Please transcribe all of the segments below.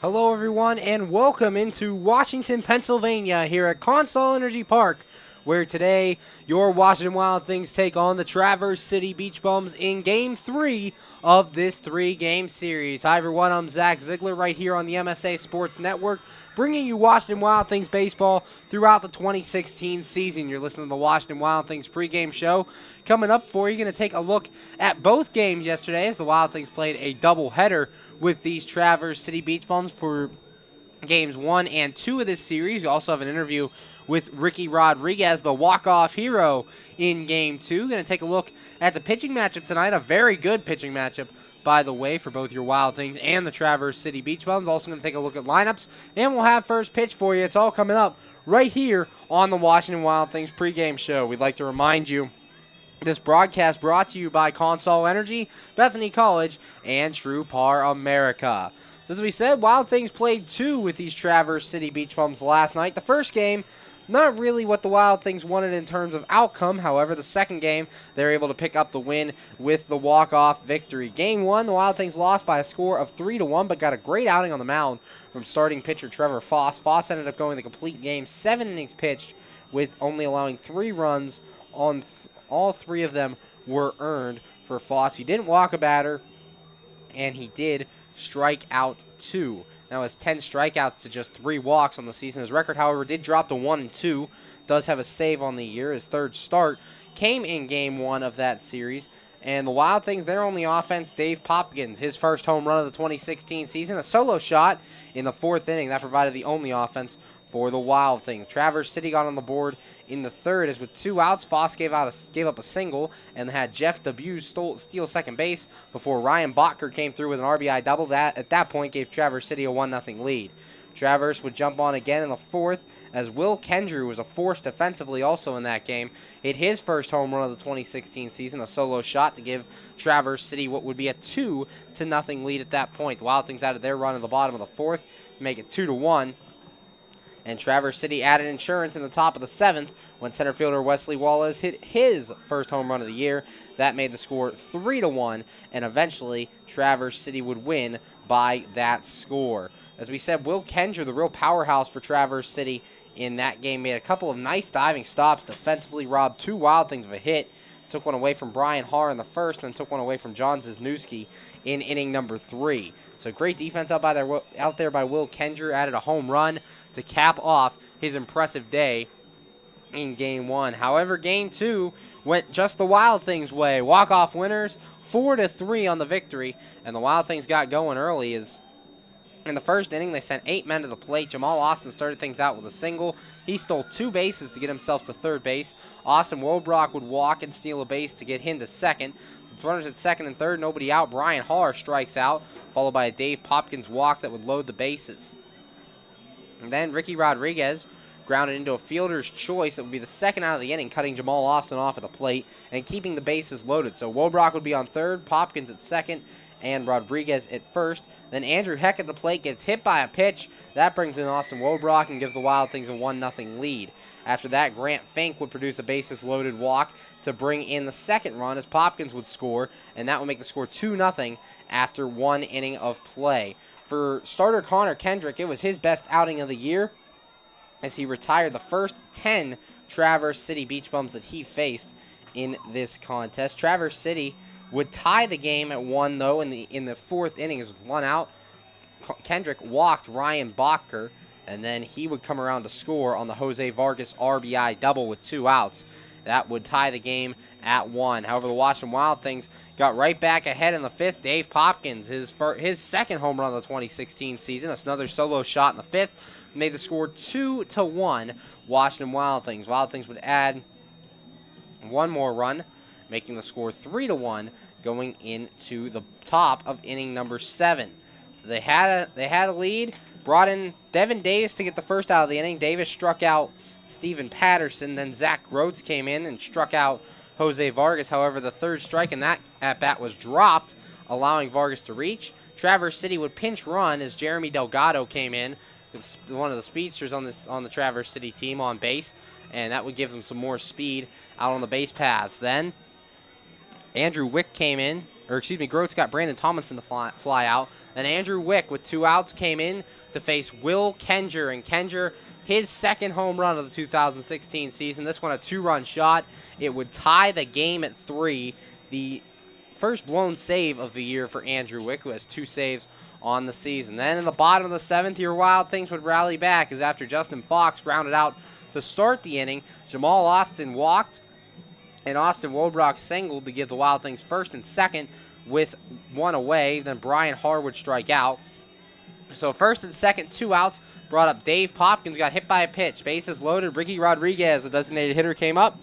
Hello, everyone, and welcome into Washington, Pennsylvania, here at Consol Energy Park, where today your Washington Wild Things take on the Traverse City Beach Bums in Game 3 of this three-game series. Hi, everyone. I'm Zach Ziegler right here on the MSA Sports Network, bringing you Washington Wild Things baseball throughout the 2016 season. You're listening to the Washington Wild Things pregame show. Coming up for you, going to take a look at both games yesterday as the Wild Things played a doubleheader with these Traverse City Beach Bums for games 1 and 2 of this series. We also have an interview with Ricky Rodriguez, the walk-off hero in Game 2. Going to take a look at the pitching matchup tonight. A very good pitching matchup, by the way, for both your Wild Things and the Traverse City Beach Bums. Also going to take a look at lineups, and we'll have first pitch for you. It's all coming up right here on the Washington Wild Things pregame show. We'd like to remind you this broadcast brought to you by Consol Energy, Bethany College, and True Par America. So as we said, Wild Things played 2 with these Traverse City Beach Bums last night. The first game, not really what the Wild Things wanted in terms of outcome. However, the second game, they were able to pick up the win with the walk-off victory. Game 1, the Wild Things lost by a score of 3-1, but got a great outing on the mound from starting pitcher Trevor Foss. Foss ended up going the complete game, 7 innings pitched, with only allowing 3 runs on all 3 of them were earned for Foss. He didn't walk a batter, and he did strike out 2. Now, his 10 strikeouts to just 3 walks on the season. His record, however, did drop to 1-2. Does have a save on the year. His third start came in Game 1 of that series. And the Wild Things, their only offense, Dave Popkins, his first home run of the 2016 season. A solo shot in the 4th inning. That provided the only offense for the Wild Things. Traverse City got on the board in the 3rd, as with 2 outs, Foss gave up a single and had Jeff Debus steal second base before Ryan Botker came through with an RBI double. That at that point gave Traverse City a 1-0 lead. Traverse would jump on again in the 4th, as Will Kendrew was a force defensively also in that game. Hit his first home run of the 2016 season, a solo shot to give Traverse City what would be a 2-0 lead at that point. The Wild Things added their run in the bottom of the 4th to make it 2-1. And Traverse City added insurance in the top of the 7th when center fielder Wesley Wallace hit his first home run of the year. That made the score 3-1, and eventually Traverse City would win by that score. As we said, Will Kendrew, the real powerhouse for Traverse City in that game, made a couple of nice diving stops defensively, robbed 2 Wild Things of a hit, took one away from Brian Haar in the 1st, and then took one away from John Zizniewski in inning number 3. So great defense out there by Will Kendrew, added a home run to cap off his impressive day in Game 1. However, Game 2 went just the Wild Things' way. Walk-off winners, 4-3 on the victory, and the Wild Things got going early as in the 1st inning, they sent 8 men to the plate. Jamal Austin started things out with a single. He stole 2 bases to get himself to 3rd base. Austin Wobrock would walk and steal a base to get him to 2nd. So runners at 2nd and 3rd, nobody out. Brian Haar strikes out, followed by a Dave Popkins walk that would load the bases. And then Ricky Rodriguez grounded into a fielder's choice that would be the 2nd out of the inning, cutting Jamal Austin off at the plate and keeping the bases loaded. So Wobrock would be on 3rd, Popkins at 2nd, and Rodriguez at 1st. Then Andrew Heck at the plate gets hit by a pitch. That brings in Austin Wobrock and gives the Wild Things a 1-0 lead. After that, Grant Fink would produce a bases-loaded walk to bring in the 2nd run as Popkins would score, and that would make the score 2-0 after 1 inning of play. For starter Connor Kendrick, it was his best outing of the year as he retired the first 10 Traverse City Beach Bums that he faced in this contest. Traverse City would tie the game at 1, though, in the 4th inning with 1 out. Kendrick walked Ryan Botker, and then he would come around to score on the Jose Vargas RBI double with 2 outs. That would tie the game at 1. However, the Washington Wild Things got right back ahead in the 5th. Dave Popkins, his 2nd home run of the 2016 season, another solo shot in the 5th, made the score 2-1. Washington Wild Things. Wild Things would add 1 more run, making the score 3-1 going into the top of inning number 7. So they had a lead, brought in Devin Davis to get the first out of the inning. Davis struck out Steven Patterson. Then Zach Rhodes came in and struck out Jose Vargas. However, the 3rd strike in that at-bat was dropped, allowing Vargas to reach. Traverse City would pinch run as Jeremy Delgado came in, one of the speedsters on the Traverse City team, on base, and that would give them some more speed out on the base paths. Then Andrew Wick came in, Groats got Brandon Tomlinson to fly out. And Andrew Wick with 2 outs came in to face Will Kenger. And Kenger, his second home run of the 2016 season. This one a 2-run shot. It would tie the game at 3. The first blown save of the year for Andrew Wick, who has 2 saves on the season. Then in the bottom of the 7th, your Wild Things would rally back as after Justin Fox grounded out to start the inning, Jamal Austin walked, and Austin Wobrock singled to give the Wild Things first and second with 1 away. Then Brian Harwood strike out. So first and second, 2 outs, brought up Dave Popkins, got hit by a pitch. Bases loaded, Ricky Rodriguez, the designated hitter, came up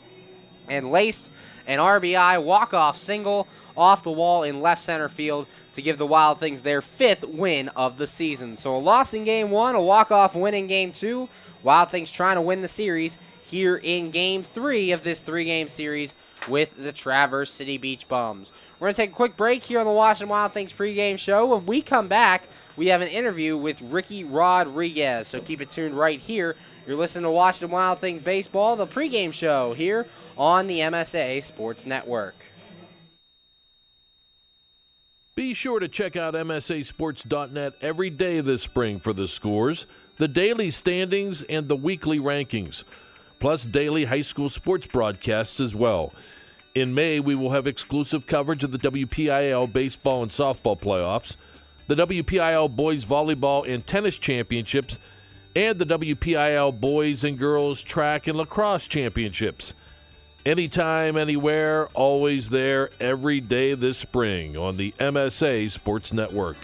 and laced an RBI walk-off single off the wall in left center field to give the Wild Things their 5th win of the season. So a loss in Game 1, a walk-off win in Game 2. Wild Things trying to win the series here in Game 3 of this 3-game series with the Traverse City Beach Bums. We're going to take a quick break here on the Washington Wild Things pregame show. When we come back, we have an interview with Ricky Rodriguez, so keep it tuned right here. You're listening to Washington Wild Things Baseball, the pregame show here on the MSA Sports Network. Be sure to check out MSASports.net every day this spring for the scores, the daily standings, and the weekly rankings, plus daily high school sports broadcasts as well. In May, we will have exclusive coverage of the WPIL baseball and softball playoffs, the WPIL boys volleyball and tennis championships, and the WPIL boys and girls track and lacrosse championships. Anytime, anywhere, always there, every day this spring on the MSA Sports Network.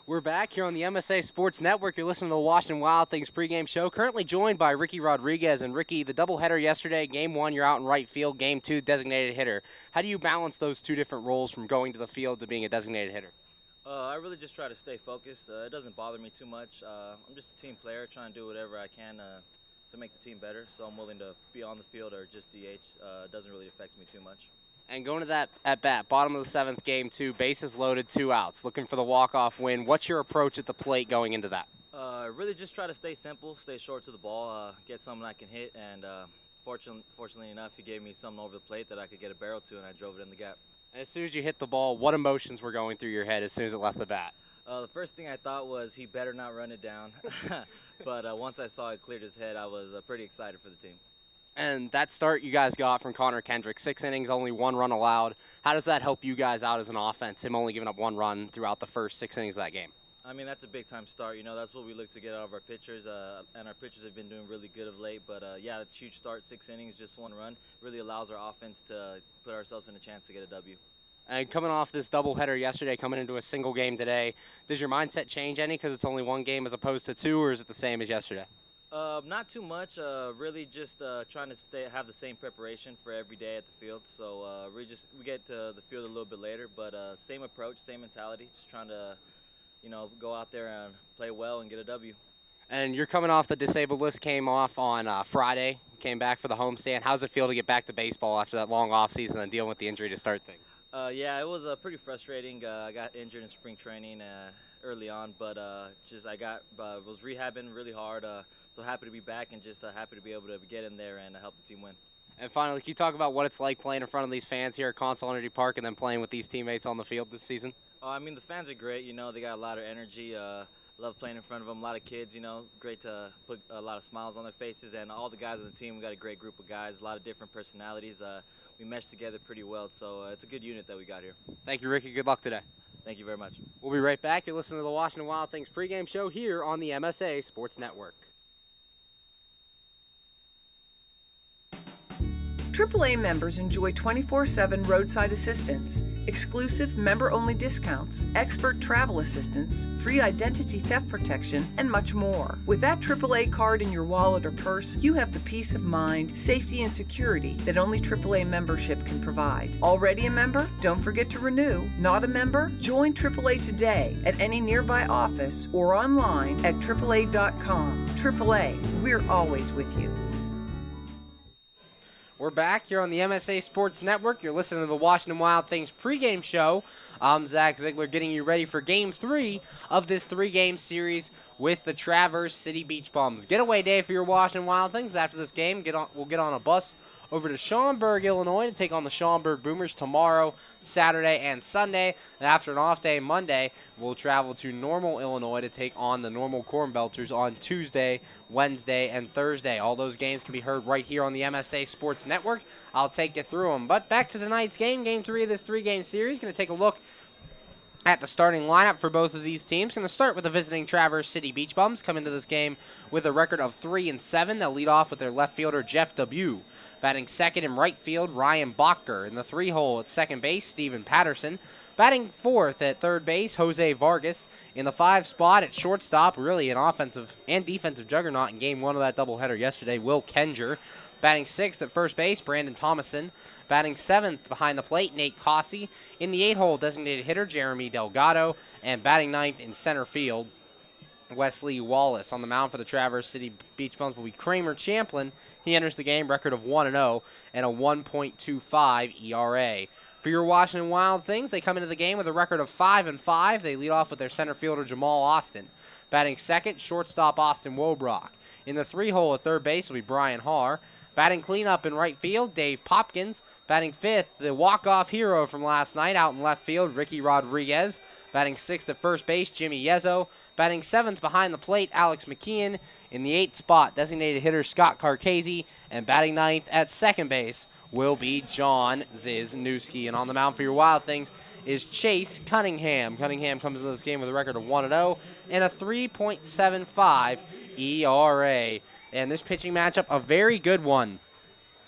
We're back here on the MSA Sports Network. You're listening to the Washington Wild Things pregame show. Currently joined by Ricky Rodriguez. And Ricky, the doubleheader yesterday, Game 1, you're out in right field. Game 2, designated hitter. How do you balance those 2 different roles from going to the field to being a designated hitter? I really just try to stay focused. It doesn't bother me too much. I'm just a team player trying to do whatever I can to make the team better, so I'm willing to be on the field or just DH. It doesn't really affect me too much. And going to that at-bat, bottom of the 7th, Game 2, bases loaded, 2 outs, looking for the walk-off win. What's your approach at the plate going into that? Really just try to stay simple, stay short to the ball, get something I can hit, and fortunately enough, he gave me something over the plate that I could get a barrel to, and I drove it in the gap. And as soon as you hit the ball, what emotions were going through your head as soon as it left the bat? The first thing I thought was he better not run it down. But once I saw it cleared his head, I was pretty excited for the team. And that start you guys got from Connor Kendrick, 6 innings, only 1 run allowed. How does that help you guys out as an offense, him only giving up 1 run throughout the first 6 innings of that game? I mean, that's a big-time start. You know, that's what we look to get out of our pitchers, and our pitchers have been doing really good of late. But, yeah, it's a huge start, 6 innings, just 1 run. Really allows our offense to put ourselves in a chance to get a W. And coming off this doubleheader yesterday, coming into a single game today, does your mindset change any because it's only 1 game as opposed to 2, or is it the same as yesterday? Not too much. Really just trying to have the same preparation for every day at the field. So we get to the field a little bit later, but same approach, same mentality. Just trying to, go out there and play well and get a W. And you're coming off the disabled list, came off on Friday, came back for the homestand. How's it feel to get back to baseball after that long off season and dealing with the injury to start things? Yeah, it was pretty frustrating. I got injured in spring training early on, but was rehabbing really hard. So happy to be back and just happy to be able to get in there and help the team win. And finally, can you talk about what it's like playing in front of these fans here at Consol Energy Park and then playing with these teammates on the field this season? I mean, the fans are great. They got a lot of energy. Love playing in front of them. A lot of kids, great to put a lot of smiles on their faces. And all the guys on the team, we got a great group of guys, a lot of different personalities. We mesh together pretty well, so it's a good unit that we got here. Thank you, Ricky. Good luck today. Thank you very much. We'll be right back. You're listening to the Washington Wild Things pregame show here on the MSA Sports Network. AAA members enjoy 24/7 roadside assistance, exclusive member-only discounts, expert travel assistance, free identity theft protection, and much more. With that AAA card in your wallet or purse, you have the peace of mind, safety, and security that only AAA membership can provide. Already a member? Don't forget to renew. Not a member? Join AAA today at any nearby office or online at AAA.com. AAA, we're always with you. We're back here on the MSA Sports Network. You're listening to the Washington Wild Things pregame show. I'm Zach Ziegler getting you ready for Game 3 of this 3-game series with the Traverse City Beach Bums. Getaway day for your Washington Wild Things. After this game, we'll get on a bus over to Schaumburg, Illinois to take on the Schaumburg Boomers tomorrow, Saturday, and Sunday. And after an off day Monday, we'll travel to Normal, Illinois to take on the Normal Corn Belters on Tuesday, Wednesday, and Thursday. All those games can be heard right here on the MSA Sports Network. I'll take you through them. But back to tonight's game, Game 3 of this three-game series. Going to take a look at the starting lineup for both of these teams. Going to start with the visiting Traverse City Beach Bums, come into this game with a record of 3-7. They'll lead off with their left fielder, Jeff Debu. Batting second in right field, Ryan Bacher. In the 3-hole at second base, Steven Patterson. Batting fourth at third base, Jose Vargas. In the 5 spot at shortstop, really an offensive and defensive juggernaut in Game 1 of that doubleheader yesterday, Will Kenger. Batting sixth at first base, Brandon Thomason. Batting seventh behind the plate, Nate Cossey. In the 8-hole, designated hitter, Jeremy Delgado. And batting ninth in center field, Wesley Wallace. On the mound for the Traverse City Beach Bums will be Kramer Champlin. He enters the game, record of 1-0 and a 1.25 ERA. For your Washington Wild Things, they come into the game with a record of 5-5. They lead off with their center fielder, Jamal Austin. Batting second, shortstop, Austin Wobrock. In the 3-hole at third base will be Brian Haar. Batting cleanup in right field, Dave Popkins. Batting fifth, the walk-off hero from last night out in left field, Ricky Rodriguez. Batting sixth at first base, Jimmy Yezzo. Batting seventh behind the plate, Alex McKeon. In the 8th spot, designated hitter Scott Carcasey. And batting ninth at second base will be John Zizniewski. And on the mound for your Wild Things is Chase Cunningham. Cunningham comes into this game with a record of 1-0 and a 3.75 ERA. And this pitching matchup, a very good one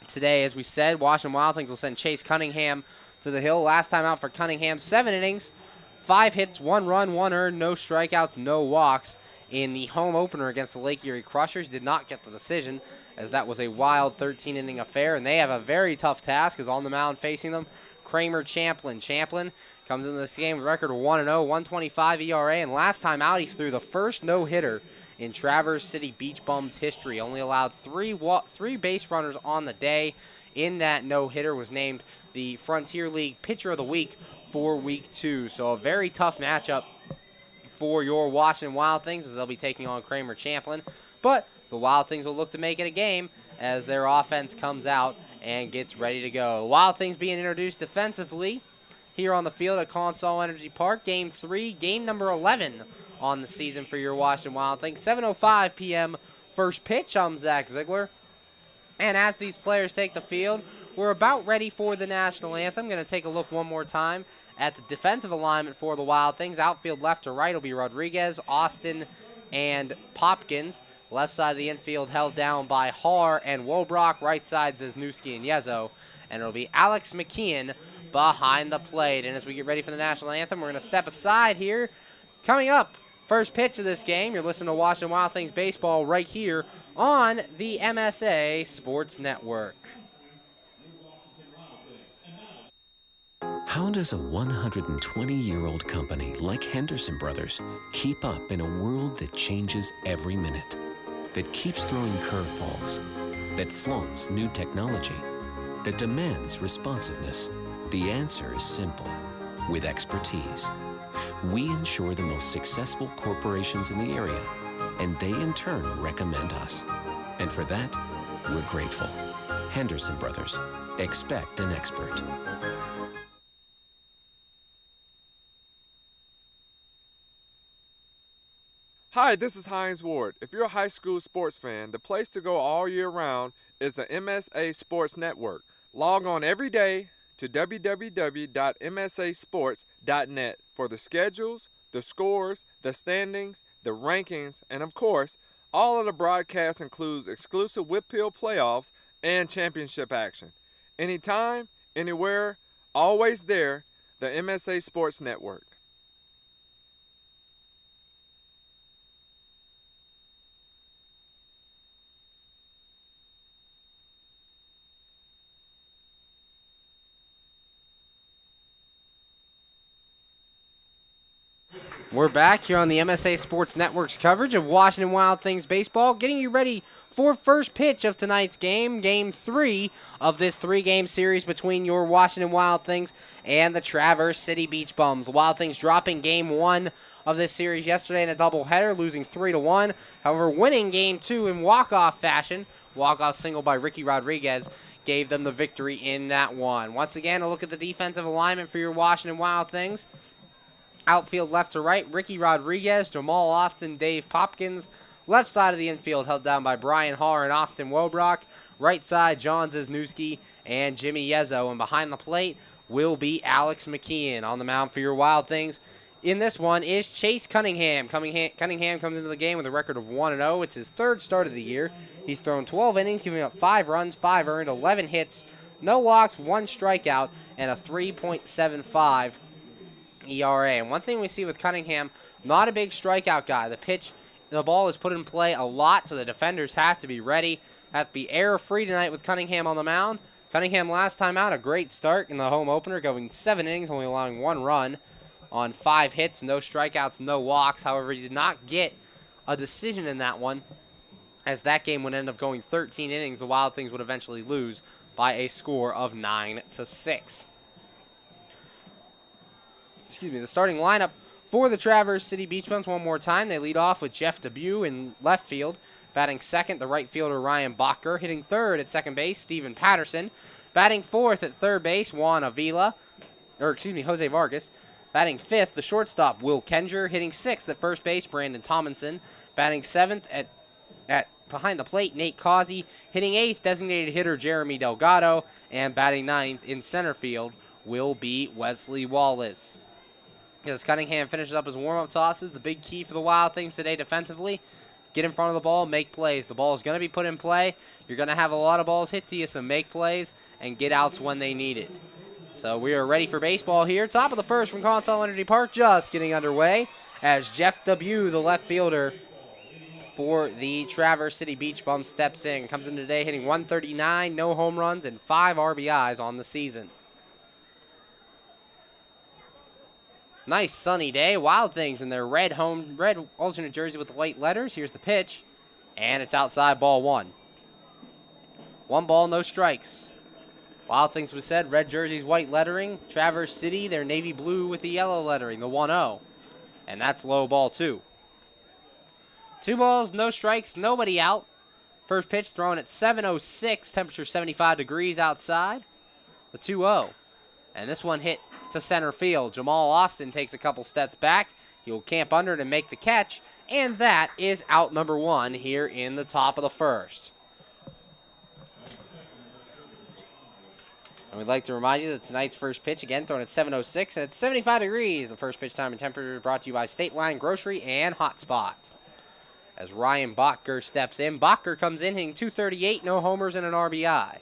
today. As we said, Washington Wild Things will send Chase Cunningham to the hill. Last time out for Cunningham, 7 innings, 5 hits, 1 run, 1 earned, no strikeouts, no walks. In the home opener against the Lake Erie Crushers, did not get the decision, as that was a wild 13-inning affair. And they have a very tough task, as on the mound facing them, Kramer Champlin. Champlin comes into this game with a record of 1-0, 1.25 ERA. And last time out, he threw the first no-hitter in Traverse City Beach Bums history. Only allowed three base runners on the day. In that no-hitter was named the Frontier League Pitcher of the Week for Week 2. So a very tough matchup for your Washington Wild Things, as they'll be taking on Kramer Champlin. But the Wild Things will look to make it a game as their offense comes out and gets ready to go. The Wild Things being introduced defensively here on the field at Consol Energy Park. Game 3, game number 11 on the season for your Washington Wild Things. 7:05 p.m. first pitch. I'm Zach Ziegler. And as these players take the field, we're about ready for the national anthem. Going to take a look one more time at the defensive alignment for the Wild Things. Outfield left to right will be Rodriguez, Austin, and Popkins. Left side of the infield held down by Haar and Wobrock. Right side Zizniewski and Yezzo. And it'll be Alex McKeon behind the plate. And as we get ready for the national anthem, we're going to step aside here. Coming up, first pitch of this game, you're listening to Washington Wild Things baseball right here on the MSA Sports Network. How does a 120-year-old company like Henderson Brothers keep up in a world that changes every minute, that keeps throwing curveballs, that flaunts new technology, that demands responsiveness? The answer is simple. With expertise. We insure the most successful corporations in the area, and they in turn recommend us. And for that, we're grateful. Henderson Brothers. Expect an expert. Hi, this is Hines Ward. If you're a high school sports fan, the place to go all year round is the MSA Sports Network. Log on every day to www.msasports.net for the schedules, the scores, the standings, the rankings, and of course, all of the broadcasts includes exclusive Whitfill playoffs and championship action. Anytime, anywhere, always there, the MSA Sports Network. We're back here on the MSA Sports Network's coverage of Washington Wild Things baseball, getting you ready for first pitch of tonight's game, Game 3 of this three-game series between your Washington Wild Things and the Traverse City Beach Bums. The Wild Things dropping Game 1 of this series yesterday in a doubleheader, losing 3-1. However, winning Game 2 in walk-off fashion. Walk-off single by Ricky Rodriguez gave them the victory in that one. Once again, a look at the defensive alignment for your Washington Wild Things. Outfield left to right, Ricky Rodriguez, Jamal Austin, Dave Popkins. Left side of the infield held down by Brian Haar and Austin Wobrock. Right side, John Zizniewski and Jimmy Yezzo. And behind the plate will be Alex McKeon. On the mound for your Wild Things in this one is Chase Cunningham. Cunningham comes into the game with a record of 1-0. It's his third start of the year. He's thrown 12 innings, giving up 5 runs, 5 earned, 11 hits, no walks, 1 strikeout, and a 3.75 ERA. And one thing we see with Cunningham, not a big strikeout guy. The ball is put in play a lot, so the defenders have to be ready. Have to be error-free tonight with Cunningham on the mound. Cunningham last time out, a great start in the home opener, going 7 innings, only allowing 1 run on 5 hits, no strikeouts, no walks. However, he did not get a decision in that one, as that game would end up going 13 innings. The Wild Things would eventually lose by a score of 9-6. Excuse me, the starting lineup for the Traverse City Beach Bums one more time. They lead off with Jeff Debut in left field. Batting second, the right fielder Ryan Bacher. Hitting third at second base, Stephen Patterson. Batting fourth at third base, Jose Vargas. Batting fifth, the shortstop, Will Kenger. Hitting sixth at first base, Brandon Tomlinson. Batting seventh at behind the plate, Nate Causey. Hitting eighth, designated hitter Jeremy Delgado. And batting ninth in center field will be Wesley Wallace. As Cunningham finishes up his warm-up tosses, the big key for the Wild Things today defensively, get in front of the ball, make plays. The ball is going to be put in play. You're going to have a lot of balls hit to you, so make plays and get outs when they need it. So we are ready for baseball here. Top of the first from Consol Energy Park, just getting underway as Jeff Debut, the left fielder for the Traverse City Beach Bums, steps in. Comes in today hitting 139, no home runs, and 5 RBIs on the season. Nice sunny day. Wild Things in their red alternate jersey with the white letters. Here's the pitch, and it's outside, ball 1. 1 ball, no strikes. Wild Things was said, red jerseys, white lettering. Traverse City, they're navy blue with the yellow lettering, the 1-0. And that's low, ball 2. 2 balls, no strikes, nobody out. First pitch thrown at 7:06, temperature 75 degrees outside. The 2-0. And this one hit to center field. Jamal Austin takes a couple steps back. He'll camp under it and make the catch. And that is out number 1 here in the top of the first. And we'd like to remind you that tonight's first pitch, again, thrown at 7:06, and it's 75 degrees. The first pitch time and temperature is brought to you by State Line Grocery and Hotspot. As Ryan Bacher steps in. Bacher comes in hitting 238, no homers and an RBI.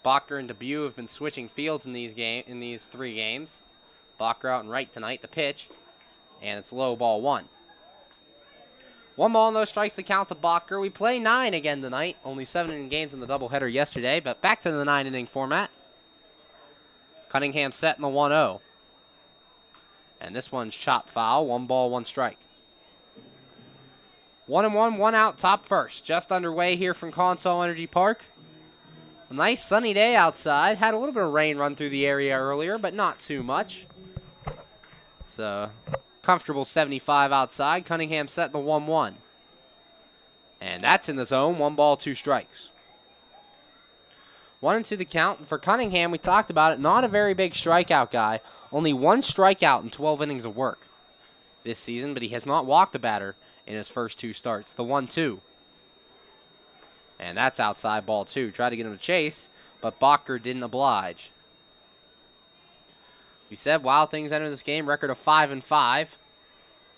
Bacher and Debut have been switching fields in these 3 games. Bacher out and right tonight, the pitch, and it's low, ball 1. 1 ball, no strikes, the count to Bacher. We play 9 again tonight. Only 7 inning games in the doubleheader yesterday, but back to the 9-inning format. Cunningham set in the 1-0. And this one's chopped foul. 1 ball, 1 strike. 1-1, 1 out, top first. Just underway here from Consol Energy Park. A nice sunny day outside. Had a little bit of rain run through the area earlier, but not too much. So, comfortable 75 outside. Cunningham set the 1-1. And that's in the zone. 1 ball, 2 strikes. 1-2 the count. For Cunningham, we talked about it. Not a very big strikeout guy. Only 1 strikeout in 12 innings of work this season, but he has not walked a batter in his first 2 starts. The 1-2. And that's outside, ball 2. Tried to get him to chase, but Bacher didn't oblige. We said Wild Things enter this game, record of 5-5.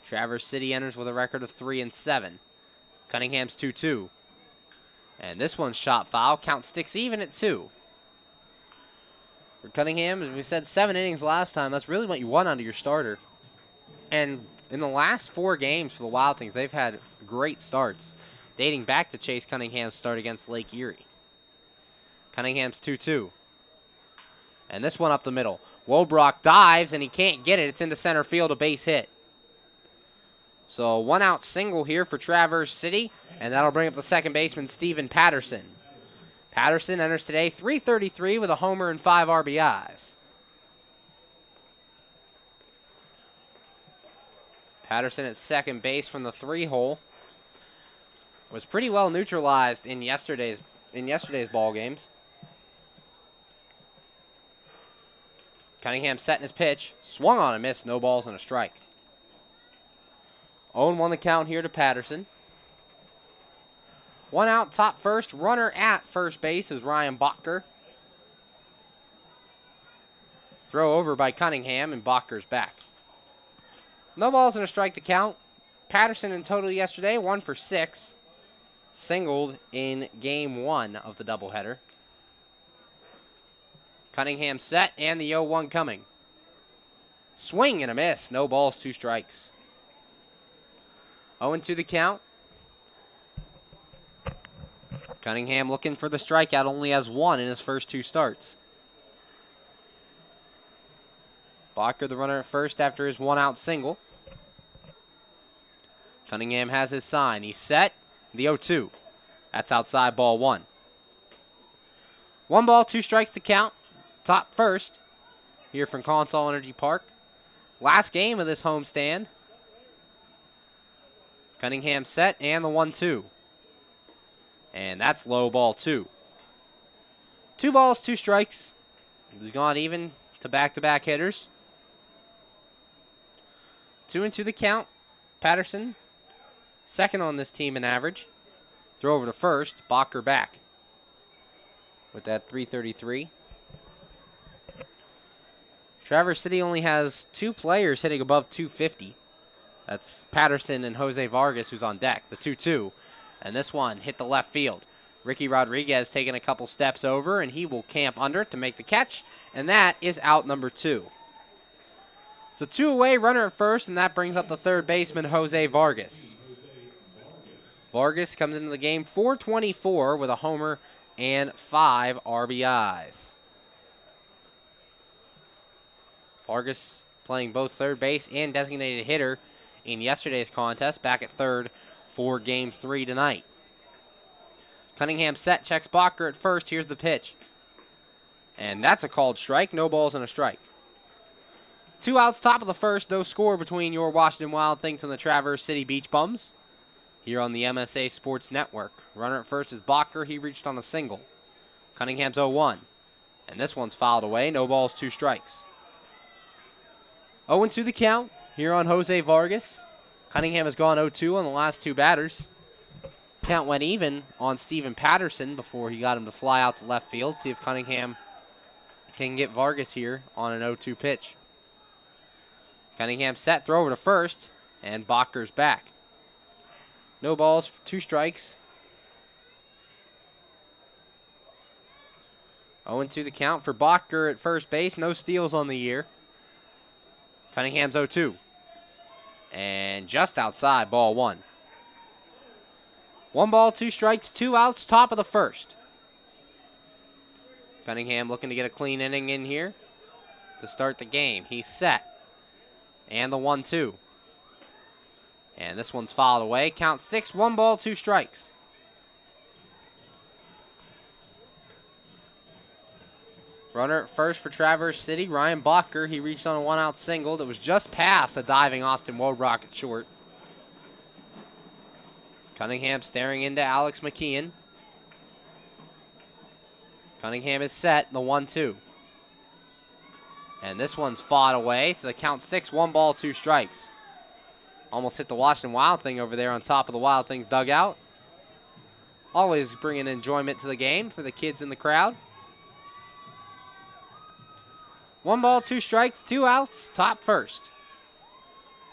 Traverse City enters with a record of 3-7. Cunningham's 2-2. And this one's shot foul. Count sticks even at 2. For Cunningham, as we said, 7 innings last time. That's really what you want out of your starter. And in the last 4 games for the Wild Things, they've had great starts, dating back to Chase Cunningham's start against Lake Erie. Cunningham's 2-2. And this one up the middle. Wobrock dives, and he can't get it. It's into center field, a base hit. So 1 out single here for Traverse City, and that'll bring up the second baseman, Stephen Patterson. Patterson enters today .333 with a homer and 5 RBIs. Patterson at second base from the 3-hole. Was pretty well neutralized in yesterday's in yesterday's ball games. Cunningham setting his pitch. Swung on and missed. No balls and a strike. 0-1 the count here to Patterson. One out, top first. Runner at first base is Ryan Bacher. Throw over by Cunningham, and Bacher's back. No balls and a strike the count. Patterson in total yesterday, 1 for 6. Singled in game 1 of the doubleheader. Cunningham set, and the 0-1 coming. Swing and a miss. No balls, 2 strikes. 0-2 the count. Cunningham looking for the strikeout, only has 1 in his first 2 starts. Bacher the runner at first after his 1-out single. Cunningham has his sign. He's set. The 0-2. That's outside, ball 1. 1 ball, 2 strikes to count. Top first here from Consol Energy Park. Last game of this homestand. Cunningham set, and the 1-2. And that's low, ball 2. 2 balls, 2 strikes. He's gone even to back-to-back hitters. 2-2 the count. Patterson, second on this team in average. Throw over to first. Bacher back with that .333. Traverse City only has 2 players hitting above .250. That's Patterson and Jose Vargas, who's on deck. The 2-2. And this one hit the left field. Ricky Rodriguez taking a couple steps over, and he will camp under it to make the catch. And that is out number 2. So 2 away, runner at first, and that brings up the third baseman, Jose Vargas. Vargas comes into the game .424 with a homer and 5 RBIs. Vargas playing both third base and designated hitter in yesterday's contest, back at third for game 3 tonight. Cunningham set, checks Bacher at first. Here's the pitch. And that's a called strike. No balls and a strike. 2 outs, top of the first. No score between your Washington Wild Things and the Traverse City Beach Bums here on the MSA Sports Network. Runner at first is Bacher. He reached on a single. Cunningham's 0-1. And this one's fouled away. No balls, 2 strikes. 0-2 the count here on Jose Vargas. Cunningham has gone 0-2 on the last 2 batters. Count went even on Steven Patterson before he got him to fly out to left field. See if Cunningham can get Vargas here on an 0-2 pitch. Cunningham set, throw over to first, and Bacher's back. No balls, 2 strikes. 0-2 the count for Bacher at first base. No steals on the year. Cunningham's 0-2. And just outside, ball 1. 1 ball, 2 strikes, 2 outs, top of the first. Cunningham looking to get a clean inning in here to start the game. He's set. And the 1-2. And this one's fouled away. Count sticks, 1 ball, 2 strikes. Runner at first for Traverse City, Ryan Bacher. He reached on a 1-out single that was just past a diving Austin Wodrock at short. Cunningham staring into Alex McKeon. Cunningham is set, the 1-2. And this one's fought away, so the count sticks, 1 ball, 2 strikes. Almost hit the Washington Wild Thing over there on top of the Wild Things dugout. Always bringing enjoyment to the game for the kids in the crowd. 1 ball, 2 strikes, 2 outs, top first.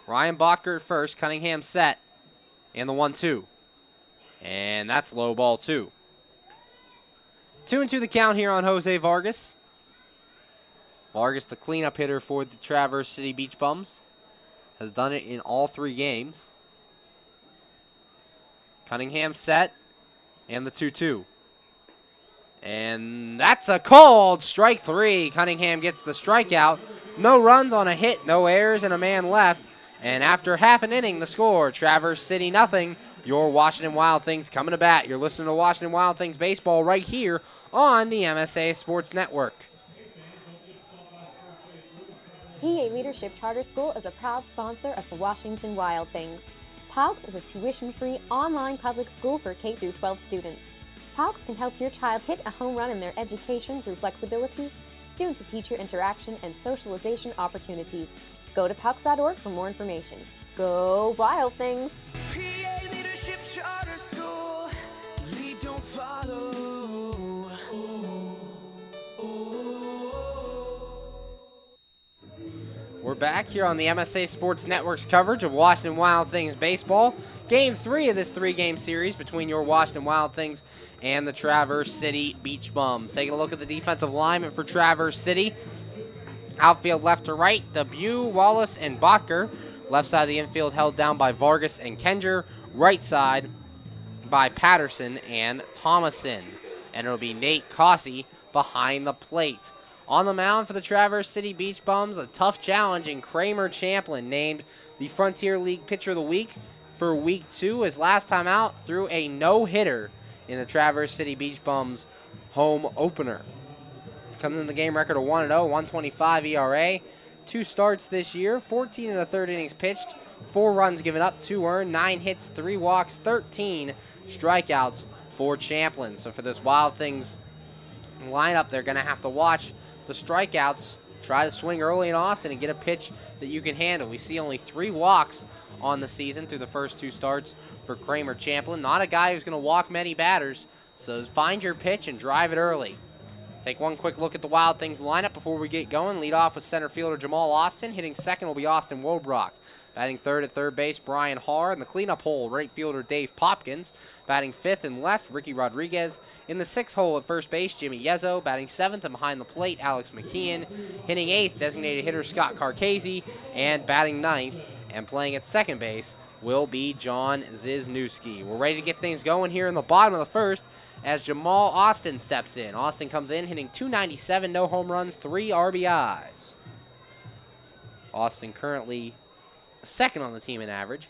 Ryan Bacher at first, Cunningham set, and the 1-2. And that's low, ball 2. 2-2 the count here on Jose Vargas. Vargas, the cleanup hitter for the Traverse City Beach Bums, has done it in all 3 games. Cunningham set, and the 2-2. And that's a called strike 3. Cunningham gets the strikeout. No runs on a hit, no errors, and a man left. And after half an inning, the score, Traverse City 0, your Washington Wild Things coming to bat. You're listening to Washington Wild Things baseball right here on the MSA Sports Network. PA Leadership Charter School is a proud sponsor of the Washington Wild Things. PALCS is a tuition-free online public school for K-12 students. Palks can help your child hit a home run in their education through flexibility, student-to-teacher interaction, and socialization opportunities. Go to Palks.org for more information. Go Wild Things! PA Leadership Charter School. Lead, don't follow. We're back here on the MSA Sports Network's coverage of Washington Wild Things baseball. Game 3 of this 3-game series between your Washington Wild Things and the Traverse City Beach Bums. Taking a look at the defensive alignment for Traverse City. Outfield left to right, Debut, Wallace, and Botker. Left side of the infield held down by Vargas and Kenger. Right side by Patterson and Thomason. And it'll be Nate Cossey behind the plate. On the mound for the Traverse City Beach Bums, a tough challenge, and Kramer Champlin named the Frontier League Pitcher of the Week for Week 2. His last time out threw a no-hitter in the Traverse City Beach Bums home opener. Comes in the game record of 1-0, 1.25 ERA. 2 starts this year, 14 1/3 innings pitched, 4 runs given up, 2 earned, 9 hits, 3 walks, 13 strikeouts for Champlin. So for this Wild Things lineup, they're going to have to watch the strikeouts, try to swing early and often, and get a pitch that you can handle. We see only 3 walks on the season through the first 2 starts for Kramer Champlin. Not a guy who's going to walk many batters, so find your pitch and drive it early. Take one quick look at the Wild Things lineup before we get going. Lead off with center fielder Jamal Austin. Hitting second will be Austin Wobrock. Batting third at third base, Brian Harr. In the cleanup hole, right fielder Dave Popkins. Batting fifth and left, Ricky Rodriguez. In the sixth hole at first base, Jimmy Yezzo. Batting seventh and behind the plate, Alex McKeon. Hitting eighth, designated hitter Scott Carcasey. And batting ninth and playing at second base will be John Zizniewski. We're ready to get things going here in the bottom of the first as Jamal Austin steps in. Austin comes in hitting .297, no home runs, 3 RBIs. Austin currently second on the team in average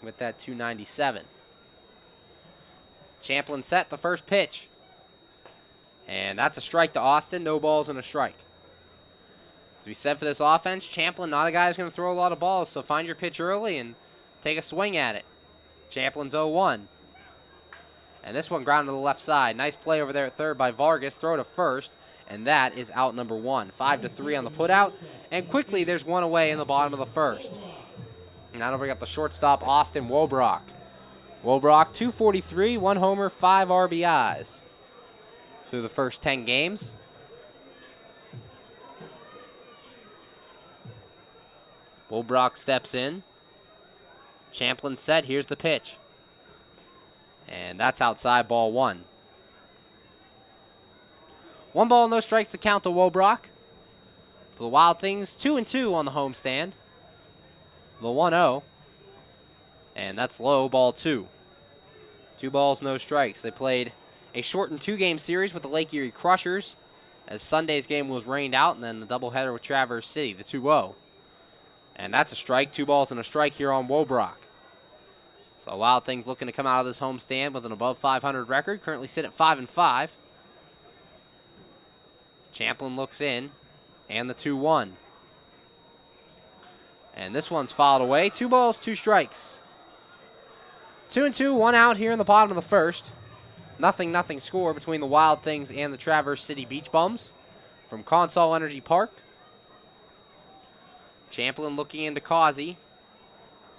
with that .297. Champlin set the first pitch. And that's a strike to Austin. No balls and a strike. As we said for this offense, Champlin not a guy who's going to throw a lot of balls, so find your pitch early and take a swing at it. Champlin's 0-1. And this one grounded to the left side. Nice play over there at third by Vargas. Throw to first, and that is out number 1. 5-3 on the putout. And quickly, there's one away in the bottom of the first. And that'll bring up the shortstop, Austin Wobrock. Wobrock, .243, 1 homer, 5 RBIs through the first 10 games. Wobrock steps in. Champlin set. Here's the pitch. And that's outside, ball 1. 1 ball, no strikes to count to Wobrock. For the Wild Things, 2-2 on the homestand. The 1-0. And that's low, ball 2. 2 balls, no strikes. They played a shortened 2-game series with the Lake Erie Crushers, as Sunday's game was rained out, and then the doubleheader with Traverse City, the 2-0. And that's a strike. 2 balls and a strike here on Wobrock. So Wild Things looking to come out of this homestand with an above 500 record. Currently sit at 5-5. Champlin looks in. And the 2-1. And this one's fouled away. 2 balls, 2 strikes. 2-2, 1 out here in the bottom of the first. Nothing score between the Wild Things and the Traverse City Beach Bums from Consol Energy Park. Champlin looking into Causey.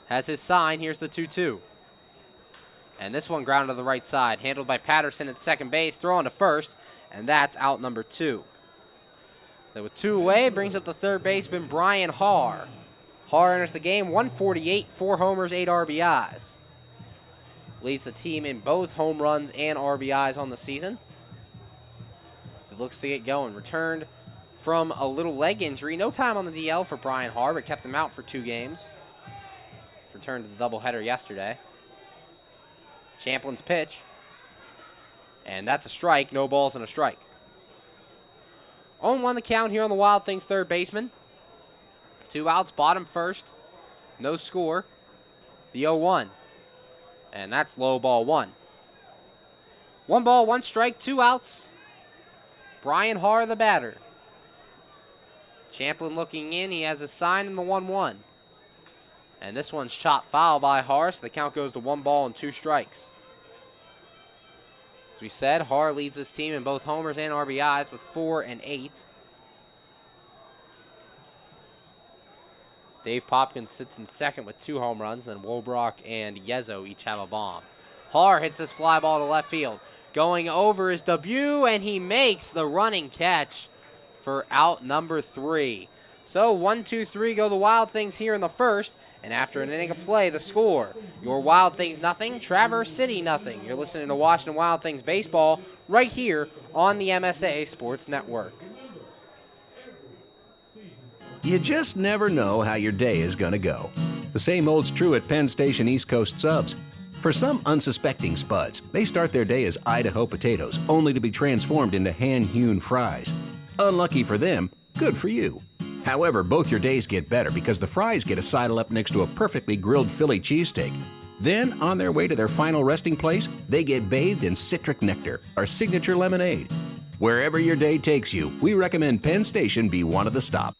Has his sign. Here's the 2-2. And this one grounded to the right side. Handled by Patterson at second base. Throw on to first. And that's out number 2. So with 2 away, brings up the third baseman, Brian Harr. Harr enters the game, 148, 4 homers, 8 RBIs. Leads the team in both home runs and RBIs on the season. It looks to get going. Returned from a little leg injury. No time on the DL for Brian Harr, but kept him out for 2 games. Returned to the doubleheader yesterday. Champlin's pitch. And that's a strike. No balls and a strike. 0-1 the count here on the Wild Things third baseman. 2 outs, bottom first. No score. The 0-1. And that's low, ball 1. 1 ball, 1 strike, 2 outs. Brian Harr, the batter. Champlin looking in. He has a sign in the 1-1. And this one's chopped foul by Harr, so the count goes to 1 ball and 2 strikes. As we said, Har leads this team in both homers and RBIs with 4 and 8. Dave Popkins sits in second with 2 home runs. Then Wobrock and Yezo each have a bomb. Har hits this fly ball to left field. Going over his debut, and he makes the running catch for out number 3. So 1-2-3 go the Wild Things here in the first. And after an inning of play, the score, your Wild Things nothing, Traverse City nothing. You're listening to Washington Wild Things baseball right here on the MSA Sports Network. You just never know how your day is going to go. The same holds true at Penn Station East Coast Subs. For some unsuspecting spuds, they start their day as Idaho potatoes, only to be transformed into hand-hewn fries. Unlucky for them, good for you. However, both your days get better because the fries get a sidle up next to a perfectly grilled Philly cheesesteak. Then, on their way to their final resting place, they get bathed in citric nectar, our signature lemonade. Wherever your day takes you, we recommend Penn Station be one of the stops.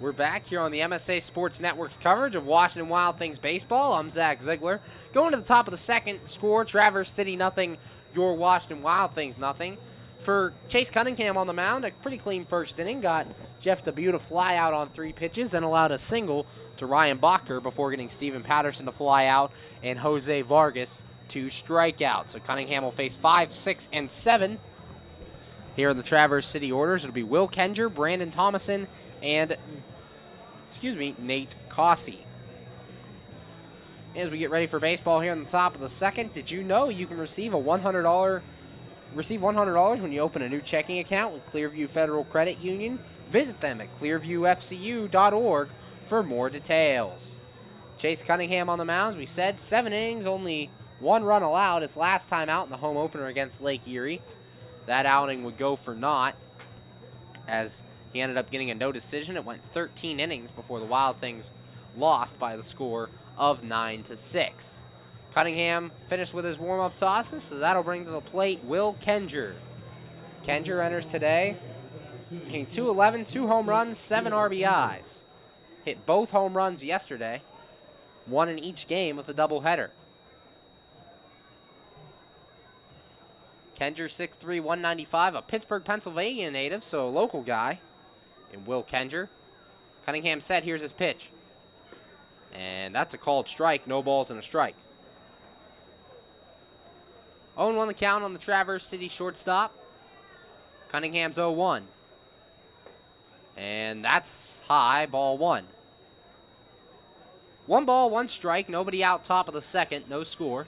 We're back here on the MSA Sports Network's coverage of Washington Wild Things baseball. I'm Zach Ziegler. Going to the top of the second, score, Traverse City nothing, your Washington Wild Things nothing. For Chase Cunningham on the mound, a pretty clean first inning. Got Jeff Debut to fly out on 3 pitches, then allowed a single to Ryan Bacher before getting Steven Patterson to fly out and Jose Vargas to strike out. So Cunningham will face 5, 6, and 7 here in the Traverse City orders. It'll be Will Kenger, Brandon Thomason, and Nate Cossey. As we get ready for baseball here on the top of the second, did you know you can receive $100 when you open a new checking account with Clearview Federal Credit Union? Visit them at clearviewfcu.org for more details. Chase Cunningham on the mound, as we said, 7 innings, only 1 run allowed. His last time out in the home opener against Lake Erie. That outing would go for naught, as he ended up getting a no decision. It went 13 innings before the Wild Things lost by the score of 9-6. Cunningham finished with his warm-up tosses, so that'll bring to the plate Will Kenger. Kenger enters today, hitting .211, 2 home runs, 7 RBIs. Hit both home runs yesterday, 1 in each game of the doubleheader. Kenger, 6'3", 195, a Pittsburgh, Pennsylvania native, so a local guy in Will Kenger. Cunningham set, here's his pitch. And that's a called strike, no balls and a strike. 0-1 the count on the Traverse City shortstop. Cunningham's 0-1. And that's high, ball 1. 1 ball, 1 strike, nobody out top of the second, no score.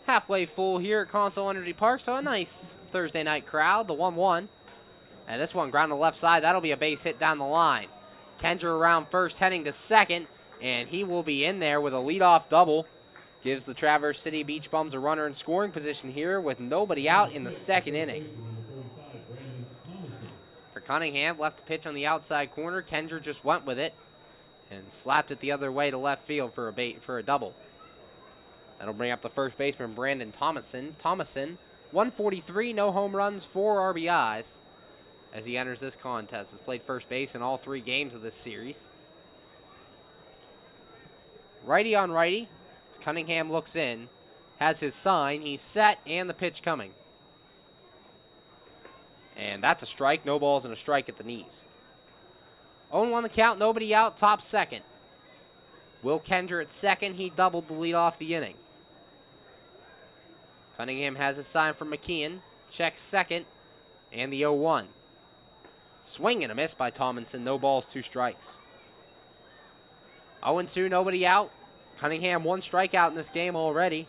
Halfway full here at Consol Energy Park, so a nice Thursday night crowd, the 1-1. And this one ground to the left side, that'll be a base hit down the line. Kenger around first, heading to second, and he will be in there with a leadoff double. Gives the Traverse City Beach Bums a runner in scoring position here with nobody out in the second inning. For Cunningham, left the pitch on the outside corner. Kenger just went with it and slapped it the other way to left field for a double. That'll bring up the first baseman, Brandon Thomason. 143, no home runs, 4 RBIs as he enters this contest. Has played first base in all 3 games of this series. Righty on righty. As Cunningham looks in, has his sign, he's set, and the pitch coming. And that's a strike, no balls and a strike at the knees. 0-1 the count, nobody out, top second. Will Kenger at second, he doubled the lead off the inning. Cunningham has his sign from McKeon, checks second, and the 0-1. Swing and a miss by Tomlinson, no balls, 2 strikes. 0-2, nobody out. Cunningham 1 strikeout in this game already.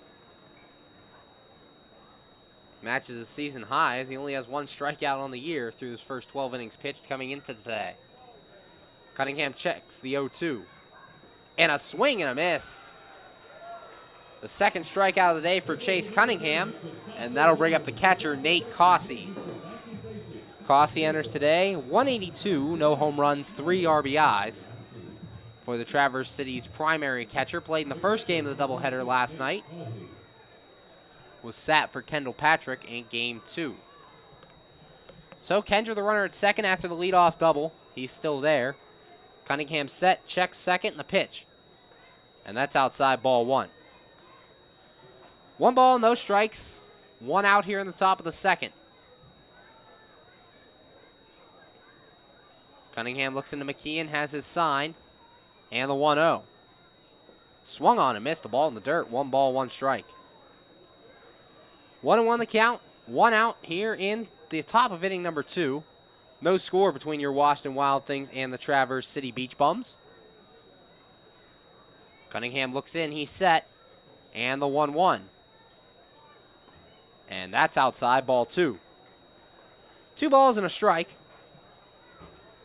Matches his season high as he only has 1 strikeout on the year through his first 12 innings pitched coming into today. Cunningham checks the 0-2. And a swing and a miss. The second strikeout of the day for Chase Cunningham, and that'll bring up the catcher, Nate Cossey. Cossey enters today, 182, no home runs, 3 RBIs. For the Traverse City's primary catcher, played in the first game of the doubleheader last night. Was sat for Kendall Patrick in game 2. So Kenger the runner at second after the leadoff double. He's still there. Cunningham set, checks second, and the pitch. And that's outside, ball 1. 1 ball, no strikes One out here in the top of the second. Cunningham looks into McKeon, has his sign, and the 1-0. Swung on and missed the ball in the dirt. 1 ball, 1 strike. 1-1 the count. 1 out here in the top of inning number 2. No score between your Washington Wild Things and the Traverse City Beach Bums. Cunningham looks in, he's set, and the 1-1. And that's outside, ball 2. 2 balls and a strike.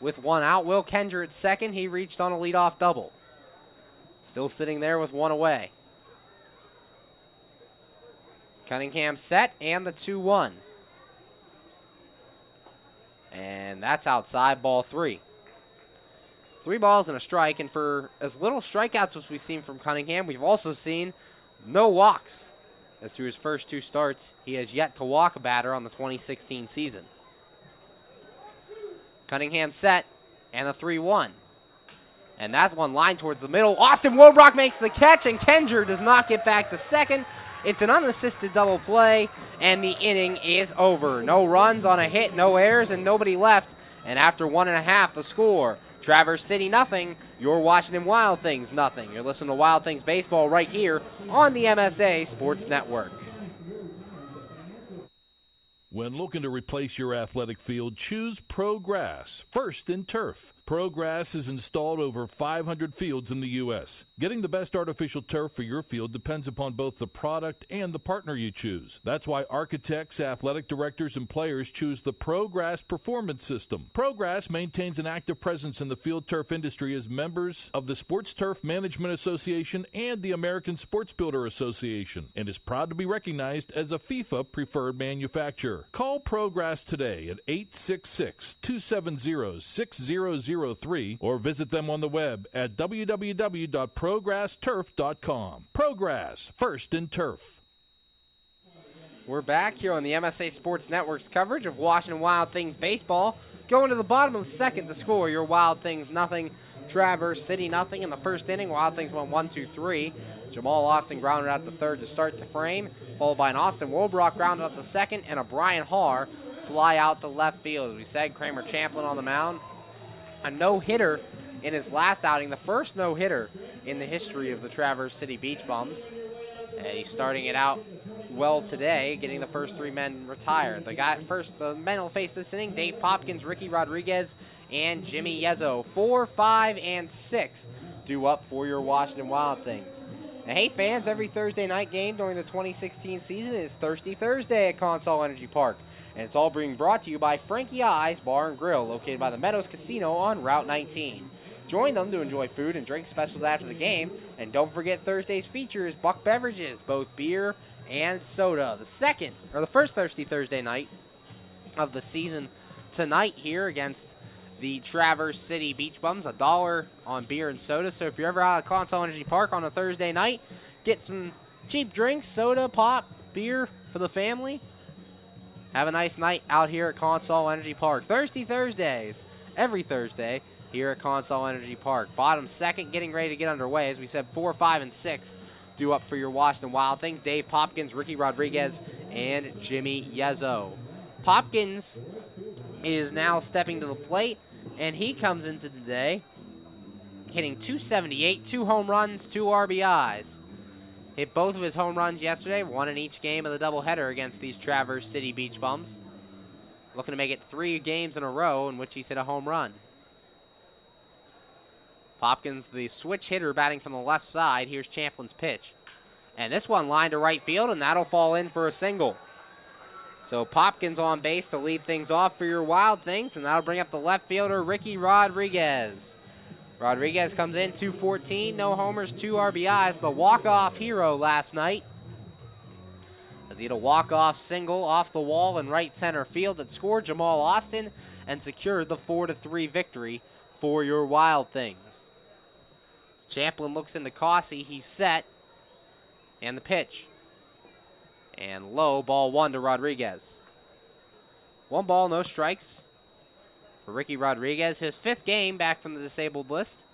With 1 out, Will Kendra at second. He reached on a leadoff double. Still sitting there with 1 away. Cunningham set, and the 2-1. And that's outside, ball 3. 3 balls and a strike, and for as little strikeouts as we've seen from Cunningham, we've also seen no walks. As through his first 2 starts, he has yet to walk a batter on the 2016 season. Cunningham set, and the 3-1. And that's one lined towards the middle. Austin Wobrock makes the catch, and Kendra does not get back to second. It's an unassisted double play, and the inning is over. No runs on a hit, no errors, and nobody left. And after 1.5, the score, Traverse City nothing, your Washington Wild Things nothing. You're listening to Wild Things Baseball right here on the MSA Sports Network. When looking to replace your athletic field, choose ProGrass, first in turf. ProGrass has installed over 500 fields in the U.S. Getting the best artificial turf for your field depends upon both the product and the partner you choose. That's why architects, athletic directors, and players choose the ProGrass Performance System. ProGrass maintains an active presence in the field turf industry as members of the Sports Turf Management Association and the American Sports Builder Association, and is proud to be recognized as a FIFA preferred manufacturer. Call ProGrass today at 866-270-6003 or visit them on the web at www.progressturf.com. ProGrass, first in turf. We're back here on the MSA Sports Network's coverage of Washington Wild Things baseball. Going to the bottom of the second, the score, your Wild Things nothing, Traverse City nothing. In the first inning, Wild Things won 1-2-3. Jamal Austin grounded out the third to start the frame, followed by an Austin Wobrock grounded out the second, and a Brian Haar fly out to left field. As we said, Kramer Champlin on the mound. A no-hitter in his last outing, the first no-hitter in the history of the Traverse City Beach Bums. And he's starting it out well today, getting the first 3 men retired. The men will face this inning, Dave Popkins, Ricky Rodriguez, and Jimmy Yezzo. 4, 5, and 6 due up for your Washington Wild Things. And hey fans, every Thursday night game during the 2016 season is Thirsty Thursday at Consol Energy Park. And it's all being brought to you by Frankie Eyes Bar and Grill, located by the Meadows Casino on Route 19. Join them to enjoy food and drink specials after the game. And don't forget Thursday's features, Buck Beverages, both beer and soda. The first Thirsty Thursday night of the season tonight here against the Traverse City Beach Bums, $1 on beer and soda. So if you're ever out at Consol Energy Park on a Thursday night, get some cheap drinks, soda, pop, beer for the family. Have a nice night out here at Consol Energy Park. Thirsty Thursdays, every Thursday here at Consol Energy Park. Bottom second, getting ready to get underway. As we said, 4, 5, and 6 due up for your Washington Wild Things. Dave Popkins, Ricky Rodriguez, and Jimmy Yezzo. Popkins is now stepping to the plate, and he comes into the day hitting .278, 2 home runs, 2 RBIs. Hit both of his home runs yesterday, 1 in each game of the doubleheader against these Traverse City Beach Bums. Looking to make it 3 games in a row in which he's hit a home run. Popkins, the switch hitter, batting from the left side. Here's Champlin's pitch. And this one lined to right field, and that'll fall in for a single. So Popkins on base to lead things off for your Wild Things, and that'll bring up the left fielder, Ricky Rodriguez. Rodriguez comes in, 214, no homers, 2 RBIs, the walk-off hero last night. As he had a walk-off single off the wall in right center field that scored Jamal Austin and secured the 4-3 victory for your Wild Things. Champlin looks into Cossey, he's set, and the pitch. And low, ball 1 to Rodriguez. 1 ball, no strikes for Ricky Rodriguez. His 5th game back from the disabled list.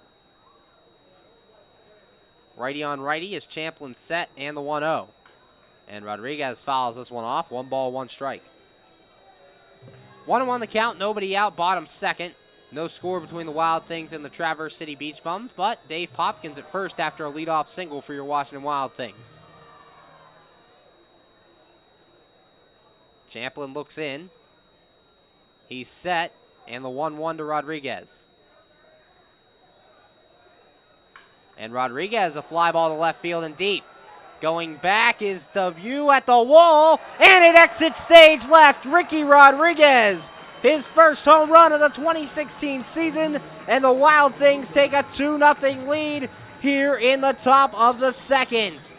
Righty on righty is Champlin set and the 1-0. And Rodriguez fouls this one off. 1 ball, 1 strike. 1-1 the count, nobody out, bottom second. No score between the Wild Things and the Traverse City Beach Bums, but Dave Popkins at first after a leadoff single for your Washington Wild Things. Champlin looks in. He's set, and the 1-1 to Rodriguez. And Rodriguez, a fly ball to left field and deep. Going back is W at the wall, and it exits stage left. Ricky Rodriguez, his first home run of the 2016 season, and the Wild Things take a 2-0 lead here in the top of the second.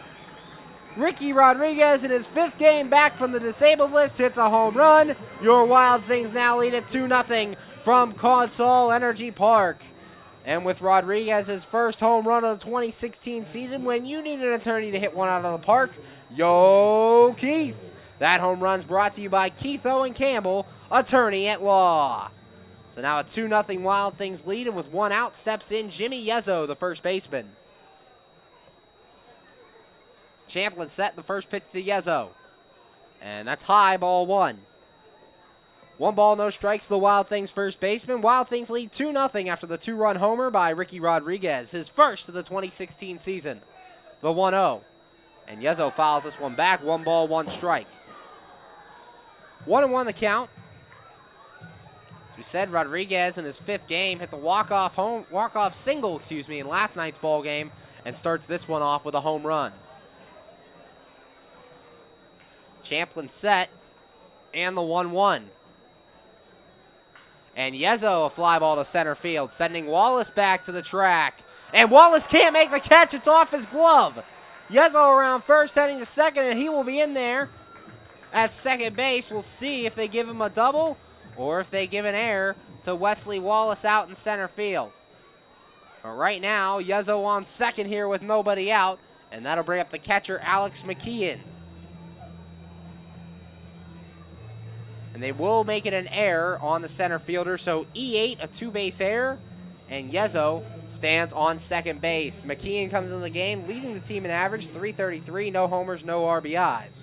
Ricky Rodriguez, in his 5th game back from the disabled list, hits a home run. Your Wild Things now lead at 2-0 from Consol Energy Park. And with Rodriguez's first home run of the 2016 season, when you need an attorney to hit one out of the park, yo, Keith. That home run's brought to you by Keith Owen Campbell, attorney at law. So now a 2-0 Wild Things lead, and with 1 out steps in Jimmy Yezzo, the first baseman. Champlin set the first pitch to Yezzo. And that's high, ball 1. 1 ball, no strikes, the Wild Things first baseman. Wild Things lead 2-0 after the 2-run homer by Ricky Rodriguez, his first of the 2016 season. The 1-0. And Yezzo fouls this one back. 1 ball, 1 strike. 1-1 the count. As we said, Rodriguez in his 5th game hit the walk-off single, in last night's ball game, and starts this one off with a home run. Champlin set, and the 1-1. And Yezzo, a fly ball to center field, sending Wallace back to the track. And Wallace can't make the catch. It's off his glove. Yezzo around first, heading to second, and he will be in there at second base. We'll see if they give him a double or if they give an error to Wesley Wallace out in center field. But right now, Yezzo on second here with nobody out, and that'll bring up the catcher, Alex McKeon. And they will make it an error on the center fielder, so E8, a 2-base error, and Yezzo stands on second base. McKeon comes in the game, leading the team in average, .333, no homers, no RBIs.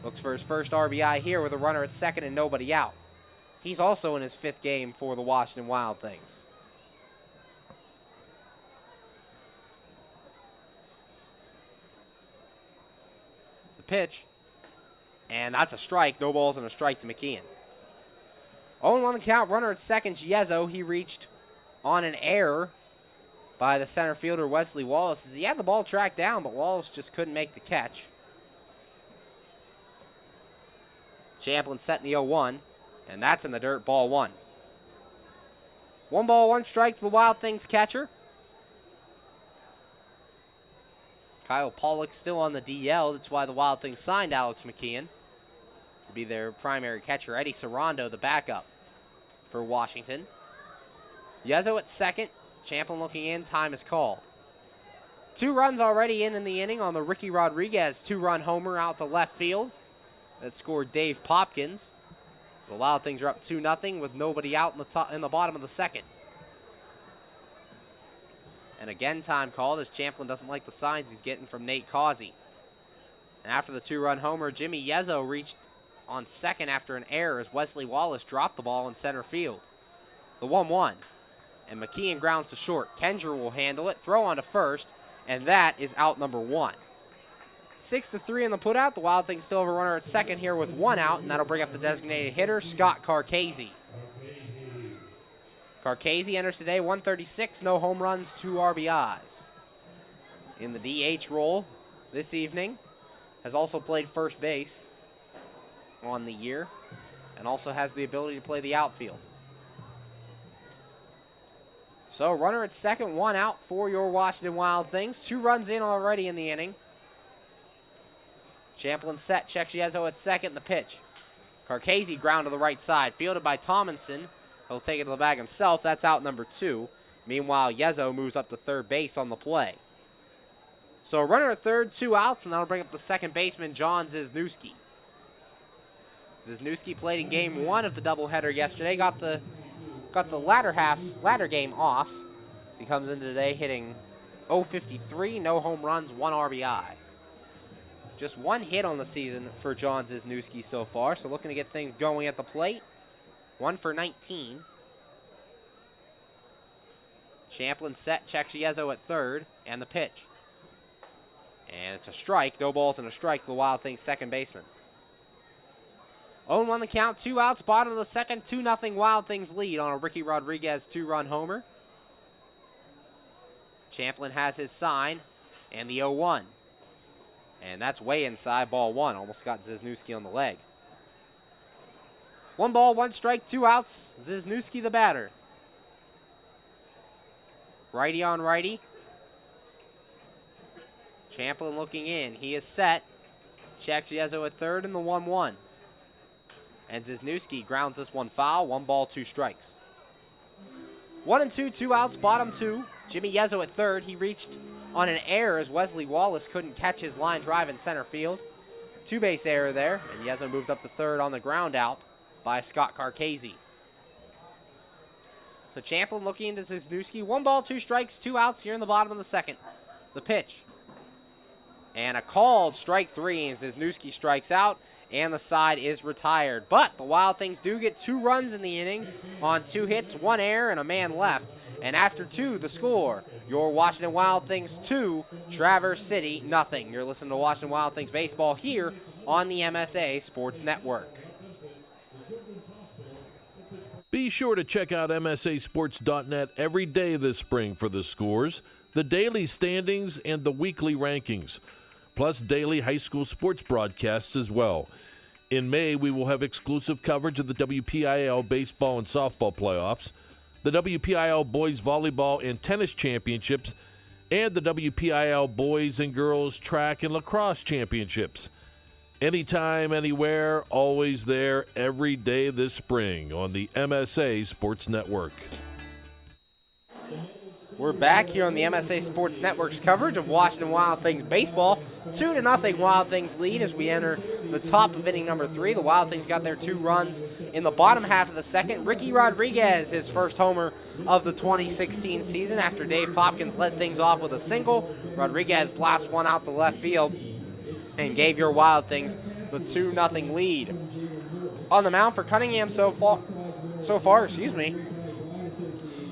Looks for his first RBI here with a runner at second and nobody out. He's also in his 5th game for the Washington Wild Things. The pitch. And that's a strike. No balls and a strike to McKeon. 0-1 the count. Runner at second, Yezzo. He reached on an error by the center fielder, Wesley Wallace. He had the ball tracked down, but Wallace just couldn't make the catch. Champlin set in the 0-1, and that's in the dirt, ball 1. 1 ball, 1 strike to the Wild Things catcher. Kyle Pollock still on the DL. That's why the Wild Things signed Alex McKeon to be their primary catcher. Eddie Sarando, the backup for Washington. Yezzo at second. Champlin looking in. Time is called. 2 runs already in the inning on the Ricky Rodriguez 2-run homer out to left field. That scored Dave Popkins. The Wild Things are up 2-0 with nobody out in the bottom of the second. And again, time called as Champlin doesn't like the signs he's getting from Nate Causey. And after the 2-run homer, Jimmy Yezzo reached on second after an error as Wesley Wallace dropped the ball in center field. The 1-1. And McKeon grounds to short. Kendra will handle it, throw on to first, and that is out number 1. 6-3 in the putout. The Wild Things still have a runner at second here with 1 out, and that'll bring up the designated hitter, Scott Carcasey. Carcasey enters today, 136, no home runs, 2 RBIs. In the DH role this evening, has also played first base on the year, and also has the ability to play the outfield. So runner at second, 1 out for your Washington Wild Things. 2 runs in already in the inning. Champlin set, checks Yezzo at second, the pitch. Carcasey ground to the right side, fielded by Tomlinson. He'll take it to the bag himself. That's out number 2. Meanwhile, Yezzo moves up to third base on the play. So a runner at third, 2 outs, and that'll bring up the second baseman, John Zizniewski. Zizniewski played in game 1 of the doubleheader yesterday. Got the latter game off. He comes in today hitting .053, no home runs, 1 RBI. Just one hit on the season for John Wisniewski so far, so looking to get things going at the plate. 1 for 19. Champlin set, checks Yezo at third, and the pitch. And it's a strike, no balls and a strike, the Wild Things second baseman. 0-1 the count, 2 outs, bottom of the second, 2-0 Wild Things lead on a Ricky Rodriguez 2-run homer. Champlin has his sign, and the 0-1. And that's way inside, ball 1. Almost got Wisniewski on the leg. 1 ball, 1 strike, 2 outs. Wisniewski the batter. Righty on righty. Champlin looking in. He is set. Checks Yezo at third and the 1-1. And Wisniewski grounds this one foul. 1 ball, 2 strikes. 1-2, 2 outs, bottom 2. Jimmy Yezo at third. He reached on an error as Wesley Wallace couldn't catch his line drive in center field. 2-base error there, and Yezo moved up to third on the ground out by Scott Carcasey. So Champlin looking into Wisniewski. 1 ball, 2 strikes, 2 outs here in the bottom of the second. The pitch. And a called strike 3, and Wisniewski strikes out, and the side is retired. But the Wild Things do get 2 runs in the inning on 2 hits, 1 error, and a man left. And after 2, the score, your Washington Wild Things 2, Traverse City nothing. You're listening to Washington Wild Things baseball here on the MSA Sports Network. Be sure to check out MSASports.net every day this spring for the scores, the daily standings, and the weekly rankings, plus daily high school sports broadcasts as well. In May, we will have exclusive coverage of the WPIAL baseball and softball playoffs, the WPIAL boys volleyball and tennis championships, and the WPIAL boys and girls track and lacrosse championships. Anytime, anywhere, always there, every day this spring on the MSA Sports Network. We're back here on the MSA Sports Network's coverage of Washington Wild Things baseball. 2-0 Wild Things lead as we enter the top of inning number 3. The Wild Things got their 2 runs in the bottom half of the second. Ricky Rodriguez, his first homer of the 2016 season after Dave Popkins led things off with a single. Rodriguez blasts one out to left field and gave your Wild Things the 2-0 lead. On the mound for Cunningham so far,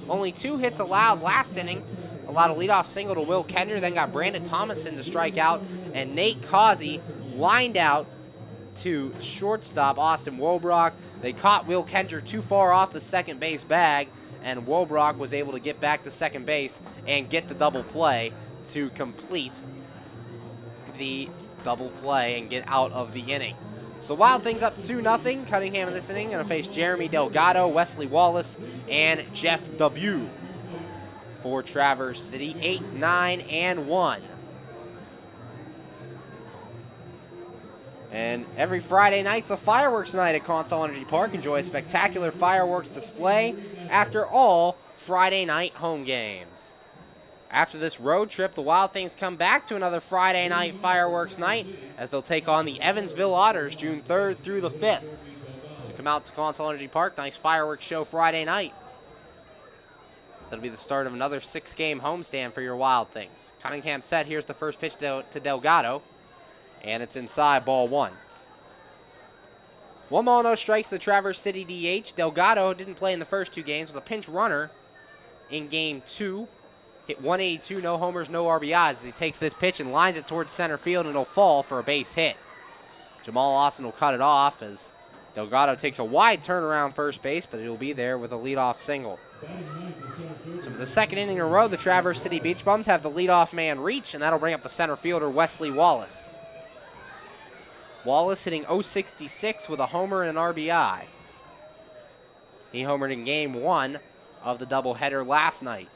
only 2 hits allowed last inning. Allowed a leadoff single to Will Kender, then got Brandon Thomason to strike out, and Nate Causey lined out to shortstop Austin Wobrock. They caught Will Kender too far off the second base bag, and Wobrock was able to get back to second base and get the double play to complete the double play and get out of the inning. So Wild Things up 2-0. Cunningham in this inning going to face Jeremy Delgado, Wesley Wallace, and Jeff W. for Traverse City. 8, 9, and 1. And every Friday night's a fireworks night at Consol Energy Park. Enjoy a spectacular fireworks display after all Friday night home games. After this road trip, the Wild Things come back to another Friday night fireworks night as they'll take on the Evansville Otters June 3rd through the 5th. So come out to Consol Energy Park, nice fireworks show Friday night. That'll be the start of another 6-game homestand for your Wild Things. Cunningham set, here's the first pitch to Delgado, and it's inside, ball 1. 1 ball, no strikes, the Traverse City DH. Delgado didn't play in the first 2 games, was a pinch runner in game 2. Hit 182, no homers, no RBIs as he takes this pitch and lines it towards center field, and it'll fall for a base hit. Jamal Austin will cut it off as Delgado takes a wide turnaround first base, but it'll be there with a leadoff single. So for the second inning in a row, the Traverse City Beach Bums have the leadoff man reach, and that'll bring up the center fielder Wesley Wallace. Wallace hitting .066 with a homer and an RBI. He homered in game 1 of the doubleheader last night.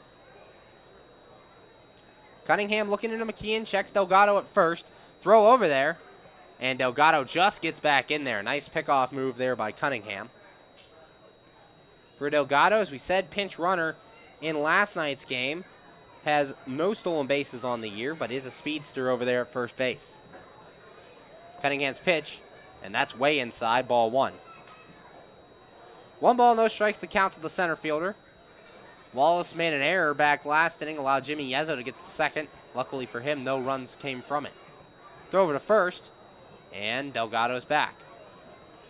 Cunningham looking into McKeon, checks Delgado at first. Throw over there, and Delgado just gets back in there. Nice pickoff move there by Cunningham. For Delgado, as we said, pinch runner in last night's game. Has no stolen bases on the year, but is a speedster over there at first base. Cunningham's pitch, and that's way inside, ball 1. 1 ball, no strikes, the count to the center fielder. Wallace made an error back last inning, allowed Jimmy Yezo to get the second. Luckily for him, no runs came from it. Throw over to first, and Delgado's back.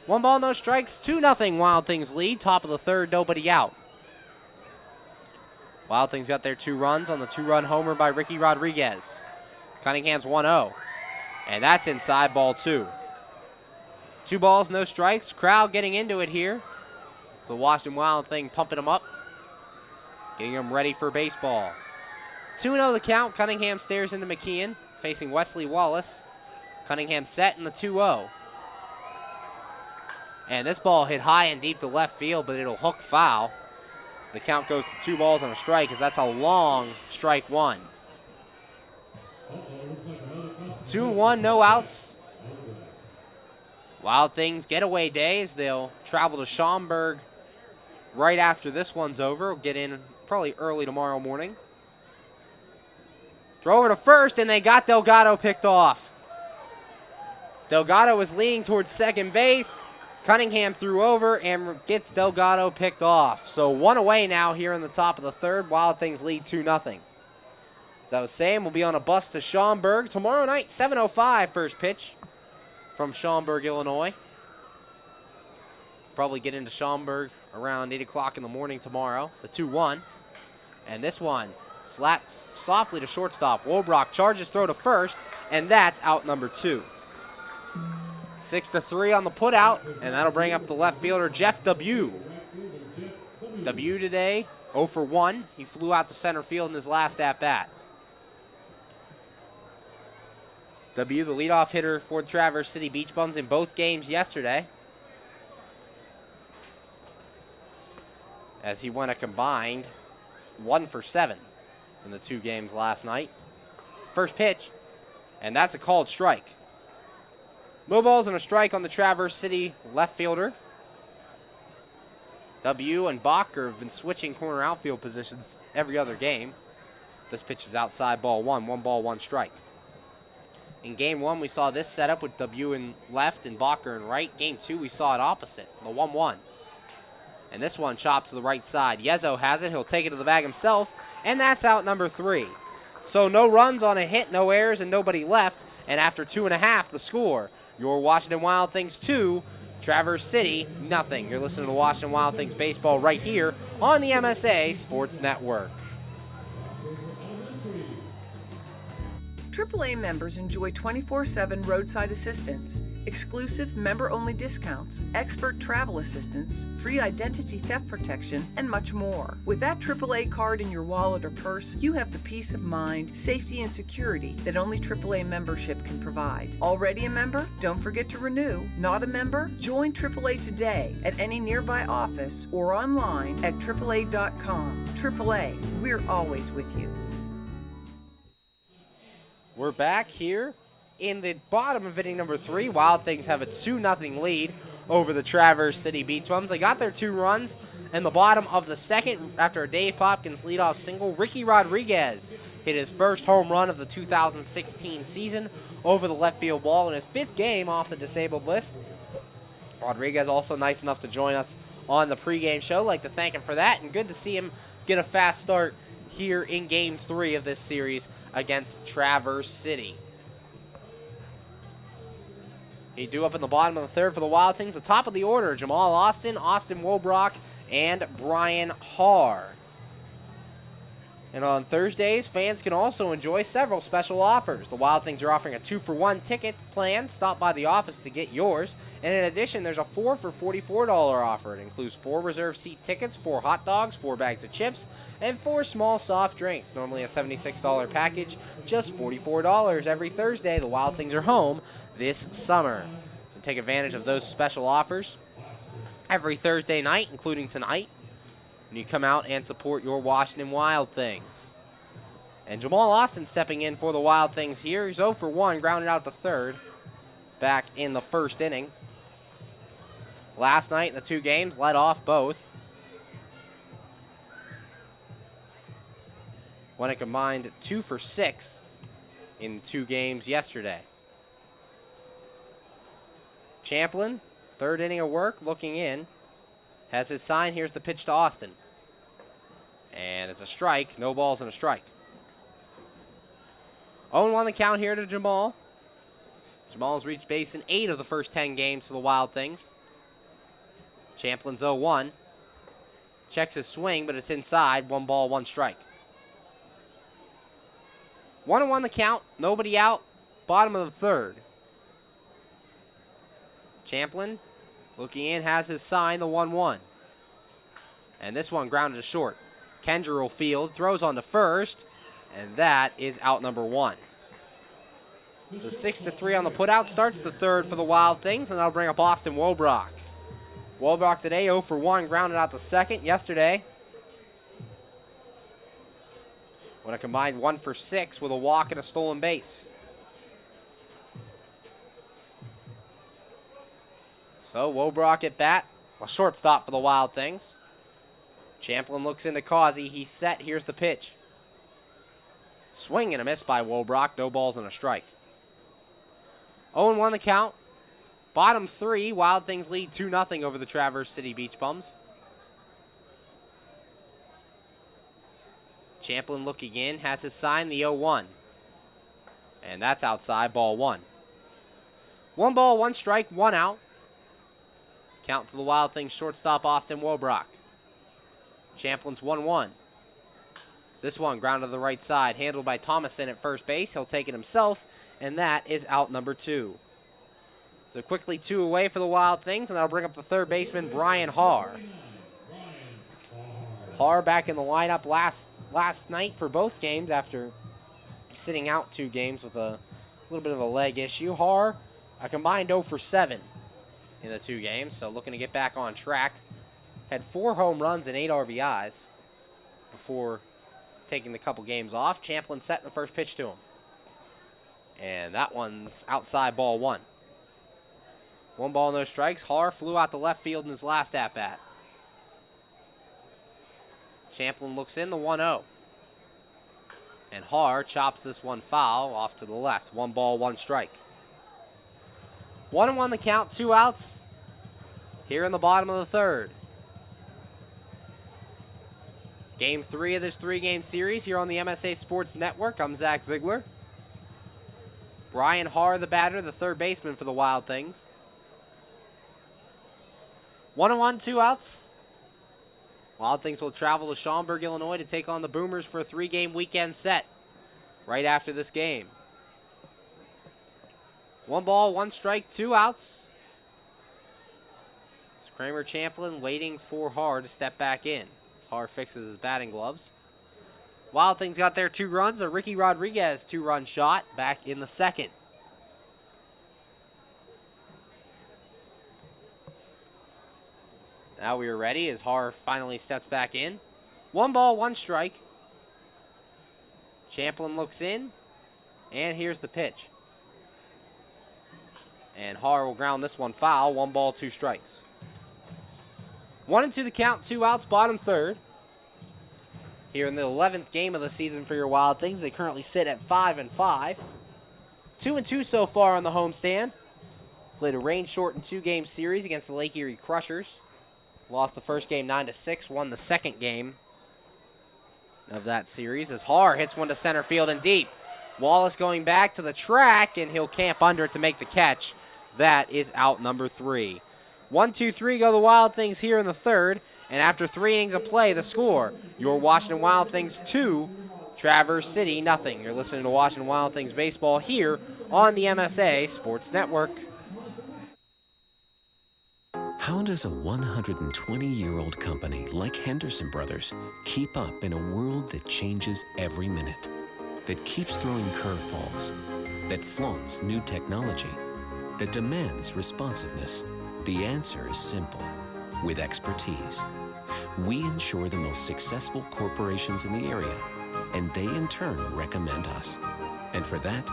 1 ball, no strikes, 2-0 Wild Things lead. Top of the third, nobody out. Wild Things got their 2 runs on the 2-run homer by Ricky Rodriguez. Cunningham's 1-0, and that's inside, ball 2. 2 balls, no strikes. Crowd getting into it here. It's the Washington Wild thing pumping them up, getting them ready for baseball. 2-0 the count. Cunningham stares into McKeon, facing Wesley Wallace. Cunningham set in the 2-0. And this ball hit high and deep to left field, but it'll hook foul. The count goes to 2 balls and a strike, as that's a long strike 1. 2-1, no outs. Wild Things getaway days. They'll travel to Schaumburg right after this one's over. We'll get in probably early tomorrow morning. Throw over to first, and they got Delgado picked off. Delgado was leaning towards second base. Cunningham threw over and gets Delgado picked off. So 1 away now here in the top of the third. Wild Things lead 2-0. As I was saying, we'll be on a bus to Schaumburg tomorrow night, 7:05 first pitch from Schaumburg, Illinois. Probably get into Schaumburg around 8 o'clock in the morning tomorrow. The 2-1. And this one slapped softly to shortstop. Wobrock charges throw to first, and that's out number 2. 6-3 on the putout, and that'll bring up the left fielder, Jeff W. W today, 0 for 1. He flew out to center field in his last at-bat. W, the leadoff hitter for the Traverse City Beach Bums in both games yesterday, as he went a combined 1 for 7 in the 2 games last night. First pitch, and that's a called strike. Low balls and a strike on the Traverse City left fielder. W and Bacher have been switching corner outfield positions every other game. This pitch is outside, ball 1. 1 ball, 1 strike. In game 1, we saw this setup with W in left and Bacher in right. Game 2, we saw it opposite, the 1-1. And this one chopped to the right side. Yezo has it. He'll take it to the bag himself, and that's out number 3. So no runs on a hit, no errors, and nobody left. And after 2.5, the score. Your Washington Wild Things 2, Traverse City nothing. You're listening to Washington Wild Things baseball right here on the MSA Sports Network. AAA members enjoy 24/7 roadside assistance, exclusive member-only discounts, expert travel assistance, free identity theft protection, and much more. With that AAA card in your wallet or purse, you have the peace of mind, safety, and security that only AAA membership can provide. Already a member? Don't forget to renew. Not a member? Join AAA today at any nearby office or online at AAA.com. AAA, we're always with you. We're back here in the bottom of inning number 3. Wild Things have a 2-0 lead over the Traverse City Beach Bums. They got their 2 runs in the bottom of the second after a Dave Popkins leadoff single. Ricky Rodriguez hit his first home run of the 2016 season over the left field wall in his 5th game off the disabled list. Rodriguez also nice enough to join us on the pregame show. Like to thank him for that, and good to see him get a fast start here in game 3 of this series against Traverse City. He due up in the bottom of the third for the Wild Things. The top of the order, Jamal Austin, Austin Wobrock, and Brian Haar. And on Thursdays, fans can also enjoy several special offers. The Wild Things are offering a 2-for-1 ticket plan. Stop by the office to get yours. And in addition, there's a 4 for $44 offer. It includes 4 reserved seat tickets, 4 hot dogs, 4 bags of chips, and 4 small soft drinks. Normally a $76 package, just $44 every Thursday. The Wild Things are home this summer. So take advantage of those special offers every Thursday night, including tonight, when you come out and support your Washington Wild Things. And Jamal Austin stepping in for the Wild Things here. He's 0 for 1, grounded out to third back in the first inning. Last night in the 2 games, led off both. Went a combined 2 for 6 in 2 games yesterday. Champlin, 3rd inning of work, looking in. Has his sign. Here's the pitch to Austin. And it's a strike. No balls and a strike. 0-1 the count here to Jamal. Jamal's reached base in 8 of the first 10 games for the Wild Things. Champlin's 0-1. Checks his swing, but it's inside. 1 ball, 1 strike. 1-1 the count. Nobody out. Bottom of the third. Champlin looking in, has his sign, the 1-1. And this one grounded to short. Kendra will field, throws on to first, and that is out number 1. So 6-3 on the putout. Starts the third for the Wild Things, and that'll bring up Austin Wobrock. Wobrock today 0 for 1, grounded out to second. Yesterday when a combined 1 for 6 with a walk and a stolen base. So Wobrock at bat, a shortstop for the Wild Things. Champlin looks into Causey. He's set. Here's the pitch. Swing and a miss by Wobrock. No balls and a strike. 0-1 the count. Bottom 3, Wild Things lead 2-0 over the Traverse City Beach Bums. Champlin looking in, has his sign, the 0-1. And that's outside, ball 1. 1 ball, 1 strike, 1 out. Count to the Wild Things shortstop, Austin Wobrock. Champlin's 1-1. This one grounded to the right side, handled by Thomason at first base. He'll take it himself, and that is out number 2. So quickly 2 away for the Wild Things, and that'll bring up the third baseman, Brian Haar. Haar back in the lineup last night for both games after sitting out 2 games with a little bit of a leg issue. Haar, a combined 0 for 7 in the 2 games, so looking to get back on track. Had 4 home runs and 8 RBIs before taking the couple games off. Champlin set the first pitch to him. And that one's outside, ball 1. 1 ball, no strikes. Haar flew out to left field in his last at-bat. Champlin looks in, the 1-0. And Haar chops this one foul off to the left. 1 ball, 1 strike. 1-1 the count, 2 outs. Here in the bottom of the third. Game 3 of this 3-game series here on the MSA Sports Network. I'm Zach Ziegler. Brian Haar, the batter, the third baseman for the Wild Things. 1-1, 2 outs. Wild Things will travel to Schaumburg, Illinois to take on the Boomers for a 3-game weekend set right after this game. 1 ball, 1 strike, 2 outs. It's Kramer Champlin waiting for Haar to step back in as Haar fixes his batting gloves. Wild Things got their 2 runs, a Ricky Rodriguez 2-run shot back in the second. Now we are ready as Haar finally steps back in. 1 ball, 1 strike. Champlin looks in, and here's the pitch. And Haar will ground this one foul. 1 ball, 2 strikes. 1-2 the count, 2 outs, bottom third. Here in the 11th game of the season for your Wild Things, they currently sit at 5-5. 2-2 so far on the homestand. Played a rain-shortened 2-game series against the Lake Erie Crushers. Lost the first game 9-6, won the second game of that series as Haar hits one to center field and deep. Wallace going back to the track, and he'll camp under it to make the catch. That is out number 3. 1-2-3 go the Wild Things here in the third, and after 3 innings of play, the score, your Washington Wild Things 2, Traverse City nothing. You're listening to Washington Wild Things baseball here on the MSA Sports Network. How does a 120-year-old company like Henderson Brothers keep up in a world that changes every minute, that keeps throwing curveballs, that flaunts new technology, that demands responsiveness? The answer is simple. With expertise, we ensure the most successful corporations in the area, and they in turn recommend us. And for that,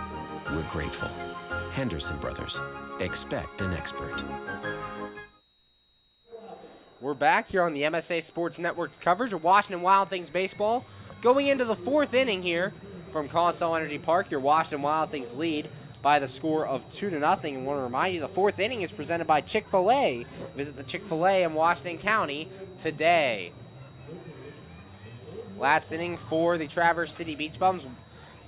we're grateful. Henderson Brothers. Expect an expert. We're back here on the MSA Sports Network coverage of Washington Wild Things baseball. Going into the 4th inning here from Consol Energy Park, your Washington Wild Things lead by the score of 2-0. And want to remind you, the 4th inning is presented by Chick-fil-A. Visit the Chick-fil-A in Washington County today. Last inning for the Traverse City Beach Bums.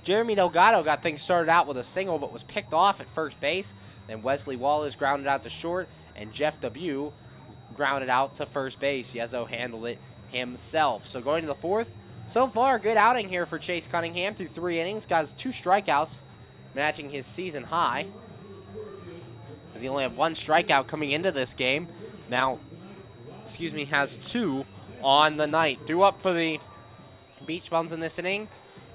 Jeremy Delgado got things started out with a single but was picked off at first base. Then Wesley Wallace grounded out to short, and Jeff Debu grounded out to first base. Yezo handled it himself. So going to the fourth, so far good outing here for Chase Cunningham through 3 innings. Got his 2 strikeouts, matching his season high, as he only had 1 strikeout coming into this game. Now, has 2 on the night. Due up for the Beach Bums in this inning,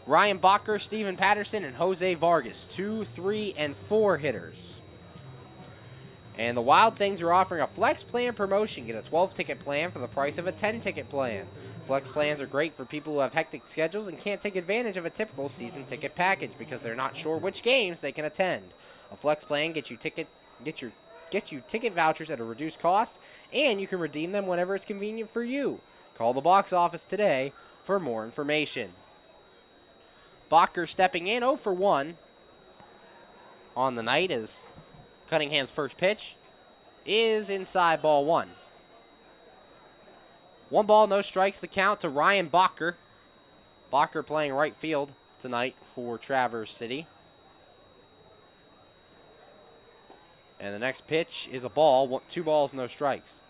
Ryan Bacher, Steven Patterson, and Jose Vargas, 2, 3, and 4 hitters. And the Wild Things are offering a flex plan promotion. Get a 12-ticket plan for the price of a 10-ticket plan. Flex plans are great for people who have hectic schedules and can't take advantage of a typical season ticket package because they're not sure which games they can attend. A flex plan gets you ticket vouchers at a reduced cost, and you can redeem them whenever it's convenient for you. Call the box office today for more information. Bacher stepping in 0 for 1 on the night as Cunningham's first pitch is inside ball 1. 1 ball, no strikes, the count to Ryan Bacher. Bacher playing right field tonight for Traverse City. And the next pitch is a ball, 2 balls, no strikes.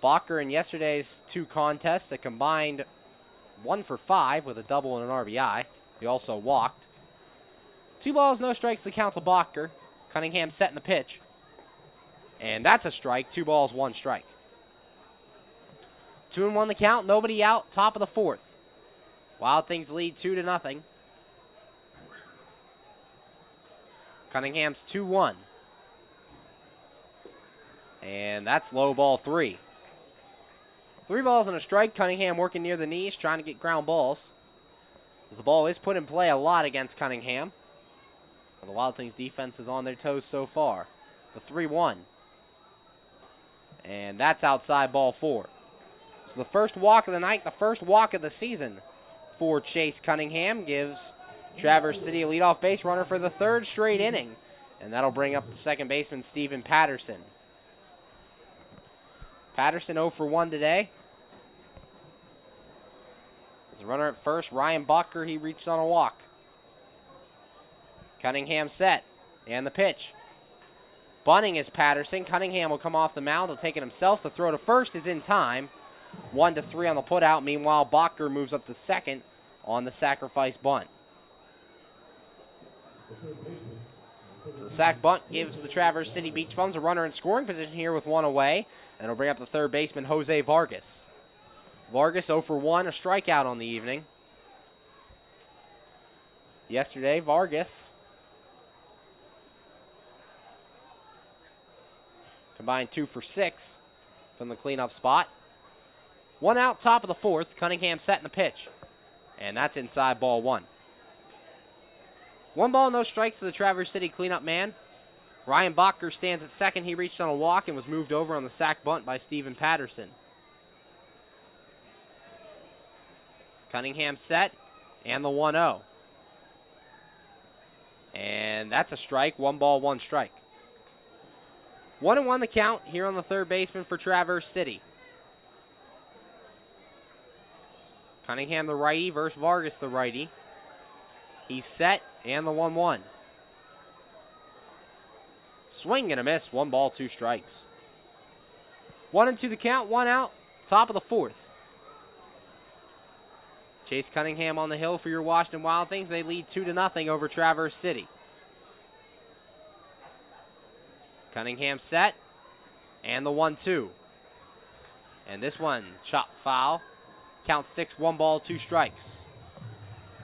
Bacher in yesterday's 2 contests, a combined 1 for 5 with a double and an RBI. He also walked. 2 balls, no strikes, the count to Bacher. Cunningham setting the pitch. And that's a strike. 2 balls, 1 strike. 2-1 the count. Nobody out. Top of the 4th. Wild Things lead 2-0. Cunningham's 2-1. And that's low ball 3. 3 balls and a strike. Cunningham working near the knees, trying to get ground balls. The ball is put in play a lot against Cunningham. The Wild Things defense is on their toes so far. The 3-1. And that's outside ball 4. So the first walk of the night, the first walk of the season for Chase Cunningham gives Traverse City a leadoff base runner for the 3rd straight inning. And that'll bring up the second baseman, Steven Patterson. Patterson 0 for 1 today. As a runner at first, Ryan Bacher, he reached on a walk. Cunningham set, and the pitch. Bunting is Patterson. Cunningham will come off the mound. He'll take it himself. The throw to first is in time. 1-3 on the putout. Meanwhile, Bacher moves up to second on the sacrifice bunt. So the sac bunt gives the Traverse City Beach Bums a runner in scoring position here with 1 away. And it'll bring up the 3rd baseman, Jose Vargas. Vargas 0 for 1, a strikeout on the evening. Yesterday, Vargas combined 2 for 6 from the cleanup spot. 1 out, top of the 4th. Cunningham setting the pitch. And that's inside ball 1. 1 ball, no strikes to the Traverse City cleanup man. Ryan Bacher stands at second. He reached on a walk and was moved over on the sac bunt by Steven Patterson. Cunningham set, and the 1-0. And that's a strike. 1 ball, 1 strike. 1-1 the count here on the 3rd baseman for Traverse City. Cunningham the righty versus Vargas the righty. He's set, and the 1-1. Swing and a miss. 1 ball, 2 strikes. 1-2 the count, 1 out, top of the 4th. Chase Cunningham on the hill for your Washington Wild Things. They lead 2-0 over Traverse City. Cunningham set, and the 1-2. And this one, chop foul. Count sticks, 1 ball, 2 strikes.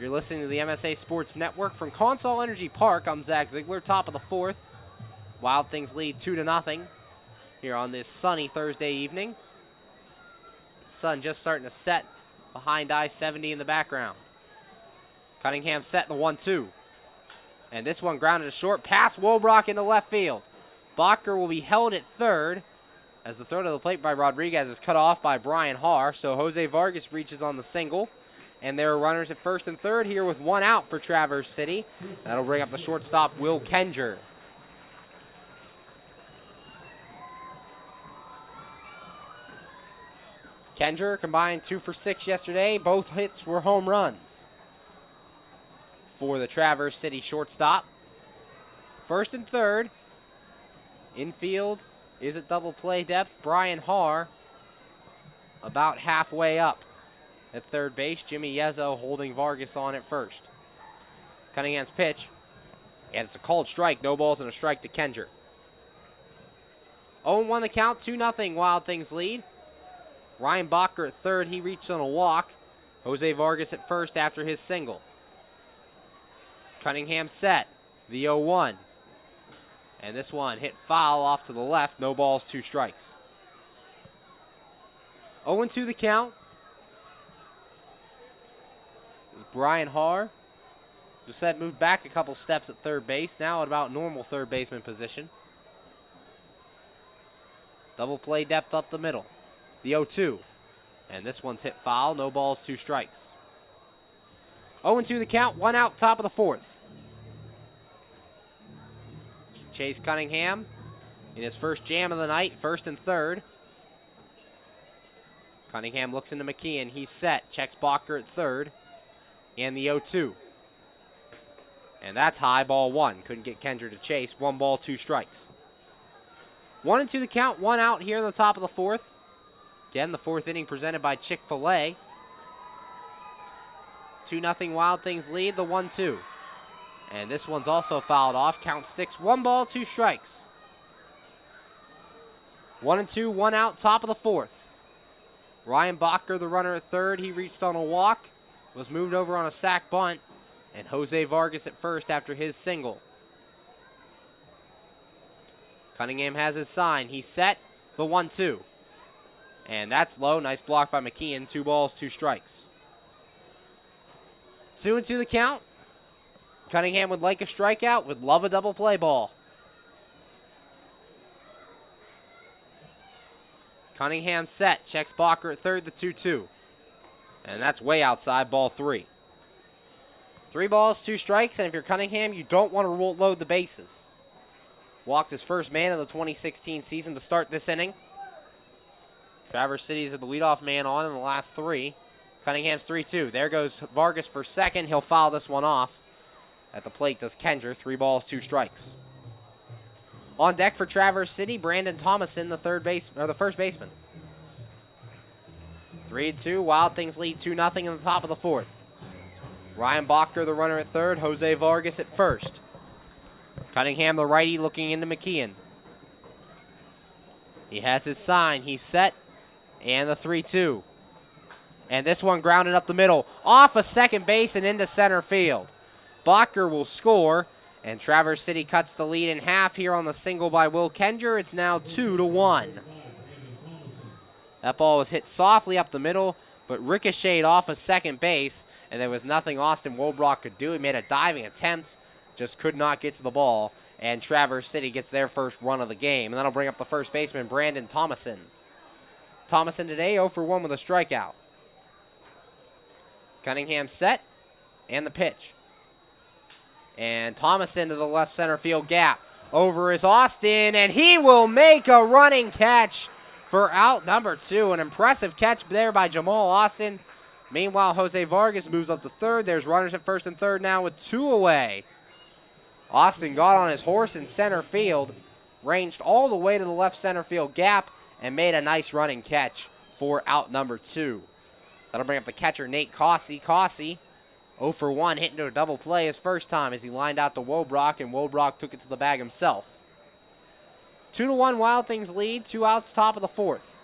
You're listening to the MSA Sports Network from Consol Energy Park. I'm Zach Ziegler, top of the 4th. Wild Things lead 2-0 here on this sunny Thursday evening. Sun just starting to set behind I-70 in the background. Cunningham set the 1-2. And this one grounded to short, past Wobrock into left field. Bacher will be held at 3rd as the throw to the plate by Rodriguez is cut off by Brian Haar. So Jose Vargas reaches on the single. And there are runners at 1st and 3rd here with 1 out for Traverse City. That'll bring up the shortstop, Will Kenger. Kenger combined 2 for 6 yesterday. Both hits were home runs. for the Traverse City shortstop. First and third. Infield is at double play depth. Brian Haar about halfway up at third base. Jimmy Yezzo holding Vargas on at first. Cunningham's pitch, and it's a called strike. No balls and a strike to Kenger. 0-1 the count, 2-0 Wild Things lead. Ryan Bacher at third, he reached on a walk. Jose Vargas at first after his single. Cunningham set, the 0-1. And this one hit foul off to the left, no balls, 2 strikes. 0-2 the count. This is Brian Haar. Just moved back a couple steps at third base, now at about normal third baseman position. Double play depth up the middle. The 0-2. And this one's hit foul, no balls, 2 strikes. 0-2 the count, 1 out, top of the fourth. Chase Cunningham in his first jam of the night, first and third. Cunningham looks into McKeon. He's set. Checks Bacher at third. And the 0-2. And that's high, ball 1. Couldn't get Kenger to chase. 1 ball, 2 strikes. 1-2 the count, 1 out here in the top of the fourth. Again, the fourth inning presented by Chick-fil-A. 2-0 Wild Things lead, the 1-2. And this one's also fouled off. Count sticks. 1 ball, 2 strikes. 1-2, 1 out, top of the fourth. Ryan Bacher, the runner at third. He reached on a walk. Was moved over on a sac bunt. And Jose Vargas at first after his single. Cunningham has his sign. He's set. The 1-2. And that's low. Nice block by McKeon. 2 balls, 2 strikes. 2-2 the count. Cunningham would like a strikeout, would love a double play ball. Cunningham set, checks Bacher at third, the 2-2. And that's way outside, ball 3. 3 balls, 2 strikes, and if you're Cunningham, you don't want to load the bases. Walked his first man of the 2016 season to start this inning. Traverse City is the leadoff man on in the last 3. Cunningham's 3-2. There goes Vargas for second. He'll foul this one off. At the plate does Kenger. 3 balls, 2 strikes. On deck for Traverse City, Brandon Thomason, the first baseman. 3-2. Wild Things lead 2-0 in the top of the fourth. Ryan Bacher, the runner at third. Jose Vargas at first. Cunningham, the righty, looking into McKeon. He has his sign. He's set. And the 3-2. And this one grounded up the middle. Off of second base and into center field. Bacher will score. And Traverse City cuts the lead in half here on the single by Will Kenger. It's now 2-1. That ball was hit softly up the middle, but ricocheted off of second base, and there was nothing Austin Wobrock could do. He made a diving attempt, just could not get to the ball, and Traverse City gets their first run of the game. And that'll bring up the first baseman, Brandon Thomason. Thomason today 0 for 1 with a strikeout. Cunningham set, and the pitch. And Thomason to the left center field gap. Over is Austin, and he will make a running catch for out number 2. An impressive catch there by Jamal Austin. Meanwhile, Jose Vargas moves up to third. There's runners at first and third now with 2 away. Austin got on his horse in center field, ranged all the way to the left center field gap, and made a nice running catch for out number 2. That'll bring up the catcher, Nate Cossey. Cossey 0 for 1, hit into a double play his first time as he lined out to Wobrock, and Wobrock took it to the bag himself. 2-1 Wild Things lead, 2 outs, top of the fourth.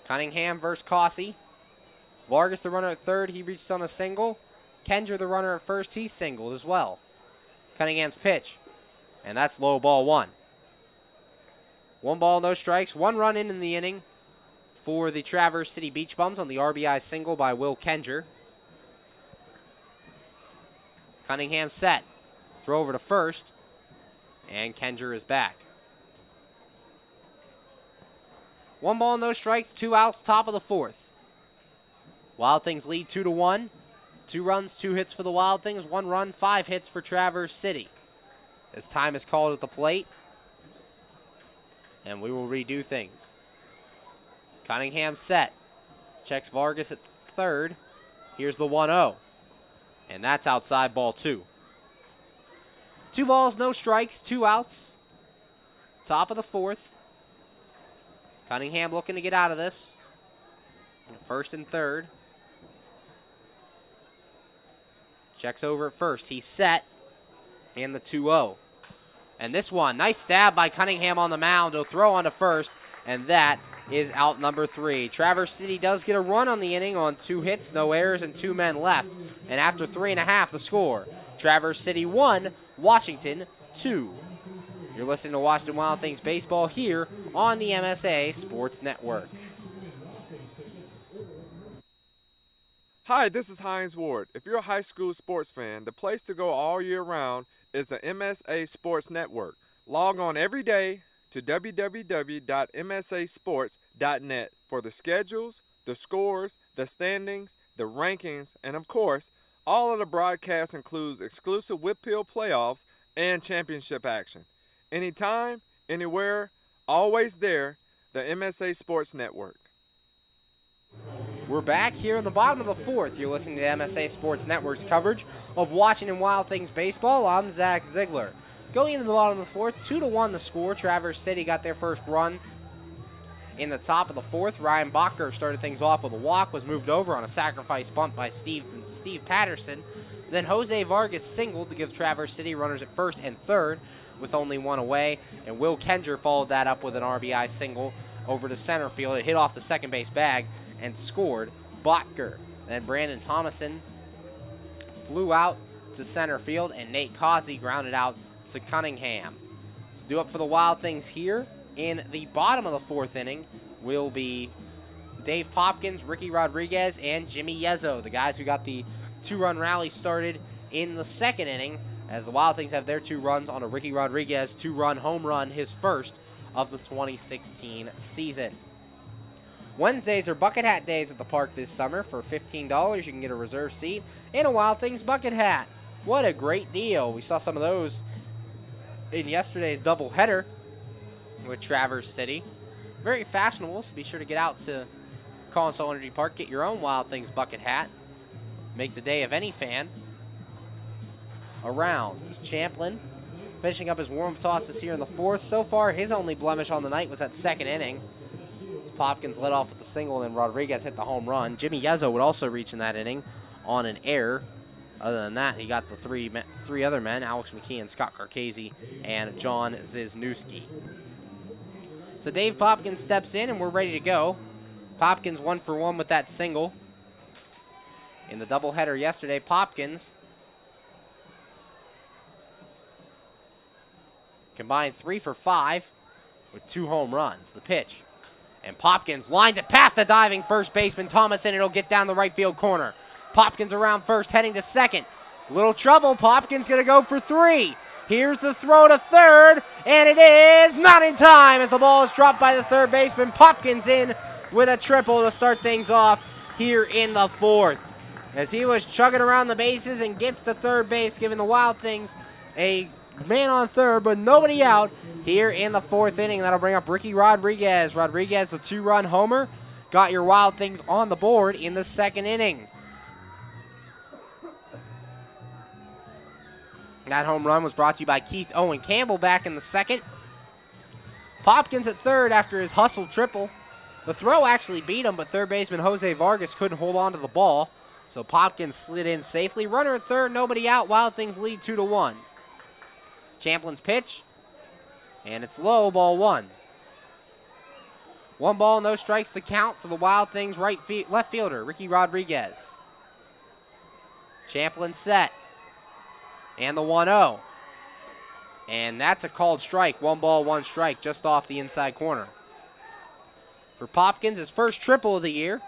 Cunningham versus Cossey. Vargas, the runner at third, he reached on a single. Kenger, the runner at first, he singled as well. Cunningham's pitch, and that's low, ball 1. 1 ball, no strikes, 1 run in the inning for the Traverse City Beach Bums on the RBI single by Will Kenger. Cunningham set. Throw over to first. And Kenger is back. 1 ball, no strikes, 2 outs, top of the fourth. Wild Things lead 2-1. 2 runs, 2 hits for the Wild Things, 1 run, 5 hits for Traverse City. As time is called at the plate. And we will redo things. Cunningham set. Checks Vargas at third. Here's the 1-0. And that's outside, ball 2. 2 balls, no strikes, 2 outs. Top of the 4th. Cunningham looking to get out of this. First and third. Checks over at first. He's set. And the 2-0. And this one, nice stab by Cunningham on the mound. He'll throw on to first. And that is out number 3. Traverse City does get a run on the inning on 2 hits, no errors, and 2 men left. And after 3.5, the score. Traverse City 1, Washington 2. You're listening to Washington Wild Things Baseball here on the MSA Sports Network. Hi, this is Hines Ward. If you're a high school sports fan, the place to go all year round is the MSA Sports Network. Log on every day to www.msasports.net for the schedules, the scores, the standings, the rankings, and of course, all of the broadcasts includes exclusive Whitfield playoffs and championship action. Anytime, anywhere, always there, the MSA Sports Network. We're back here in the bottom of the 4th. You're listening to MSA Sports Network's coverage of Washington Wild Things Baseball. I'm Zach Ziegler. Going into the bottom of the 4th, 2-1 the score. Traverse City got their first run in the top of the 4th. Ryan Bacher started things off with a walk, was moved over on a sacrifice bunt by Steve Patterson. Then Jose Vargas singled to give Traverse City runners at first and third with only 1 away. And Will Kenger followed that up with an RBI single over to center field. It hit off the second base bag and scored Bacher. Then Brandon Thomason flew out to center field, and Nate Causey grounded out to Cunningham. To do up for the Wild Things here in the bottom of the 4th inning will be Dave Popkins, Ricky Rodriguez, and Jimmy Yezzo, the guys who got the 2-run rally started in the 2nd inning, as the Wild Things have their 2 runs on a Ricky Rodriguez 2-run home run, his first of the 2016 season. Wednesdays are bucket hat days at the park this summer. For $15, you can get a reserve seat and a Wild Things bucket hat. What a great deal. We saw some of those in yesterday's doubleheader with Traverse City. Very fashionable, so be sure to get out to Consol Energy Park, get your own Wild Things bucket hat. Make the day of any fan around. It's Champlin finishing up his warm tosses here in the 4th. So far, his only blemish on the night was that 2nd inning. Popkins led off with the single, and then Rodriguez hit the home run. Jimmy Yezzo would also reach in that inning on an error. Other than that, he got the three other men, Alex McKeon, Scott Carcasi, and John Zizniewski. So Dave Popkins steps in, and we're ready to go. Popkins 1 for 1 with that single. In the doubleheader yesterday, Popkins combined 3 for 5 with 2 home runs. The pitch. And Popkins lines it past the diving first baseman Thomason. It'll get down the right field corner. Popkins around first, heading to second. Little trouble. Popkins going to go for 3. Here's the throw to third, and it is not in time as the ball is dropped by the third baseman. Popkins in with a triple to start things off here in the 4th. As he was chugging around the bases and gets to third base, giving the Wild Things a man on third, but nobody out here in the 4th inning. That'll bring up Ricky Rodriguez. Rodriguez, the 2-run homer, got your Wild Things on the board in the 2nd inning. That home run was brought to you by Keith Owen Campbell back in the 2nd. Popkins at third after his hustle triple. The throw actually beat him, but third baseman Jose Vargas couldn't hold on to the ball. So Popkins slid in safely. Runner at third, nobody out. Wild Things lead 2-1. Champlin's pitch, and it's low, ball 1. 1 ball, no strikes, the count to the Wild Things left fielder, Ricky Rodriguez. Champlin set, and the 1-0. And that's a called strike, 1 ball, 1 strike, just off the inside corner. For Popkins, his first triple of the year,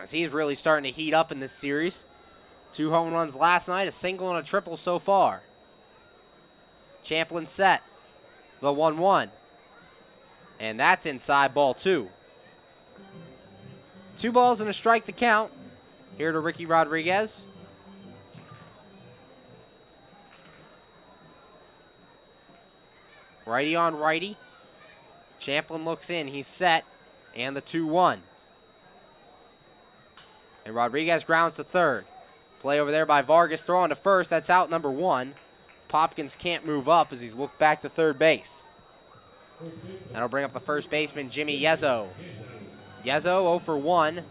as he's really starting to heat up in this series. 2 home runs last night, a single and a triple so far. Champlin set, the 1-1. And that's inside, ball 2. 2 balls and a strike the count. Here to Ricky Rodriguez. Righty on righty. Champlin looks in, he's set, and the 2-1. And Rodriguez grounds to third. Play over there by Vargas, throwing to first. That's out number 1. Popkins can't move up as he's looked back to third base. That'll bring up the first baseman, Jimmy Yezzo. Yezzo 0 for 1.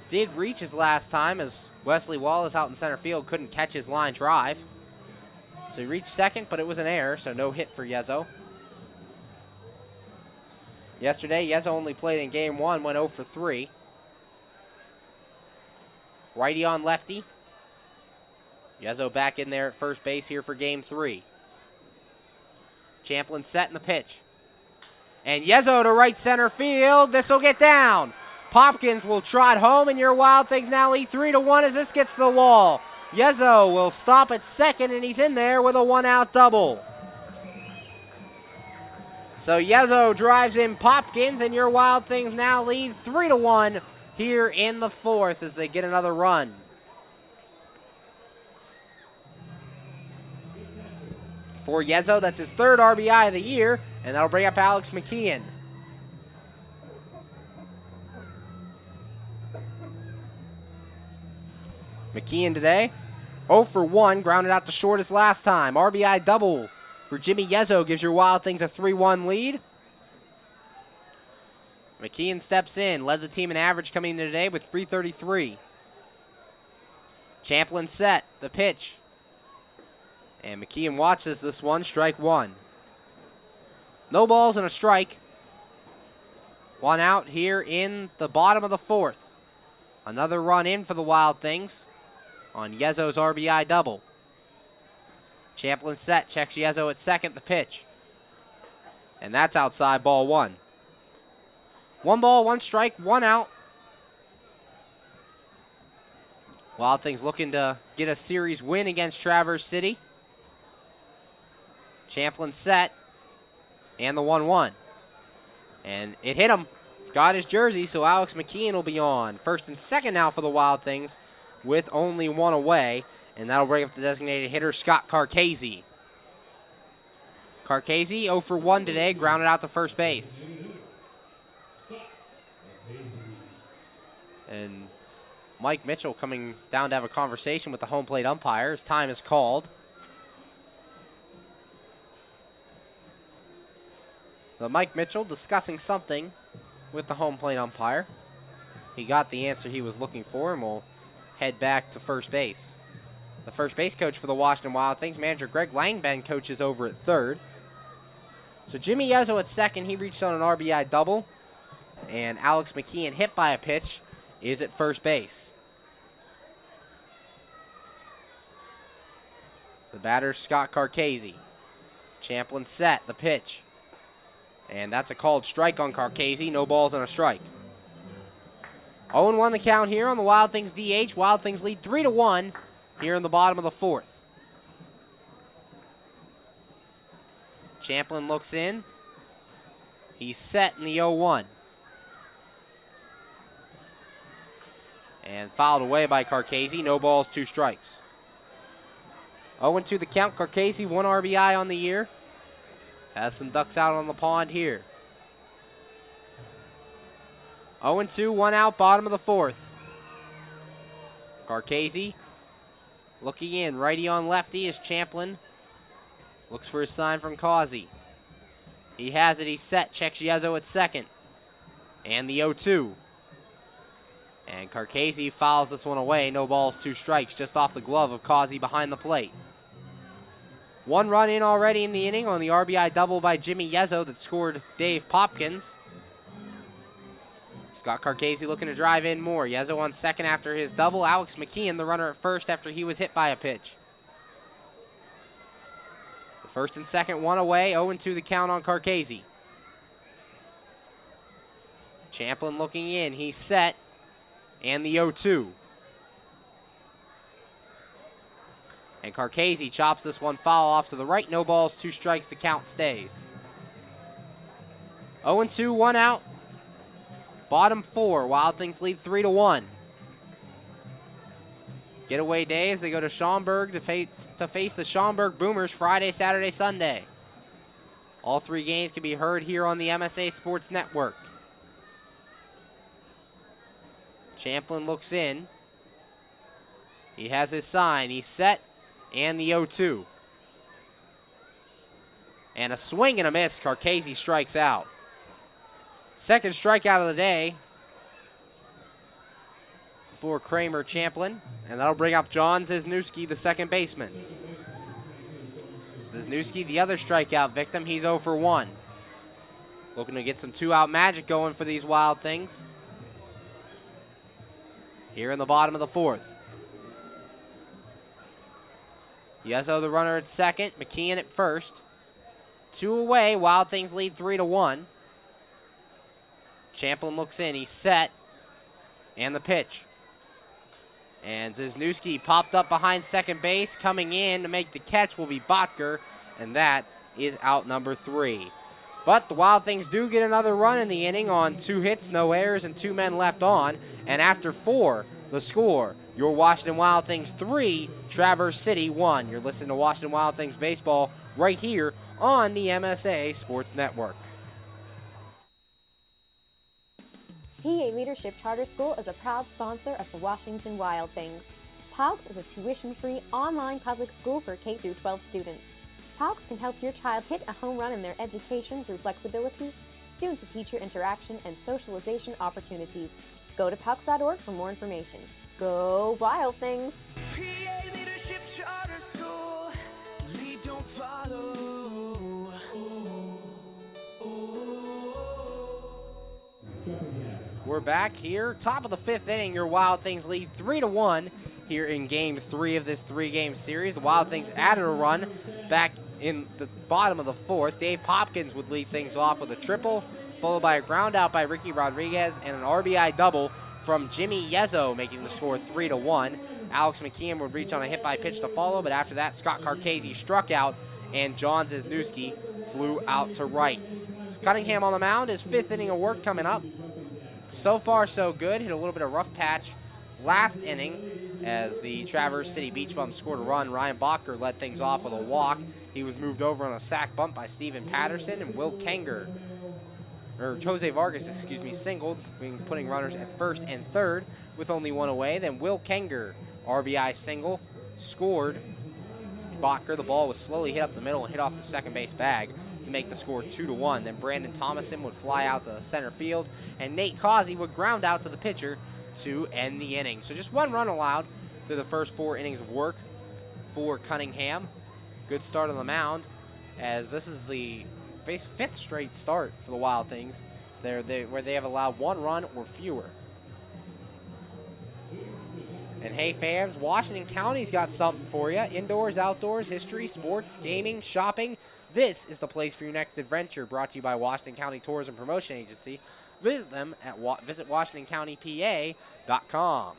Did reach his last time as Wesley Wallace out in center field couldn't catch his line drive. So he reached second, but it was an error, so no hit for Yezzo. Yesterday, Yezzo only played in game 1, went 0 for 3. Righty on lefty. Yezzo back in there at first base here for game 3. Champlin set in the pitch. And Yezzo to right center field. This will get down. Popkins will trot home, and your Wild Things now lead 3-1 as this gets to the wall. Yezzo will stop at second, and he's in there with a 1-out double. So Yezzo drives in Popkins, and your Wild Things now lead 3-1 here in the 4th as they get another run. For Yezzo, that's his 3rd RBI of the year, and that'll bring up Alex McKeon. McKeon today, 0 for 1, grounded out to short as last time. RBI double for Jimmy Yezzo gives your Wild Things a 3-1 lead. McKeon steps in, led the team in average coming into today with 333. Champlin set, the pitch. And McKeon watches this one, strike 1. No balls and a strike. 1 out here in the bottom of the 4th. Another run in for the Wild Things on Yezzo's RBI double. Champlin set, checks Yezzo at second, the pitch. And that's outside, ball 1. 1 ball, 1 strike, 1 out. Wild Things looking to get a series win against Traverse City. Champlin set, and the 1-1. And it hit him. Got his jersey, so Alex McKeon will be on. First and second now for the Wild Things with only 1 away. And that'll bring up the designated hitter, Scott Carcasey. Carcasey 0 for 1 today, grounded out to first base. And Mike Mitchell coming down to have a conversation with the home plate umpire. His time is called. So Mike Mitchell discussing something with the home plate umpire. He got the answer he was looking for and will head back to first base. The first base coach for the Washington Wild Things, manager Greg Langben, coaches over at third. So Jimmy Yezzo at second, he reached on an RBI double. And Alex McKeon, hit by a pitch, is at first base. The batter, Scott Carcasey. Champlin set, the pitch. And that's a called strike on Carcasey. No balls and a strike. 0-1 the count here on the Wild Things DH. Wild Things lead 3-1 here in the bottom of the 4th. Champlin looks in. He's set in the 0-1. And fouled away by Carcasey. No balls, 2 strikes. 0-2 the count. Carcasey, 1 RBI on the year. Has some ducks out on the pond here. 0-2, 1 out, bottom of the 4th. Carcasey looking in, righty on lefty as Champlin looks for a sign from Causey. He has it, he's set, checks Yezzo at second. And the 0-2. And Carcasey fouls this one away, no balls, 2 strikes, just off the glove of Causey behind the plate. 1 run in already in the inning on the RBI double by Jimmy Yezzo that scored Dave Popkins. Scott Carcasey looking to drive in more. Yezzo on second after his double. Alex McKeon, the runner at first after he was hit by a pitch. The first and second, 1 away. 0-2 the count on Carcasey. Champlin looking in. He's set. And the 0-2. And Carcasey chops this one foul off to the right. No balls, 2 strikes. The count stays. 0-2, 1 out. Bottom 4. Wild Things lead 3-1. Getaway day as they go to Schaumburg to face the Schaumburg Boomers Friday, Saturday, Sunday. All 3 games can be heard here on the MSA Sports Network. Champlin looks in. He has his sign. He's set, and the 0-2. And a swing and a miss. Carcasey strikes out. Second strikeout of the day for Kramer Champlin. And that'll bring up John Zizniewski, the second baseman. Zizniewski, the other strikeout victim. He's 0 for 1. Looking to get some two-out magic going for these Wild Things. Here in the bottom of the fourth. Yezo, the runner at second. McKeon at first. 2 away. Wild Things lead 3-1. Champlin looks in. He's set. And the pitch. And Zizniewski popped up behind second base. Coming in to make the catch will be Botker. And that is out number 3. But the Wild Things do get another run in the inning on 2 hits, no errors, and 2 men left on. And after 4, the score, your Washington Wild Things 3, Traverse City 1. You're listening to Washington Wild Things baseball right here on the MSA Sports Network. PA Leadership Charter School is a proud sponsor of the Washington Wild Things. PALCS is a tuition-free online public school for K-12 students. PALCS can help your child hit a home run in their education through flexibility, student-to-teacher interaction, and socialization opportunities. Go to PALCS.org for more information. Go Wild Things! PA Leadership Charter School. Lead, don't follow. We're back here, top of the 5th inning. Your Wild Things lead 3-1 here in Game 3 of this 3-game series. The Wild Things added a run back in the bottom of the 4th. Dave Popkins would lead things off with a triple, followed by a ground out by Ricky Rodriguez and an RBI double from Jimmy Yezo, making the score 3-1. Alex McKeon would reach on a hit by pitch to follow, but after that, Scott Carcasey struck out, and John Zizniewski flew out to right. Cunningham on the mound, his 5th inning of work coming up. So far, so good. Hit a little bit of rough patch last inning as the Traverse City Beach Bums scored a run. Ryan Bacher led things off with a walk. He was moved over on a sac bunt by Steven Patterson, and Jose Vargas, singled, putting runners at first and third with only 1 away. Then Will Kenger, RBI single, scored. Bacher, the ball was slowly hit up the middle and hit off the second base bag to make the score 2-1. Then Brandon Thomason would fly out to center field, and Nate Causey would ground out to the pitcher to end the inning. So just 1 run allowed through the first 4 innings of work for Cunningham. Good start on the mound, as this is the 5th straight start for the Wild Things where they have allowed 1 run or fewer. And hey fans, Washington County's got something for you. Indoors, outdoors, history, sports, gaming, shopping. This is the place for your next adventure, brought to you by Washington County Tourism Promotion Agency. Visit them at visit WashingtonCountyPA.com.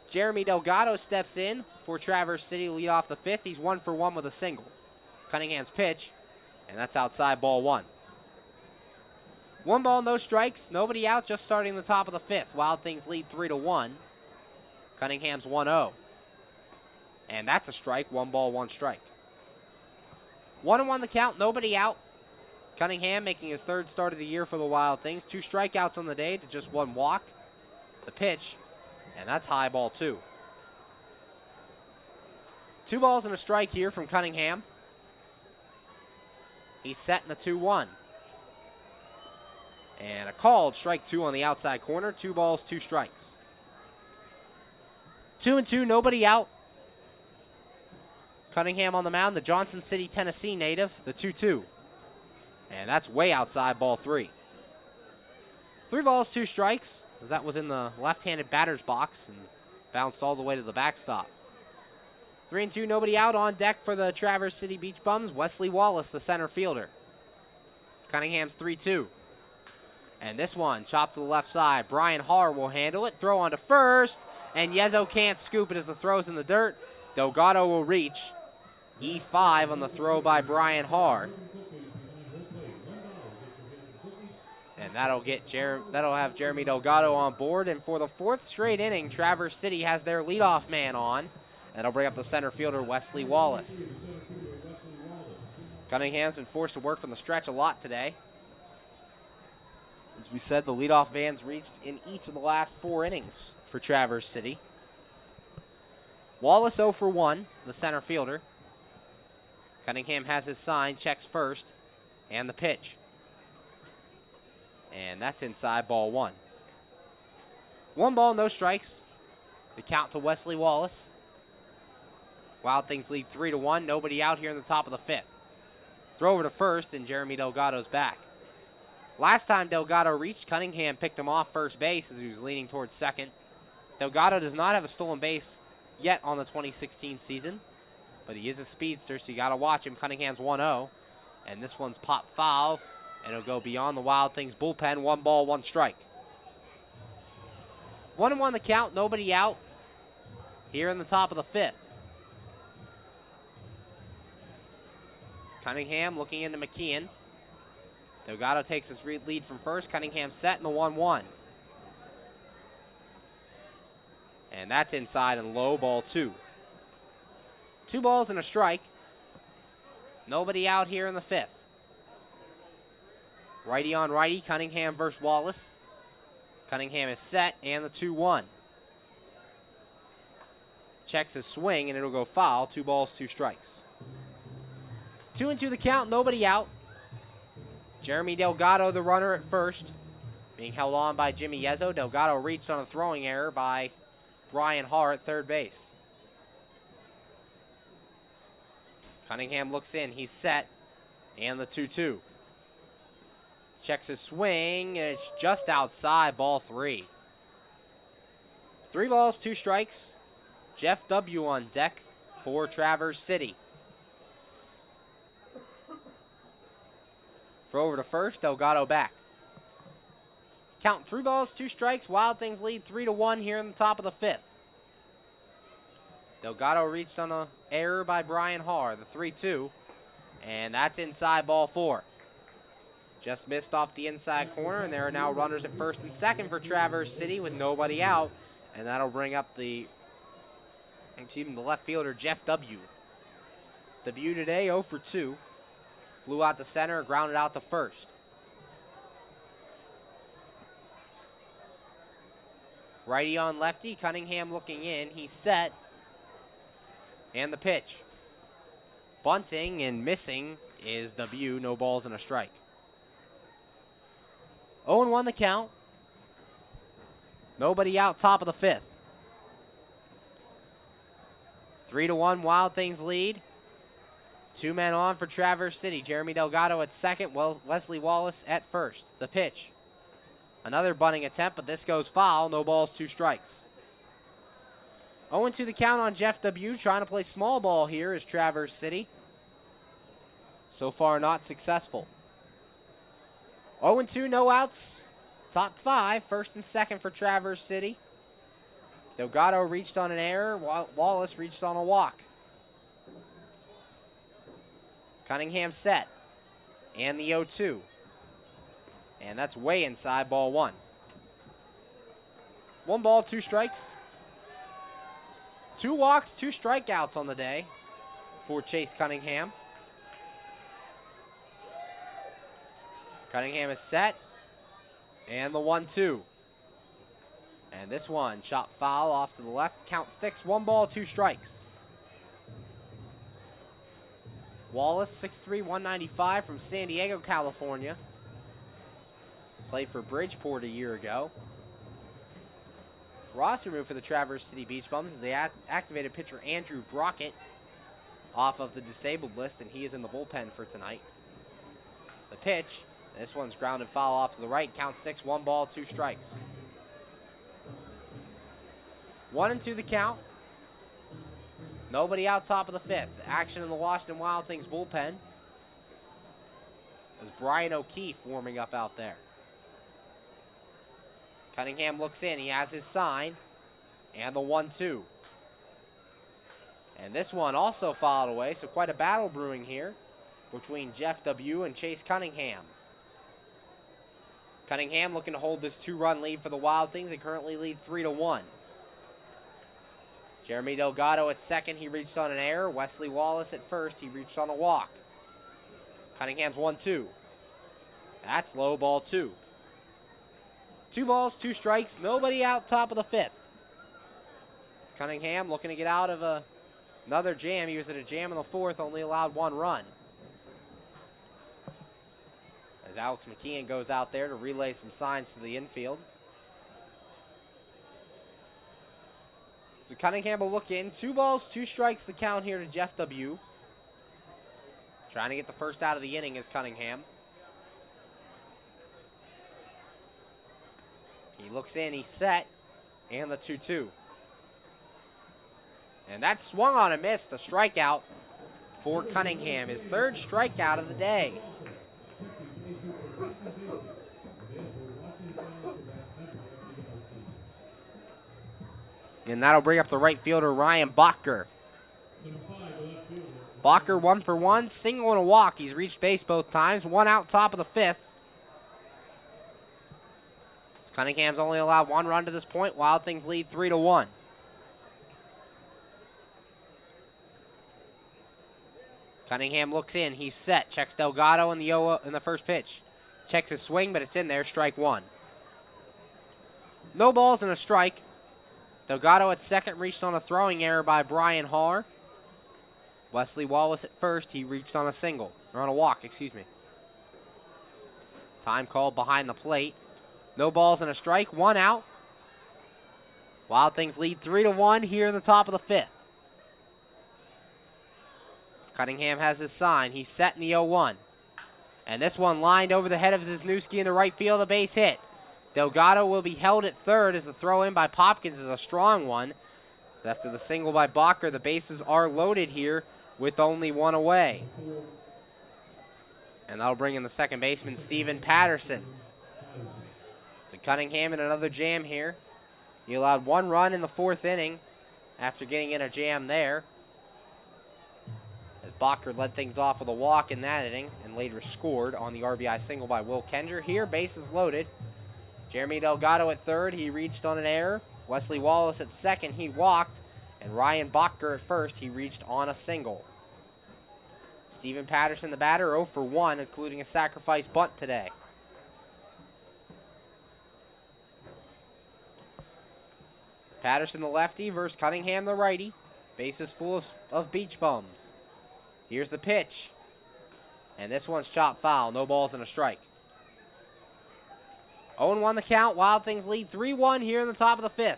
Jeremy Delgado steps in for Traverse City, lead off the 5th. He's 1 for 1 with a single. Cunningham's pitch, and that's outside, ball 1. 1 ball, no strikes, nobody out, just starting the top of the 5th. Wild Things lead 3-1. Cunningham's 1-0. And that's a strike, 1 ball, 1 strike. 1-1 the count, nobody out. Cunningham making his 3rd start of the year for the Wild Things. 2 strikeouts on the day to just 1 walk. The pitch, and that's high, ball 2. 2 balls and a strike here from Cunningham. He's set in the 2-1. And a called strike 2 on the outside corner. 2 balls, 2 strikes. 2-2, nobody out. Cunningham on the mound, the Johnson City, Tennessee native, the 2-2. And that's way outside, ball 3. 3 balls, 2 strikes, as that was in the left-handed batter's box and bounced all the way to the backstop. 3-2, nobody out. On deck for the Traverse City Beach Bums, Wesley Wallace, the center fielder. Cunningham's 3-2. And this one, chopped to the left side. Brian Haar will handle it. Throw on to first. And Yezo can't scoop it as the throw's in the dirt. Delgado will reach. E5 on the throw by Brian Haar. And that'll have Jeremy Delgado on board. And for the 4th straight inning, Traverse City has their leadoff man on. That'll bring up the center fielder, Wesley Wallace. Cunningham's been forced to work from the stretch a lot today. As we said, the leadoff man's reached in each of the last 4 innings for Traverse City. Wallace 0 for 1, the center fielder. Cunningham has his sign, checks first, and the pitch. And that's inside, ball 1. 1 ball, no strikes. The count to Wesley Wallace. Wild Things lead 3-1. Nobody out here in the top of the 5th. Throw over to first, and Jeremy Delgado's back. Last time Delgado reached, Cunningham picked him off first base as he was leaning towards second. Delgado does not have a stolen base yet on the 2016 season, but he is a speedster, so you got to watch him. Cunningham's 1-0, and this one's popped foul, and it'll go beyond the Wild Things bullpen. 1 ball, 1 strike. 1-1 the count, nobody out here in the top of the 5th. It's Cunningham looking into McKeon. Delgado takes his lead from first. Cunningham set in the 1-1. And that's inside and low, ball 2. 2 balls and a strike. Nobody out here in the 5th. Righty on righty, Cunningham versus Wallace. Cunningham is set, and the 2-1. Checks his swing, and it'll go foul. 2 balls, 2 strikes. 2-2 the count, nobody out. Jeremy Delgado, the runner at first, being held on by Jimmy Yezzo. Delgado reached on a throwing error by Brian Haar at third base. Cunningham looks in, he's set, and the 2-2. Checks his swing, and it's just outside, ball 3. 3 balls, 2 strikes. Jeff W. on deck for Traverse City. Throw over to first, Delgado back. Count 3 balls, 2 strikes. Wild Things lead 3-1 here in the top of the 5th. Delgado reached on an error by Brian Haar, the 3-2, and that's inside, ball 4. Just missed off the inside corner, and there are now runners at first and second for Traverse City with nobody out, and that'll bring up the left fielder, Jeff W. Debut today, 0 for 2. Flew out to center, grounded out to first. Righty on lefty, Cunningham looking in, he's set. And the pitch. Bunting and missing is W, no balls and a strike. 0-1 the count. Nobody out, top of the 5th. 3-1, Wild Things lead. 2 men on for Traverse City. Jeremy Delgado at second, Wesley Wallace at first. The pitch. Another bunting attempt, but this goes foul. No balls, 2 strikes. 0-2 the count on Jeff W. Trying to play small ball here is Traverse City. So far not successful. 0-2, no outs. Top 5, first and second for Traverse City. Delgado reached on an error. Wallace reached on a walk. Cunningham set. And the 0-2. And that's way inside, ball 1. 1 ball, 2 strikes. 2 walks, 2 strikeouts on the day for Chase Cunningham. Cunningham is set. And the 1-2. And this one, shot foul off to the left. Count sticks, 1 ball, 2 strikes. Wallace, 6'3", 195 from San Diego, California. Played for Bridgeport a year ago. Roster move for the Traverse City Beach Bums is they activated pitcher Andrew Brockett off of the disabled list, and he is in the bullpen for tonight. The pitch, this one's grounded foul off to the right. Count sticks, 1 ball, 2 strikes. 1-2 the count. Nobody out, top of the 5th. Action in the Washington Wild Things bullpen. There's Brian O'Keefe warming up out there. Cunningham looks in. He has his sign. And the 1-2. And this one also fouled away, so quite a battle brewing here between Jeff W. and Chase Cunningham. Cunningham looking to hold this 2-run lead for the Wild Things. They currently lead 3-1. Jeremy Delgado at second, he reached on an error. Wesley Wallace at first, he reached on a walk. Cunningham's 1-2. That's low, ball 2. 2 balls, 2 strikes, nobody out, top of the 5th. Cunningham looking to get out of another jam. He was at a jam in the fourth, only allowed 1 run. As Alex McKeon goes out there to relay some signs to the infield. So Cunningham will look in. 2 balls, 2 strikes the count here to Jeff W. Trying to get the first out of the inning is Cunningham. He looks in, he's set, and the 2-2. And that swung on and missed, a strikeout for Cunningham, his 3rd strikeout of the day. And that'll bring up the right fielder, Ryan Bacher. Bacher 1 for 1, single and a walk. He's reached base both times, 1 out top of the 5th. Cunningham's only allowed 1 run to this point. Wild Things lead 3-1. Cunningham looks in. He's set. Checks Delgado in the first pitch. Checks his swing, but it's in there. Strike 1. No balls and a strike. Delgado at second reached on a throwing error by Brian Haar. Wesley Wallace at first. He reached on a single. Or on a walk, excuse me. Time called behind the plate. No balls and a strike, 1 out. Wild Things lead 3-1 here in the top of the 5th. Cunningham has his sign. He's set in the 0-1. And this one lined over the head of Wisniewski in the right field, a base hit. Delgado will be held at third as the throw in by Popkins is a strong one. After the single by Bacher, the bases are loaded here with only 1 away. And that'll bring in the second baseman, Steven Patterson. So Cunningham in another jam here. He allowed 1 run in the 4th inning after getting in a jam there. As Bacher led things off with a walk in that inning and later scored on the RBI single by Will Kendra. Here, bases loaded. Jeremy Delgado at third. He reached on an error. Wesley Wallace at second. He walked. And Ryan Bacher at first. He reached on a single. Steven Patterson, the batter, 0 for 1, including a sacrifice bunt today. Patterson, the lefty, versus Cunningham, the righty. Bases full of beach bums. Here's the pitch. And this one's chopped foul. No balls and a strike. 0-1 the count. Wild Things lead 3-1 here in the top of the 5th.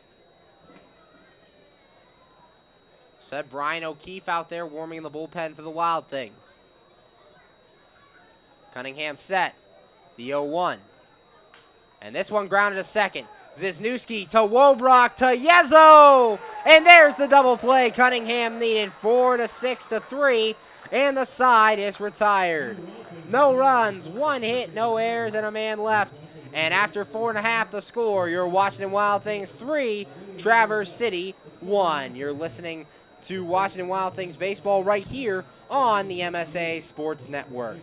Said Brian O'Keefe out there warming in the bullpen for the Wild Things. Cunningham set. The 0-1. And this one grounded to second. Wisniewski to Wobrock to Yezo. And there's the double play. Cunningham needed 4 to 6 to 3. And the side is retired. No runs, 1 hit, no errors, and a man left. And after 4.5, the score, your Washington Wild Things 3, Traverse City 1. You're listening to Washington Wild Things baseball right here on the MSA Sports Network.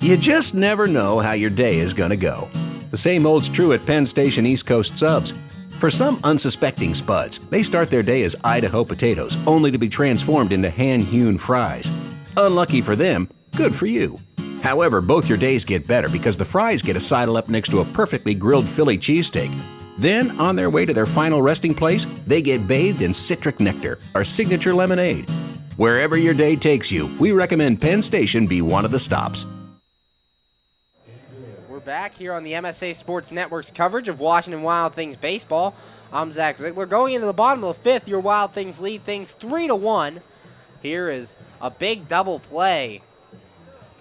You just never know how your day is going to go. The same holds true at Penn Station East Coast Subs. For some unsuspecting spuds, they start their day as Idaho potatoes, only to be transformed into hand-hewn fries. Unlucky for them, good for you. However, both your days get better because the fries get to sidle up next to a perfectly grilled Philly cheesesteak. Then, on their way to their final resting place, they get bathed in citric nectar, our signature lemonade. Wherever your day takes you, we recommend Penn Station be one of the stops. We're back here on the MSA Sports Network's coverage of Washington Wild Things baseball. I'm Zach Ziegler. Going into the bottom of the 5th, your Wild Things lead things 3-1. Here is a big double play.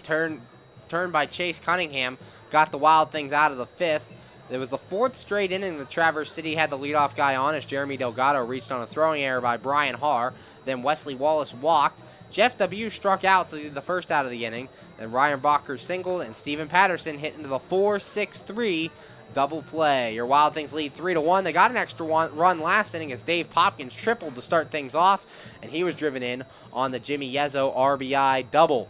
Turn by Chase Cunningham. Got the Wild Things out of the 5th. It was the 4th straight inning that Traverse City had the leadoff guy on as Jeremy Delgado reached on a throwing error by Brian Haar. Then Wesley Wallace walked. Jeff W. struck out to lead the first out of the inning. Then Ryan Bacher singled, and Steven Patterson hit into the 4-6-3 double play. Your Wild Things lead 3-1. They got an extra run last inning as Dave Popkins tripled to start things off, and he was driven in on the Jimmy Yezo RBI double.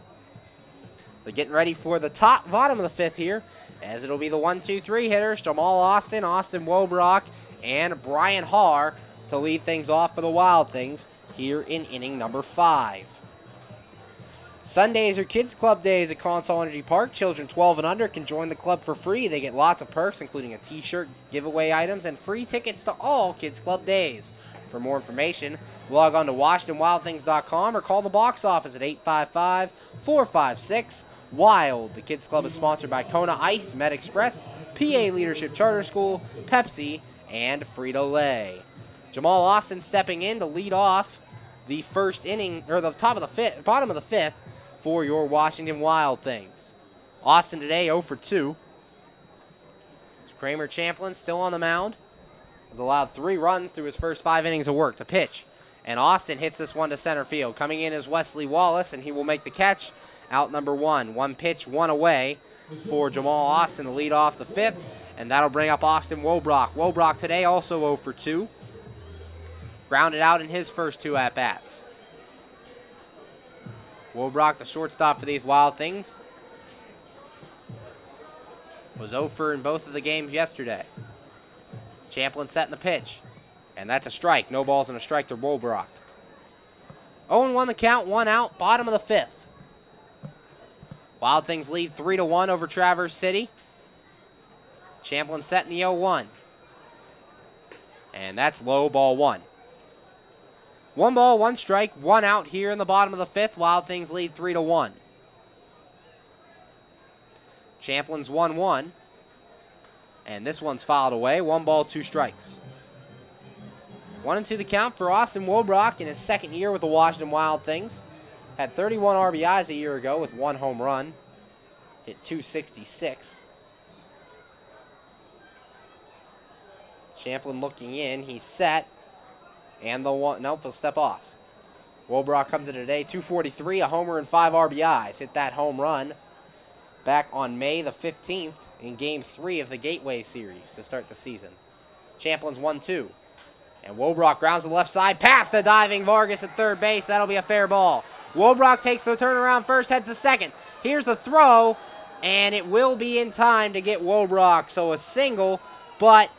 They're getting ready for the bottom of the 5th here, as it'll be the 1-2-3 hitters, Jamal Austin, Austin Wobrock, and Brian Haar to lead things off for the Wild Things here in inning number 5. Sundays are Kids Club days at Consol Energy Park. Children 12 and under can join the club for free. They get lots of perks, including a t-shirt, giveaway items, and free tickets to all Kids Club days. For more information, log on to WashingtonWildThings.com or call the box office at 855-456-WILD. The Kids Club is sponsored by Kona Ice, Med Express, PA Leadership Charter School, Pepsi, and Frito-Lay. Jamal Austin stepping in to lead off the first inning, or the bottom of the fifth, for your Washington Wild Things. Austin today 0 for 2. Kramer Champlin still on the mound. Has allowed 3 runs through his first 5 innings of work. The pitch, and Austin hits this one to center field. Coming in is Wesley Wallace, and he will make the catch. Out number 1. 1 pitch, 1 away for Jamal Austin to lead off the fifth, and that'll bring up Austin Wobrock. Wobrock today also 0 for 2. Grounded out in his first 2 at-bats. Wobrock, the shortstop for these Wild Things, was 0 for in both of the games yesterday. Champlin setting the pitch, and that's a strike. No balls and a strike to Wobrock. 0-1 the count, 1 out, bottom of the fifth. Wild Things lead 3-1 over Traverse City. Champlin setting the 0-1. And that's low, ball 1. 1 ball, 1 strike, 1 out here in the bottom of the fifth. Wild Things lead 3-1. Champlin's 1-1. And this one's fouled away. 1 ball, 2 strikes. 1-2 the count for Austin Wobrock in his second year with the Washington Wild Things. Had 31 RBIs a year ago with 1 home run. Hit .266. Champlin looking in. He's set. And the one, nope, he'll step off. Wobrock comes in today, .243, a homer and 5 RBIs. Hit that home run back on May the 15th in Game 3 of the Gateway Series to start the season. Champlin's 1-2. And Wobrock grounds to the left side, past the diving Vargas at third base. That'll be a fair ball. Wobrock takes the turnaround first, heads to second. Here's the throw, and it will be in time to get Wobrock. So a single, but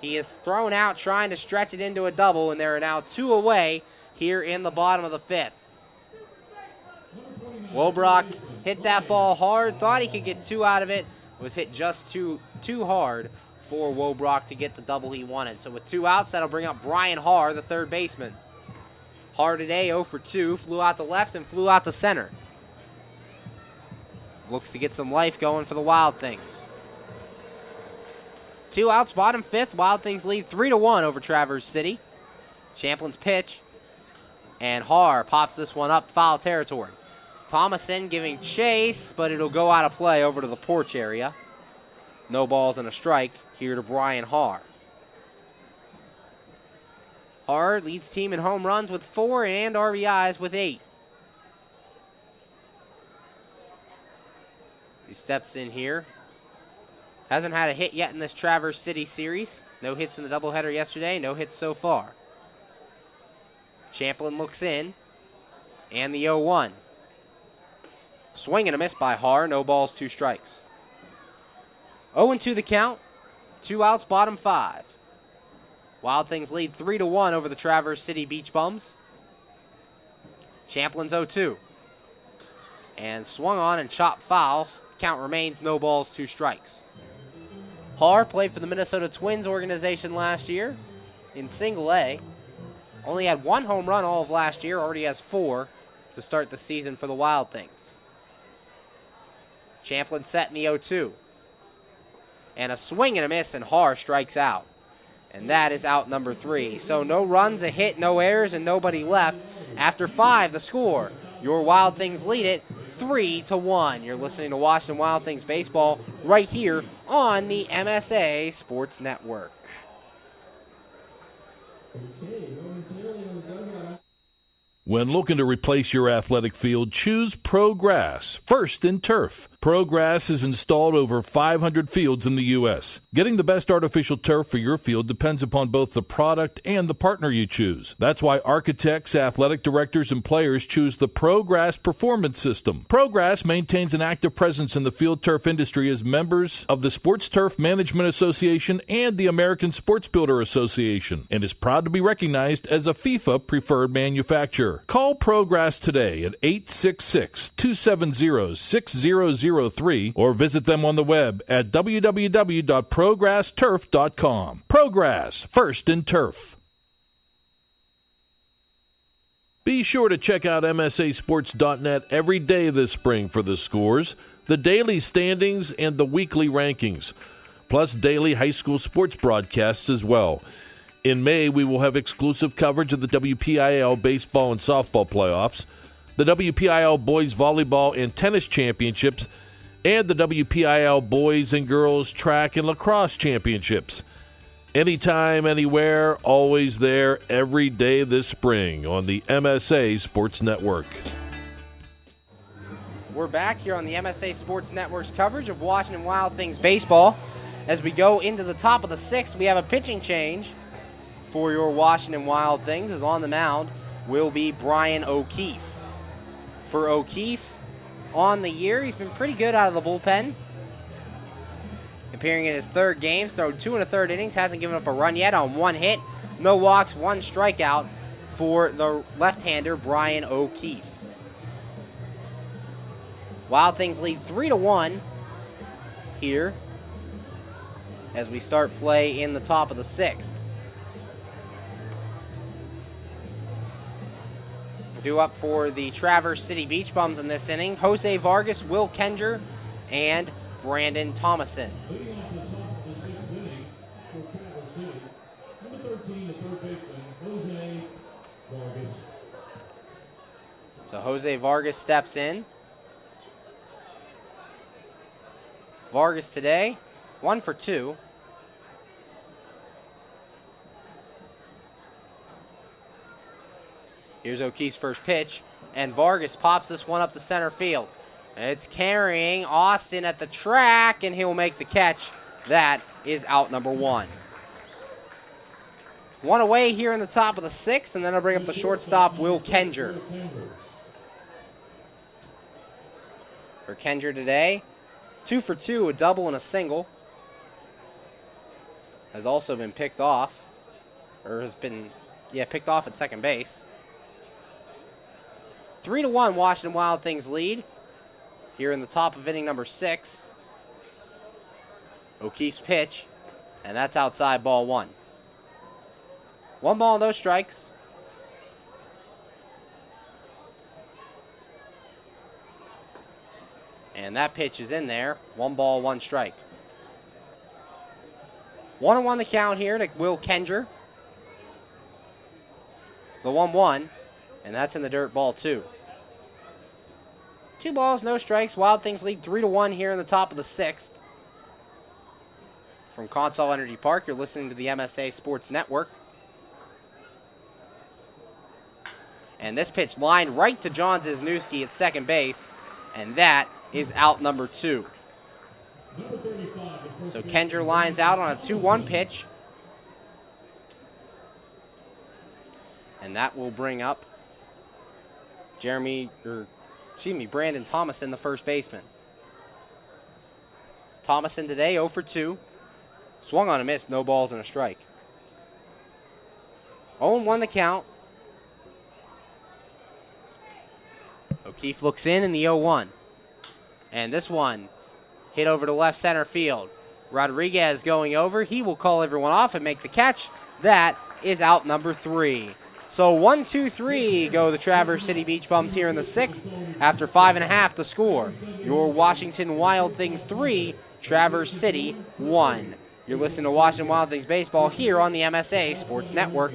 he is thrown out trying to stretch it into a double, and there are now 2 away here in the bottom of the fifth. Wobrock hit that ball hard, thought he could get 2 out of it, was hit just too hard for Wobrock to get the double he wanted. So with 2 outs, that'll bring up Brian Haar, the third baseman. Haar today 0 for 2, flew out the left and flew out the center. Looks to get some life going for the Wild Things. 2 outs, bottom fifth. Wild Things lead 3-1 over Traverse City. Champlin's pitch, and Haar pops this one up foul territory. Thomason giving chase, but it'll go out of play over to the porch area. No balls and a strike here to Brian Haar. Haar leads team in home runs with 4 and RBIs with 8. He steps in here. Hasn't had a hit yet in this Traverse City series. No hits in the doubleheader yesterday, no hits so far. Champlin looks in, and the 0-1. Swing and a miss by Haar, no balls, 2 strikes. 0-2 the count, 2 outs, bottom 5. Wild Things lead 3-1 over the Traverse City Beach Bums. Champlin's 0-2. And swung on and chopped foul. Count remains no balls, 2 strikes. Haar played for the Minnesota Twins organization last year in single A. Only had 1 home run all of last year, already has 4 to start the season for the Wild Things. Champlin set in the 0-2. And a swing and a miss, and Haar strikes out. And that is out number 3. So no runs, a hit, no errors, and nobody left. After 5, the score. Your Wild Things lead it 3-1. You're listening to Washington Wild Things baseball right here on the MSA Sports Network. When looking to replace your athletic field, choose ProGrass, first in turf. ProGrass is installed over 500 fields in the U.S. Getting the best artificial turf for your field depends upon both the product and the partner you choose. That's why architects, athletic directors, and players choose the ProGrass Performance System. ProGrass maintains an active presence in the field turf industry as members of the Sports Turf Management Association and the American Sports Builder Association, and is proud to be recognized as a FIFA preferred manufacturer. year. Call Progress today at 866-270-6003 or visit them on the web at www.progressturf.com. Progress, first in turf. Be sure to check out MSASports.net every day this spring for the scores, the daily standings, and the weekly rankings, plus daily high school sports broadcasts as well. In May, we will have exclusive coverage of the WPIAL baseball and softball playoffs, the WPIAL boys volleyball and tennis championships, and the WPIAL boys and girls track and lacrosse championships. Anytime, anywhere, always there, every day this spring on the MSA Sports Network. We're back here on the MSA Sports Network's coverage of Washington Wild Things baseball. As we go into the top of the sixth, we have a pitching change for your Washington Wild Things. As on the mound will be Brian O'Keefe. For O'Keefe, on the year, he's been pretty good out of the bullpen. Appearing in his third game, thrown 2 1/3 innings, hasn't given up a run yet on 1 hit, no walks, 1 strikeout for the left-hander Brian O'Keefe. Wild Things lead 3-1 here as we start play in the top of the sixth. Due up for the Traverse City Beach Bums in this inning, Jose Vargas, Will Kenger, and Brandon Thomason. So Jose Vargas steps in. Vargas today, 1 for 2. Here's O'Keefe's first pitch, and Vargas pops this one up to center field. It's carrying Austin at the track, and he'll make the catch. That is out number 1. One away here in the top of the sixth, and then I'll bring up the shortstop, Will Kenger. For Kenger today, 2 for 2, a double and a single. Has also been picked off, or has been, picked off at second base. 3-1, Washington Wild Things lead here in the top of inning number 6. O'Keefe's pitch, and that's outside, ball 1. 1 ball, no strikes. And that pitch is in there. 1 ball, 1 strike. 1-1 the count here to Will Kenger. The 1-1, and that's in the dirt, ball 2. 2 balls, no strikes. Wild Things lead 3-1 here in the top of the sixth. From Consol Energy Park, you're listening to the MSA Sports Network. And this pitch lined right to John Zizniewski at second base, and that is out number 2. So Kenger lines out on a 2-1 pitch. And that will bring up Brandon Thomason, the first baseman. Thomason today 0 for 2. Swung on a miss, no balls and a strike. 0-1 the count. O'Keefe looks in the 0-1. And this one hit over to left center field. Rodriguez going over. He will call everyone off and make the catch. That is out number 3. So 1, 2, 3 go the Traverse City Beach Bums here in the sixth. After 5.5 the score. Your Washington Wild Things 3, Traverse City 1. You're listening to Washington Wild Things baseball here on the MSA Sports Network.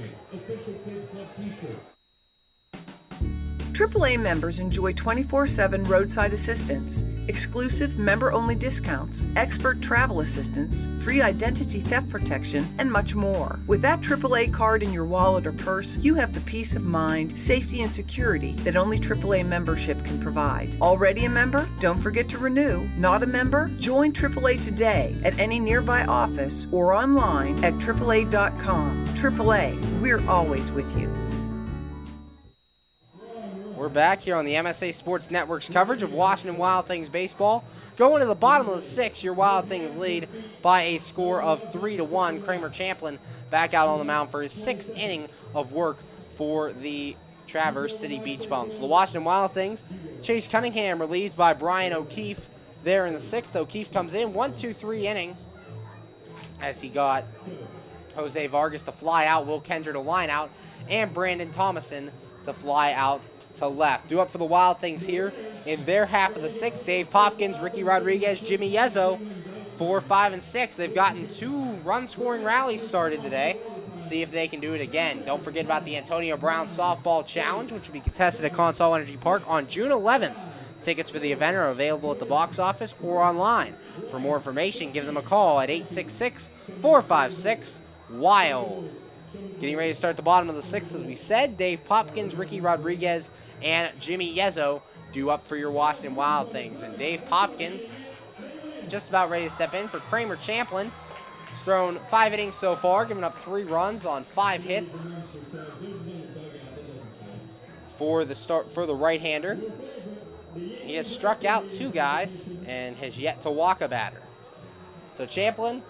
AAA members enjoy 24/7 roadside assistance, exclusive member-only discounts, expert travel assistance, free identity theft protection, and much more. With that AAA card in your wallet or purse, you have the peace of mind, safety, and security that only AAA membership can provide. Already a member? Don't forget to renew. Not a member? Join AAA today at any nearby office or online at AAA.com. AAA, we're always with you. We're back here on the MSA Sports Network's coverage of Washington Wild Things baseball. Going to the bottom of the sixth, your Wild Things lead by a score of 3-1. Kramer Champlin back out on the mound for his 6th inning of work for the Traverse City Beach Bums. For the Washington Wild Things, Chase Cunningham relieved by Brian O'Keefe there in the 6th. O'Keefe comes in 1-2-3 inning as he got Jose Vargas to fly out, Will Kendra to line out, and Brandon Thomason to fly out to left. Due up for the Wild Things here in their half of the 6th, Dave Popkins, Ricky Rodriguez, Jimmy Yezzo, 4, 5, and 6. They've gotten 2 run-scoring rallies started today. See if they can do it again. Don't forget about the Antonio Brown Softball Challenge, which will be contested at Consol Energy Park on June 11th. Tickets for the event are available at the box office or online. For more information, give them a call at 866-456-WILD. Getting ready to start the bottom of the 6th, as we said. Dave Popkins, Ricky Rodriguez, and Jimmy Yezzo due up for your Washington Wild Things. And Dave Popkins just about ready to step in for Kramer Champlin. He's thrown 5 innings so far, giving up 3 runs on 5 hits for the right-hander. He has struck out 2 guys and has yet to walk a batter. So Champlin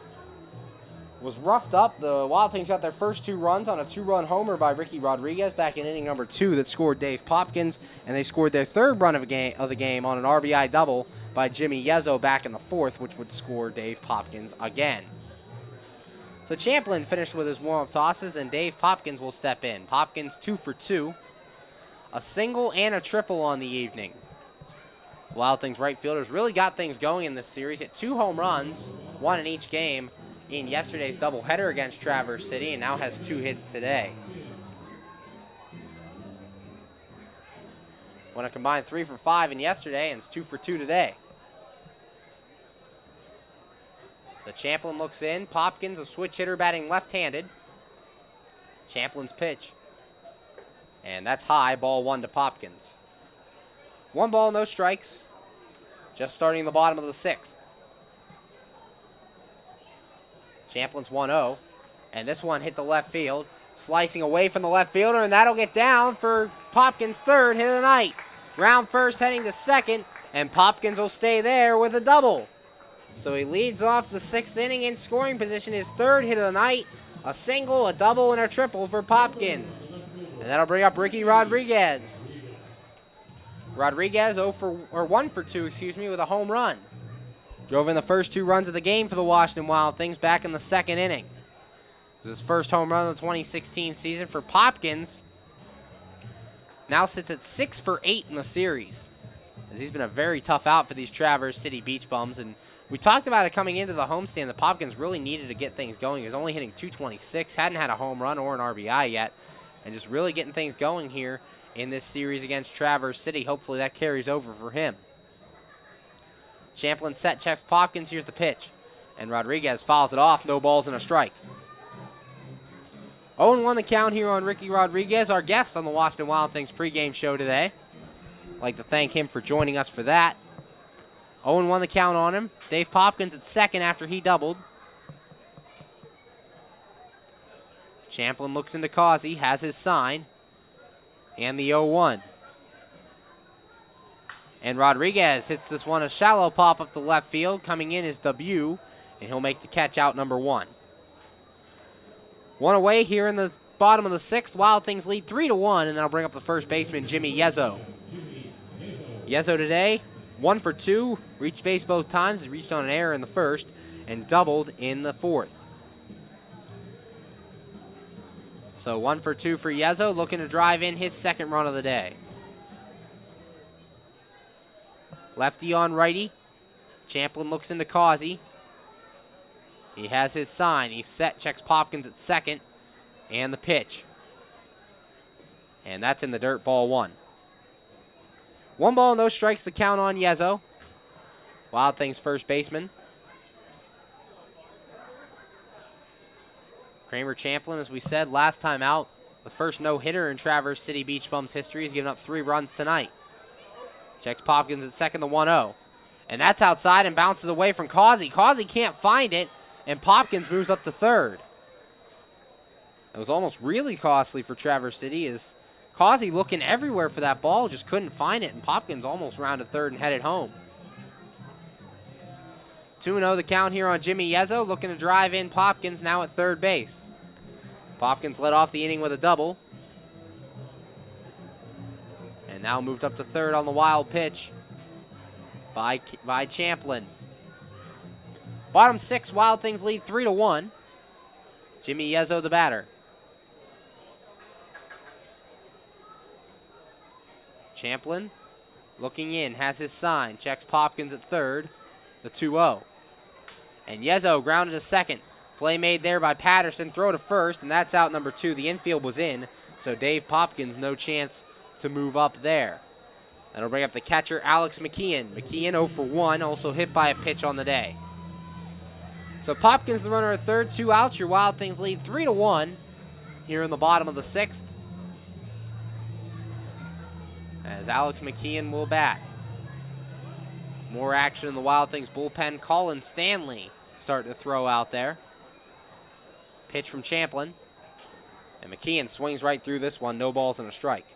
was roughed up. The Wild Things got their first 2 runs on a 2-run homer by Ricky Rodriguez back in inning number 2 that scored Dave Popkins, and they scored their 3rd run of the game on an RBI double by Jimmy Yezzo back in the 4th, which would score Dave Popkins again. So Champlin finished with his warm-up tosses, and Dave Popkins will step in. Popkins 2 for 2, a single and a triple on the evening. Wild Things right fielders really got things going in this series. Hit 2 home runs, 1 in each game in yesterday's doubleheader against Traverse City, and now has 2 hits today. Went a combined 3 for 5 in yesterday, and it's 2 for 2 today. So Champlin looks in. Popkins, a switch hitter, batting left-handed. Champlin's pitch. And that's high, ball 1 to Popkins. 1 ball, no strikes. Just starting the bottom of the 6th. Champlin's 1-0. And this one hit the left field. Slicing away from the left fielder, and that'll get down for Popkins' 3rd hit of the night. Round first, heading to 2nd, and Popkins will stay there with a double. So he leads off the 6th inning in scoring position, his 3rd hit of the night. A single, a double, and a triple for Popkins. And that'll bring up Ricky Rodriguez. Rodriguez 1 for 2, with a home run. Drove in the first 2 runs of the game for the Washington Wild Things back in the 2nd inning. It was his first home run of the 2016 season for Popkins. Now sits at 6 for 8 in the series, as he's been a very tough out for these Traverse City Beach Bums. And we talked about it coming into the homestand that Popkins really needed to get things going. He was only hitting .226, hadn't had a home run or an RBI yet, and just really getting things going here in this series against Traverse City. Hopefully that carries over for him. Champlin set, checks Popkins. Here's the pitch, and Rodriguez fouls it off. No balls and a strike. 0-1 the count here on Ricky Rodriguez, our guest on the Washington Wild Things pregame show today. I'd like to thank him for joining us for that. 0-1 the count on him. Dave Popkins at 2nd after he doubled. Champlin looks into Causey, has his sign, and the 0-1. And Rodriguez hits this one, a shallow pop up to left field. Coming in his debut, and he'll make the catch out number 1. 1 away here in the bottom of the 6th. Wild Things lead 3-1, and then I'll bring up the first baseman, Jimmy Yezzo. Yezzo today, 1 for 2, reached base both times. He reached on an error in the 1st and doubled in the 4th. So 1 for 2 for Yezzo, looking to drive in his 2nd run of the day. Lefty on righty. Champlin looks into Causey. He has his sign. He's set, checks Popkins at 2nd, and the pitch. And that's in the dirt, ball 1. 1 ball, no strikes, the count on Yezzo. Wild Things first baseman. Kramer Champlin, as we said last time out, the first no-hitter in Traverse City Beach Bums history. He's given up 3 runs tonight. Checks Popkins at 2nd, the 1-0. And that's outside and bounces away from Causey. Causey can't find it, and Popkins moves up to 3rd. It was almost really costly for Traverse City, as Causey looking everywhere for that ball, just couldn't find it, and Popkins almost rounded 3rd and headed home. 2-0 the count here on Jimmy Yezzo, looking to drive in Popkins now at 3rd base. Popkins led off the inning with a double. now moved up to third on the wild pitch by Champlin. Bottom 6, Wild Things lead 3-1. Jimmy Yezzo, the batter. Champlin looking in, has his sign, checks Popkins at third, the 2-0. And Yezzo grounded to second. Play made there by Patterson, throw to first, and that's out number 2. The infield was in, so Dave Popkins no chance to move up there. That'll bring up the catcher, Alex McKeon. McKeon 0 for 1, also hit by a pitch on the day. So Popkins the runner at third, 2 outs. Your Wild Things lead 3-1 here in the bottom of the 6th. As Alex McKeon will bat. More action in the Wild Things bullpen. Colin Stanley starting to throw out there. Pitch from Champlin. And McKeon swings right through this one. No balls and a strike.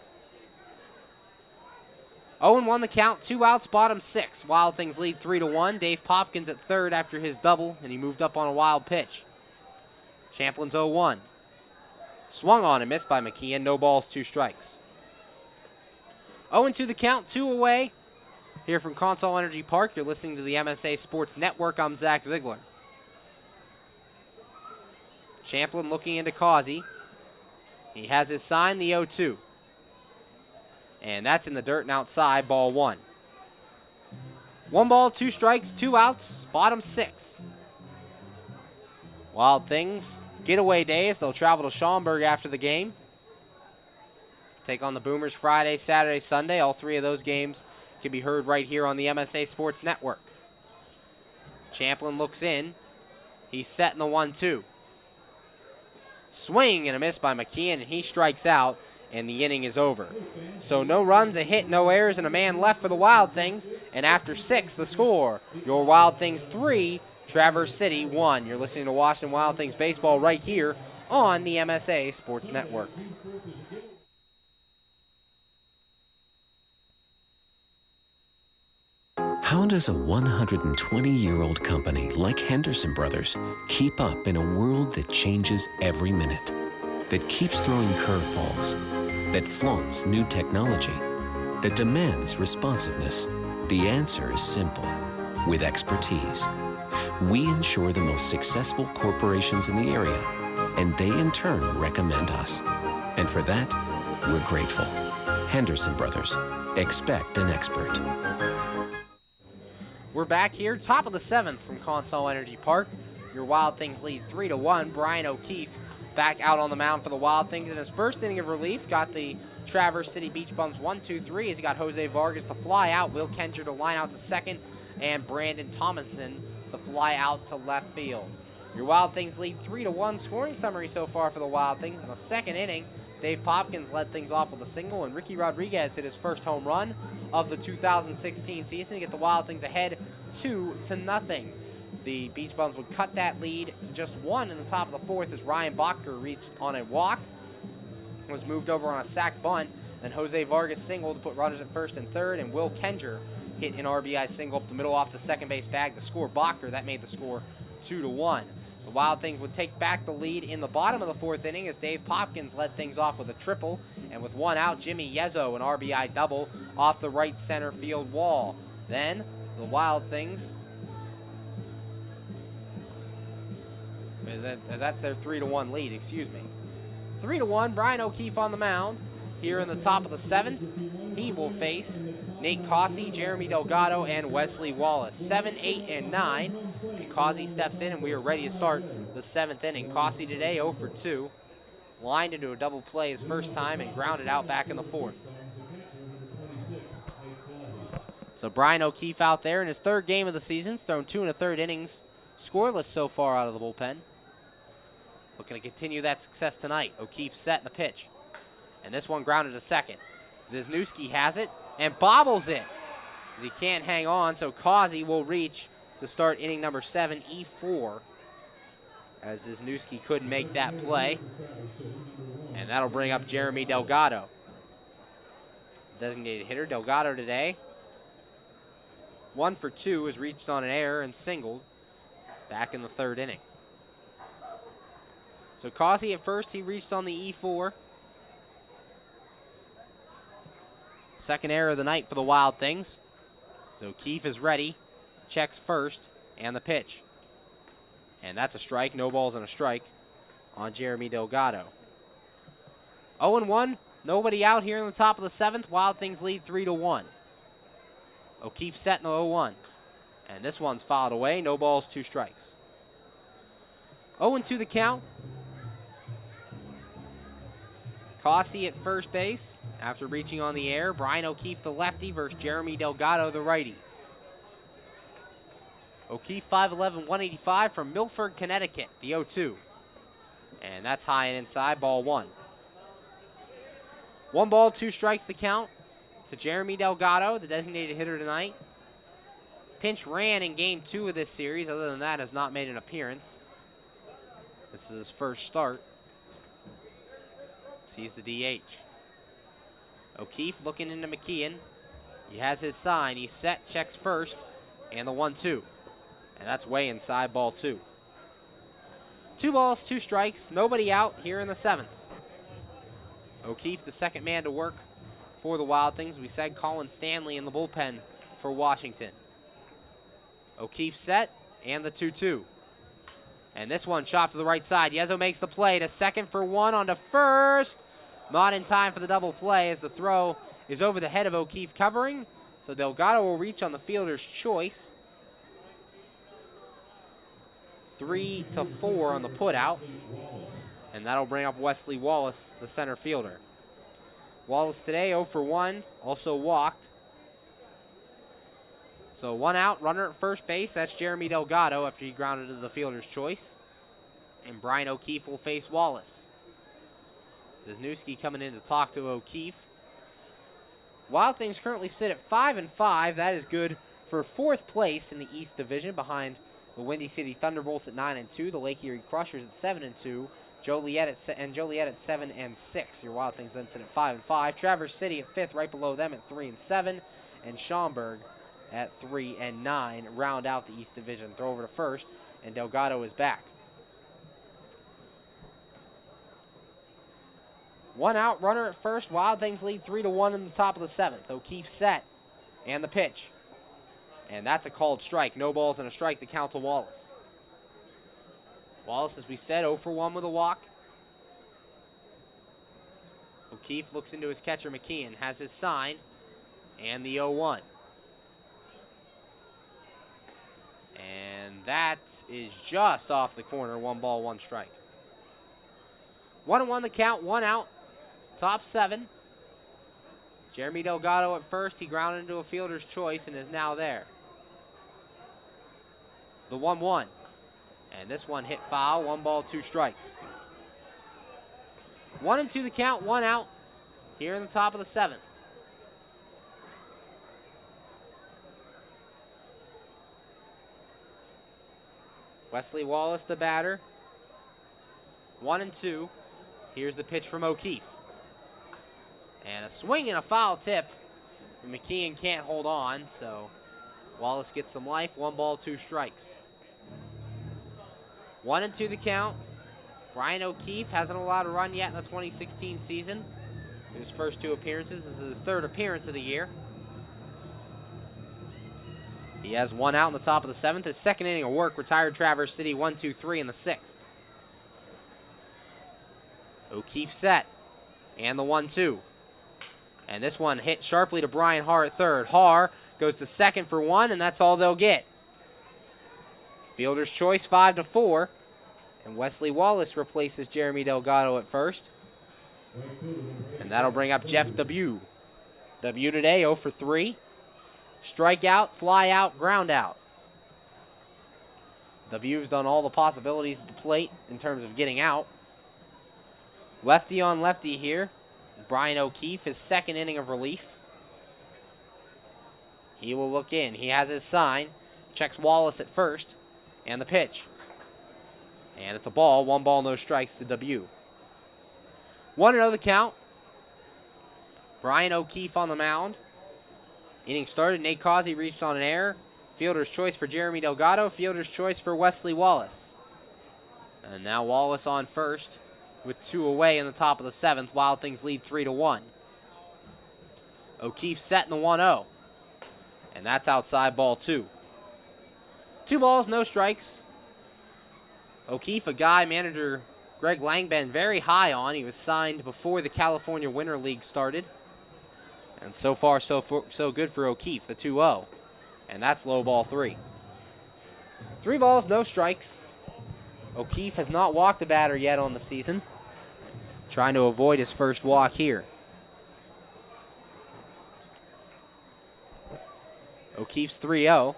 0-1 the count, 2 outs, bottom 6. Wild Things lead 3-1. Dave Popkins at third after his double, and he moved up on a wild pitch. Champlin's 0-1. Swung on and missed by McKeon. No balls, 2 strikes. 0-2 the count, 2 away. Here from Consol Energy Park, you're listening to the MSA Sports Network. I'm Zach Ziegler. Champlin looking into Causey. He has his sign, the 0-2. And that's in the dirt and outside, ball 1. 1 ball, 2 strikes, 2 outs, bottom 6. Wild Things, getaway days. They'll travel to Schaumburg after the game. Take on the Boomers Friday, Saturday, Sunday. All 3 of those games can be heard right here on the MSA Sports Network. Champlin looks in. He's setting the 1-2. Swing and a miss by McKeon, and he strikes out, and the inning is over. So no runs, a hit, no errors, and a man left for the Wild Things. And after 6, the score, your Wild Things 3, Traverse City 1. You're listening to Washington Wild Things baseball right here on the MSA Sports Network. How does a 120-year-old company like Henderson Brothers keep up in a world that changes every minute, that keeps throwing curveballs, that flaunts new technology, that demands responsiveness? The answer is simple. With expertise, we ensure the most successful corporations in the area, and they in turn recommend us. And for that, we're grateful. Henderson Brothers. Expect an expert. We're back here, top of the 7th from Consol Energy Park. Your Wild Things lead 3-1. Brian O'Keefe back out on the mound for the Wild Things in his first inning of relief. Got the Traverse City Beach Bums 1-2-3 as he got Jose Vargas to fly out, Will Kencher to line out to second, and Brandon Thomason to fly out to left field. Your Wild Things lead 3-1. Scoring summary so far for the Wild Things. In the second inning, Dave Popkins led things off with a single, and Ricky Rodriguez hit his first home run of the 2016 season to get the Wild Things ahead 2-0. The Beach Bums would cut that lead to just 1 in the top of the 4th as Ryan Bacher reached on a walk, was moved over on a sac bunt, and Jose Vargas singled to put runners at first and third, and Will Kenjer hit an RBI single up the middle off the second base bag to score Bacher. That made the score 2-1. The Wild Things would take back the lead in the bottom of the 4th inning as Dave Popkins led things off with a triple, and with 1 out, Jimmy Yezzo, an RBI double off the right center field wall. Then the Wild Things, that's their 3-1 lead, excuse me. 3-1, Brian O'Keefe on the mound here in the top of the 7th. He will face Nate Cossey, Jeremy Delgado, and Wesley Wallace. 7, 8, and 9. And Cossey steps in, and we are ready to start the 7th inning. Cossey today 0 for 2. Lined into a double play his first time and grounded out back in the 4th. So Brian O'Keefe out there in his 3rd game of the season. He's thrown 2 1/3 innings. Scoreless so far out of the bullpen. Looking to continue that success tonight. O'Keefe set in the pitch. And this one grounded to second. Zizniewski has it and bobbles it as he can't hang on, so Causey will reach to start inning number 7, E4, as Zizniewski couldn't make that play. And that'll bring up Jeremy Delgado. Designated hitter Delgado today. 1 for 2, has reached on an error and singled back in the 3rd inning. So Causey at first, he reached on the E4. Second error of the night for the Wild Things. So O'Keefe is ready, checks first, and the pitch. And that's a strike, no balls and a strike on Jeremy Delgado. 0-1, nobody out here in the top of the 7th. Wild Things lead 3-1. O'Keefe set in the 0-1. And this one's fouled away, no balls, 2 strikes. 0-2 the count. Cossey at first base after reaching on the air. Brian O'Keefe, the lefty, versus Jeremy Delgado, the righty. O'Keefe, 5'11", 185 from Milford, Connecticut, the 0-2. And that's high and inside, ball 1. 1 ball, 2 strikes the count to Jeremy Delgado, the designated hitter tonight. Pinch ran in game 2 of this series. Other than that, has not made an appearance. This is his first start. Sees the DH. O'Keefe looking into McKeon. He has his sign. He's set, checks first, and the 1-2. And that's way inside, ball 2. 2 balls, 2 strikes. Nobody out here in the 7th. O'Keefe, the second man to work for the Wild Things. We said Colin Stanley in the bullpen for Washington. O'Keefe set, and the 2-2. And this one chopped to the right side. Yezo makes the play to second for 1 on to first. Not in time for the double play as the throw is over the head of O'Keefe covering. So Delgado will reach on the fielder's choice. 3-4 on the putout. And that'll bring up Wesley Wallace, the center fielder. Wallace today 0 for 1, also walked. So 1 out, runner at first base. That's Jeremy Delgado after he grounded to the fielder's choice. And Brian O'Keefe will face Wallace. Cisnewski coming in to talk to O'Keefe. Wild Things currently sit at 5-5. That is good for 4th place in the East Division behind the Windy City Thunderbolts at 9-2, the Lake Erie Crushers at 7-2, Joliet at 7-6. Your Wild Things then sit at 5-5. Traverse City at 5th, right below them at 3-7, and Schaumburg at 3-9. Round out the East Division. Throw over to first, and Delgado is back. 1 out, runner at first. Wild Things lead 3-1 in the top of the 7th. O'Keefe set, and the pitch. And that's a called strike. No balls and a strike. The count to Wallace. Wallace, as we said, 0 for 1 with a walk. O'Keefe looks into his catcher, McKeon. Has his sign. And the 0-1. And that is just off the corner. 1 ball, 1 strike. 1-1 the count. 1 out. Top 7. Jeremy Delgado at first. He grounded into a fielder's choice and is now there. The 1-1. And this one hit foul. 1 ball, 2 strikes. 1-2 the count. 1 out here in the top of the 7th. Wesley Wallace, the batter. 1-2. Here's the pitch from O'Keefe. And a swing and a foul tip. McKeon can't hold on, so Wallace gets some life. 1 ball, 2 strikes. 1-2 the count. Brian O'Keefe hasn't allowed a run yet in the 2016 season. His first 2 appearances. This is his 3rd appearance of the year. He has 1 out in the top of the 7th. His 2nd inning of work, retired Traverse City 1-2-3 in the 6th. O'Keefe set. And the 1-2. And this one hit sharply to Brian Haar at 3rd. Haar goes to 2nd for 1, and that's all they'll get. Fielder's choice 5-4. And Wesley Wallace replaces Jeremy Delgado at 1st. And that'll bring up Jeff W. W today 0 for 3. Strikeout, fly out, ground out. W's done all the possibilities at the plate in terms of getting out. Lefty on lefty here. Brian O'Keefe, his 2nd inning of relief. He will look in. He has his sign. Checks Wallace at 1st. And the pitch. And it's a ball. 1 ball, no strikes to W. 1-0 the count. Brian O'Keefe on the mound. Inning started. Nate Causey reached on an error. Fielder's choice for Jeremy Delgado. Fielder's choice for Wesley Wallace. And now Wallace on first with 2 away in the top of the 7th. Wild Things lead 3-1. O'Keefe set in the 1-0. And that's outside ball 2. 2 balls, no strikes. O'Keefe, a guy manager Greg Langben very high on. He was signed before the California Winter League started. And so far, so good for O'Keefe, the 2-0. And that's low ball 3. 3 balls, no strikes. O'Keefe has not walked a batter yet on the season. Trying to avoid his first walk here. O'Keefe's 3-0.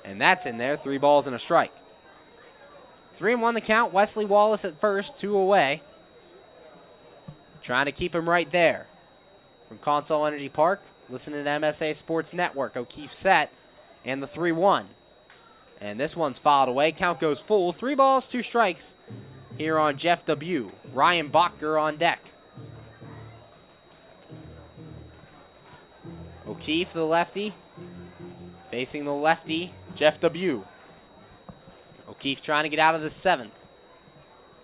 And that's in there, 3 balls and a strike. 3-1 the count. Wesley Wallace at first, 2 away. Trying to keep him right there. From Consol Energy Park, listening to MSA Sports Network. O'Keefe set, and the 3-1. And this one's fouled away. Count goes full. 3 balls, 2 strikes here on Jeff W. Ryan Botker on deck. O'Keefe, the lefty, facing the lefty, Jeff W. O'Keefe trying to get out of the 7th.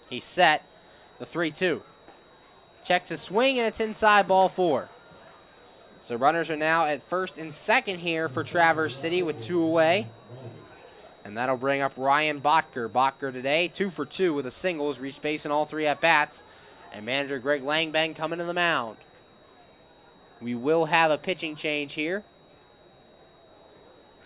He's set, the 3-2. Checks his swing, and it's inside ball 4. So runners are now at first and second here for Traverse City with 2 away. And that'll bring up Ryan Botker. Botker today, 2 for 2 with a singles, reached base in all 3 at-bats. And manager Greg Langben coming to the mound. We will have a pitching change here.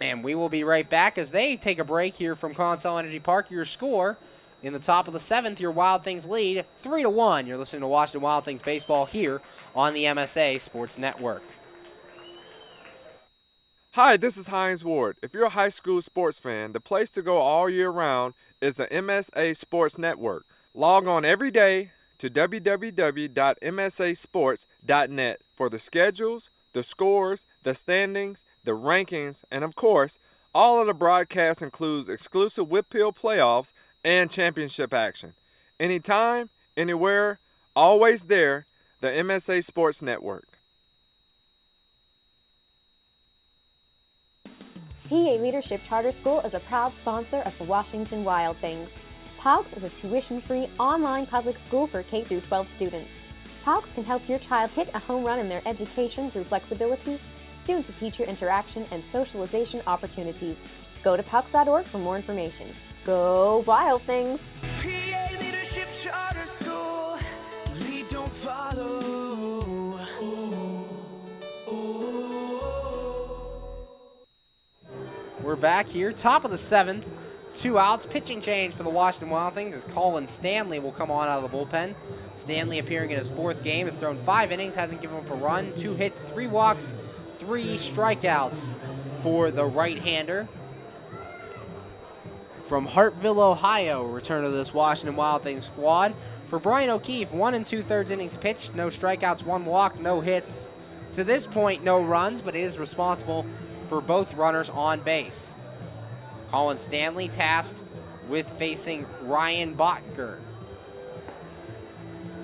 And we will be right back as they take a break here from Consol Energy Park. Your score in the top of the 7th, your Wild Things lead 3-1. You're listening to Washington Wild Things baseball here on the MSA Sports Network. Hi, this is Hines Ward. If you're a high school sports fan, the place to go all year round is the MSA Sports Network. Log on every day to www.msasports.net for the schedules, the scores, the standings, the rankings, and of course, all of the broadcasts includes exclusive Whitfield playoffs and championship action. Anytime, anywhere, always there, the MSA Sports Network. PA Leadership Charter School is a proud sponsor of the Washington Wild Things. PALCS is a tuition-free online public school for K-12 students. PALCS can help your child hit a home run in their education through flexibility, student-to-teacher interaction, and socialization opportunities. Go to PALCS.org for more information. Go Wild Things! PA Leadership Charter School. Lead, don't follow. We're back here, top of the 7th, 2 outs. Pitching change for the Washington Wild Things as Colin Stanley will come on out of the bullpen. Stanley appearing in his 4th game, has thrown 5 innings, hasn't given up a run, 2 hits, 3 walks, 3 strikeouts for the right-hander. From Hartville, Ohio, return to this Washington Wild Things squad. For Brian O'Keefe, 1 2/3 innings pitched, no strikeouts, 1 walk, no hits. To this point, no runs, but is responsible for both runners on base. Colin Stanley tasked with facing Ryan Botker.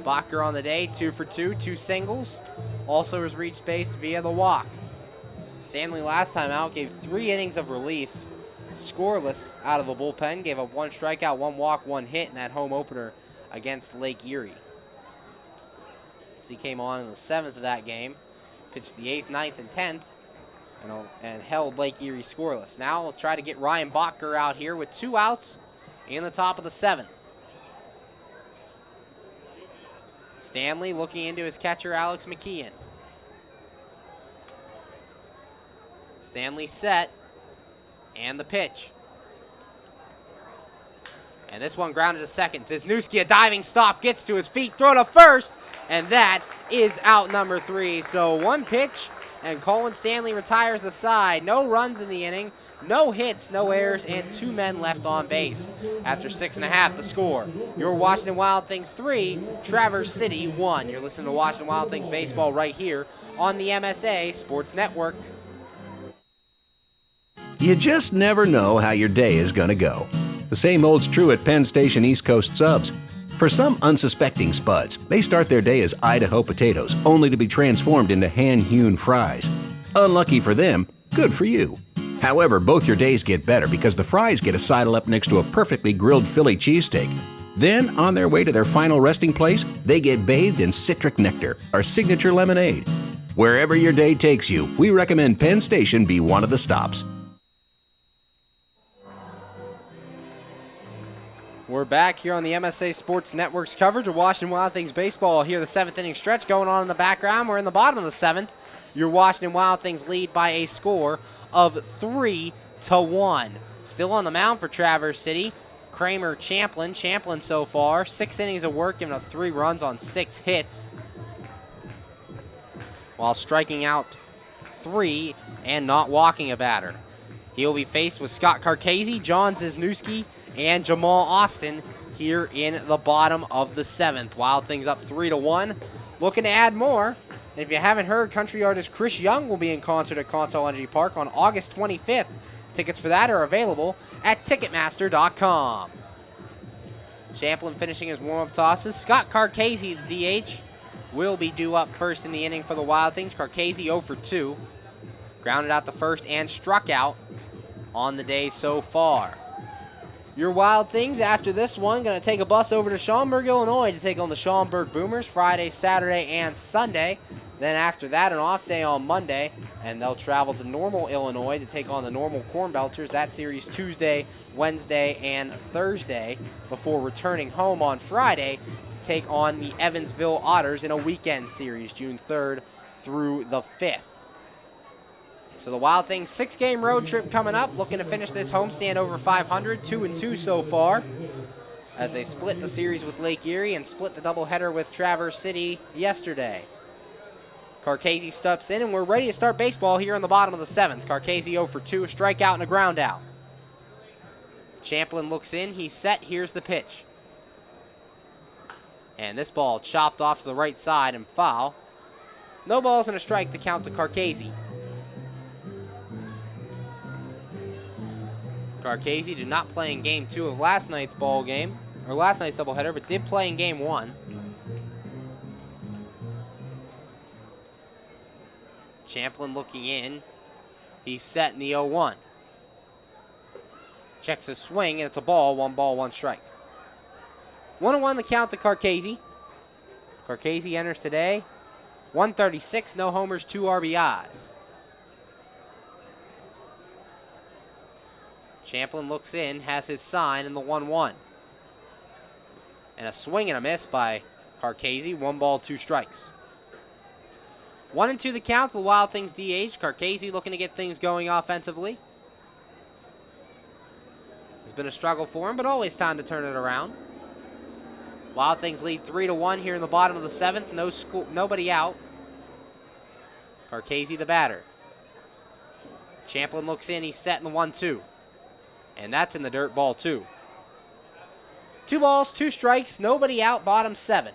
Botker on the day, 2 for 2, 2 singles. Also has reached base via the walk. Stanley last time out gave 3 innings of relief, scoreless out of the bullpen, gave up 1 strikeout, 1 walk, 1 hit in that home opener against Lake Erie. So he came on in the 7th of that game, pitched the 8th, 9th, and 10th, and held Lake Erie scoreless. Now we'll try to get Ryan Botker out here with 2 outs in the top of the 7th. Stanley looking into his catcher, Alex McKeon. Stanley set, and the pitch. And this one grounded to second. Cisnewski, a diving stop, gets to his feet, throw to first, and that is out number 3. So 1 pitch, and Colin Stanley retires the side. No runs in the inning, no hits, no errors, and 2 men left on base. After 6.5, the score. Your Washington Wild Things 3, Traverse City 1. You're listening to Washington Wild Things baseball right here on the MSA Sports Network. You just never know how your day is going to go. The same holds true at Penn Station East Coast Subs. For some unsuspecting spuds, they start their day as Idaho potatoes, only to be transformed into hand-hewn fries. Unlucky for them, good for you. However, both your days get better because the fries get a sidle up next to a perfectly grilled Philly cheesesteak. Then, on their way to their final resting place, they get bathed in citric nectar, our signature lemonade. Wherever your day takes you, we recommend Penn Station be one of the stops. We're back here on the MSA Sports Network's coverage of Washington Wild Things baseball. Here, the 7th inning stretch going on in the background. We're in the bottom of the 7th. Your Washington Wild Things lead by a score of 3-1. Still on the mound for Traverse City, Kramer Champlin. Champlin so far, 6 innings of work, giving up 3 runs on 6 hits, while striking out 3 and not walking a batter. He'll be faced with Scott Carcasi, John Zizniewski, and Jamal Austin here in the bottom of the 7th. Wild Things up 3-1. Looking to add more. And if you haven't heard, country artist Chris Young will be in concert at Consol Energy Park on August 25th. Tickets for that are available at Ticketmaster.com. Champlin finishing his warm-up tosses. Scott Carcasi, the DH, will be due up first in the inning for the Wild Things. Carcasi 0 for 2. Grounded out to first and struck out on the day so far. Your Wild Things, after this one, going to take a bus over to Schaumburg, Illinois to take on the Schaumburg Boomers Friday, Saturday, and Sunday. Then after that, an off day on Monday, and they'll travel to Normal, Illinois to take on the Normal Corn Belters. That series Tuesday, Wednesday, and Thursday before returning home on Friday to take on the Evansville Otters in a weekend series, June 3rd through the 5th. So the Wild Things 6-game road trip coming up, looking to finish this homestand over 500, 2-2 so far, as they split the series with Lake Erie and split the doubleheader with Traverse City yesterday. Carcasi steps in, and we're ready to start baseball here in the bottom of the 7th. Carcasi 0 for 2, a strikeout and a ground out. Champlin looks in, he's set, here's the pitch. And this ball chopped off to the right side and foul. No balls and a strike, the count to Carcasi. Carcasi did not play in Game 2 of last night's ball game, or last night's doubleheader, but did play in Game 1. Champlin looking in. He's set in the 0-1. Checks his swing, and it's a ball, 1 strike. 1-1 the count to Carcasi. Carcasi enters today. 136, no homers, 2 RBIs. Champlin looks in, has his sign in the 1-1. And a swing and a miss by Carcasi. 1 ball, 2 strikes. 1-2 the count, the Wild Things DH. Carcasi looking to get things going offensively. It's been a struggle for him, but always time to turn it around. Wild Things lead 3-1 here in the bottom of the 7th. Nobody out. Carcasi the batter. Champlin looks in, he's set in the 1-2. And that's in the dirt, ball 2. 2 balls, 2 strikes, nobody out, bottom 7.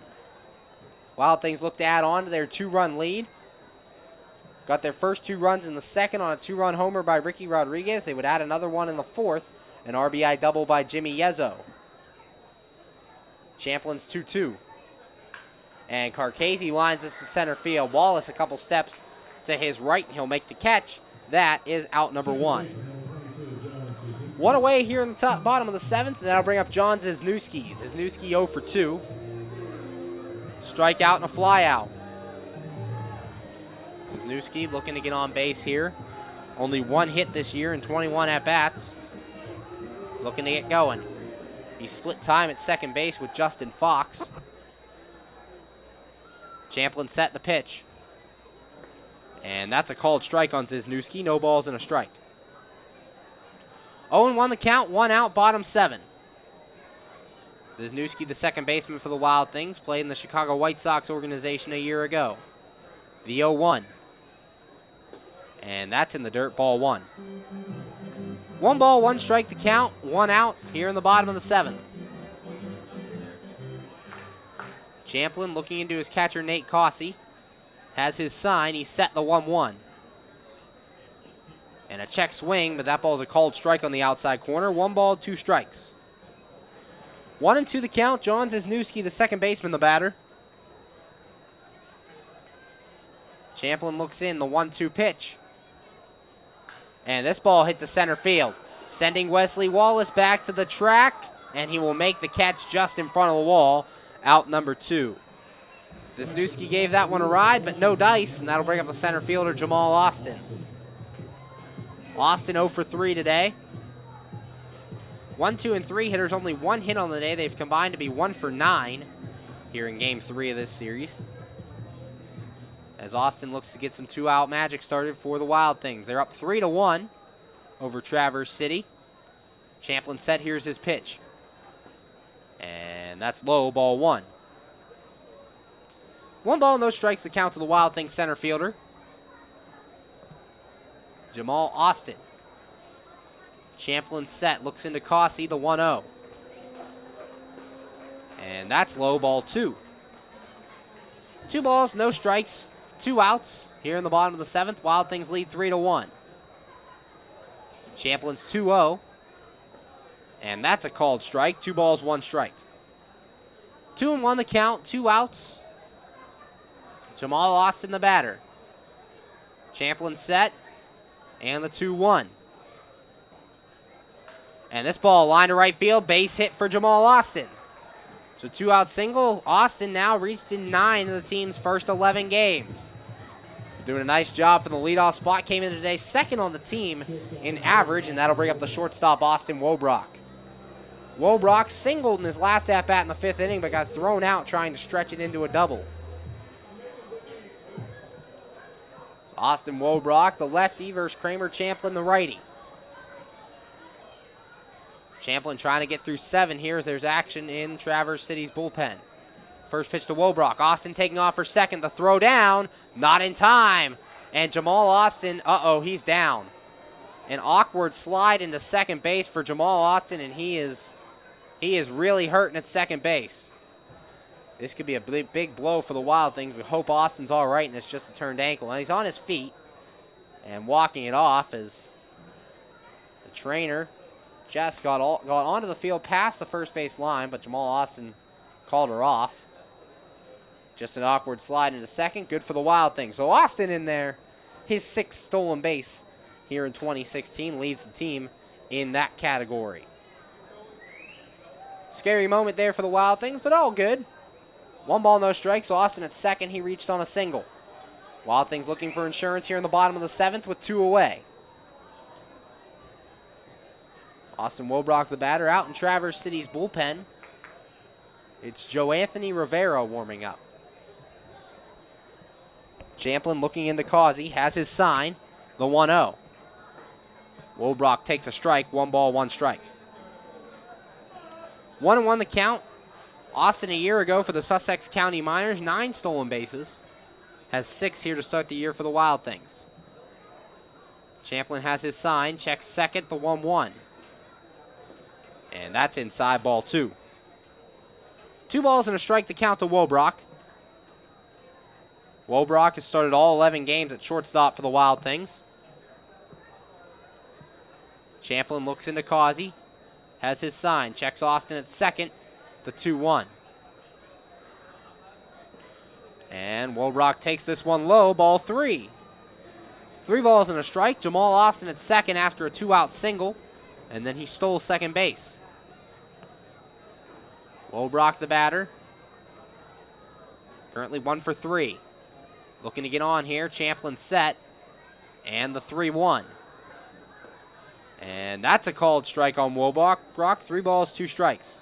Wild Things look to add on to their 2-run lead. Got their first 2 runs in the 2nd on a 2-run homer by Ricky Rodriguez. They would add another one in the 4th, an RBI double by Jimmy Yezzo. Champlin's 2-2. And Carcasi lines this to center field. Wallace a couple steps to his right, and he'll make the catch. That is out number 1. 1 away here in the bottom of the 7th, and that'll bring up John Zizniewski. Zizniewski 0 for 2. Strikeout and a flyout. Zizniewski looking to get on base here. Only 1 hit this year in 21 at-bats. Looking to get going. He split time at second base with Justin Fox. Champlin set the pitch. And that's a called strike on Zizniewski. No balls and a strike. 0-1 the count, 1 out, bottom 7. Zizniewski, the second baseman for the Wild Things, played in the Chicago White Sox organization a year ago. The 0-1. And that's in the dirt, ball 1. 1 ball, 1 strike the count, 1 out here in the bottom of the 7th. Champlin looking into his catcher, Nate Cossey. Has his sign, he's set the 1-1. And a check swing, but that ball's a called strike on the outside corner. 1 ball, 2 strikes. 1-2 the count. John Zizniewski, the second baseman, the batter. Champlin looks in, the 1-2 pitch. And this ball hit the center field, sending Wesley Wallace back to the track, and he will make the catch just in front of the wall, out number 2. Wisniewski gave that one a ride, but no dice, and that'll bring up the center fielder, Jamal Austin. Austin 0 for 3 today. 1, 2, and 3 hitters, only one hit on the day. They've combined to be 1 for 9 here in Game 3 of this series. As Austin looks to get some two-out magic started for the Wild Things. They're up 3-1 over Traverse City. Champlin set, here's his pitch. And that's low, ball 1. 1 ball, no strikes, the count to the Wild Things center fielder, Jamal Austin. Champlin set, looks into Cossey, the 1-0. And that's low, ball 2. 2 balls, no strikes, 2 outs. Here in the bottom of the 7th, Wild Things lead 3-1. Champlin's 2-0. And that's a called strike. 2 balls, 1 strike. 2-1 the count, 2 outs. Jamal Austin the batter. Champlin set, and the 2-1. And this ball line to right field, base hit for Jamal Austin. So 2-out single. Austin now reached in 9 of the team's first 11 games. Doing a nice job from the leadoff spot. Came in today second on the team in average, and that'll bring up the shortstop, Austin Wobrock. Wobrock singled in his last at-bat in the 5th inning, but got thrown out trying to stretch it into a double. So Austin Wobrock, the lefty, versus Kramer Champlin, the righty. Champlin trying to get through 7 here as there's action in Traverse City's bullpen. First pitch to Wobrock. Austin taking off for second. The throw down, not in time. And Jamal Austin, he's down. An awkward slide into second base for Jamal Austin, and he is really hurting at second base. This could be a big blow for the Wild Things. We hope Austin's all right, and it's just a turned ankle. And he's on his feet and walking it off as the trainer just got onto the field past the first base line, but Jamal Austin called her off. Just an awkward slide into second. Good for the Wild Things. So Austin in there, his 6th stolen base here in 2016, leads the team in that category. Scary moment there for the Wild Things, but all good. 1 ball, no strikes. So Austin at second, he reached on a single. Wild Things looking for insurance here in the bottom of the 7th with 2 away. Austin Wobrock, the batter, out in Traverse City's bullpen. It's Joe Anthony Rivera warming up. Champlin looking into Causey, has his sign, the 1-0. Wobrock takes a strike, 1 ball, 1 strike. 1-1 the count. Austin a year ago for the Sussex County Miners, 9 stolen bases. Has 6 here to start the year for the Wild Things. Champlin has his sign, checks second, the 1-1. And that's inside, ball 2. 2 balls and a strike to count to Wobrock. Wobrock has started all 11 games at shortstop for the Wild Things. Champlin looks into Causey, has his sign, checks Austin at second, the 2-1. And Wobrock takes this one low, ball 3. 3 balls and a strike. Jamal Austin at second after a 2-out single, and then he stole second base. Wobrock the batter. Currently 1 for 3. Looking to get on here. Champlin set. And the 3-1. And that's a called strike on Wobrock. 3 balls, 2 strikes.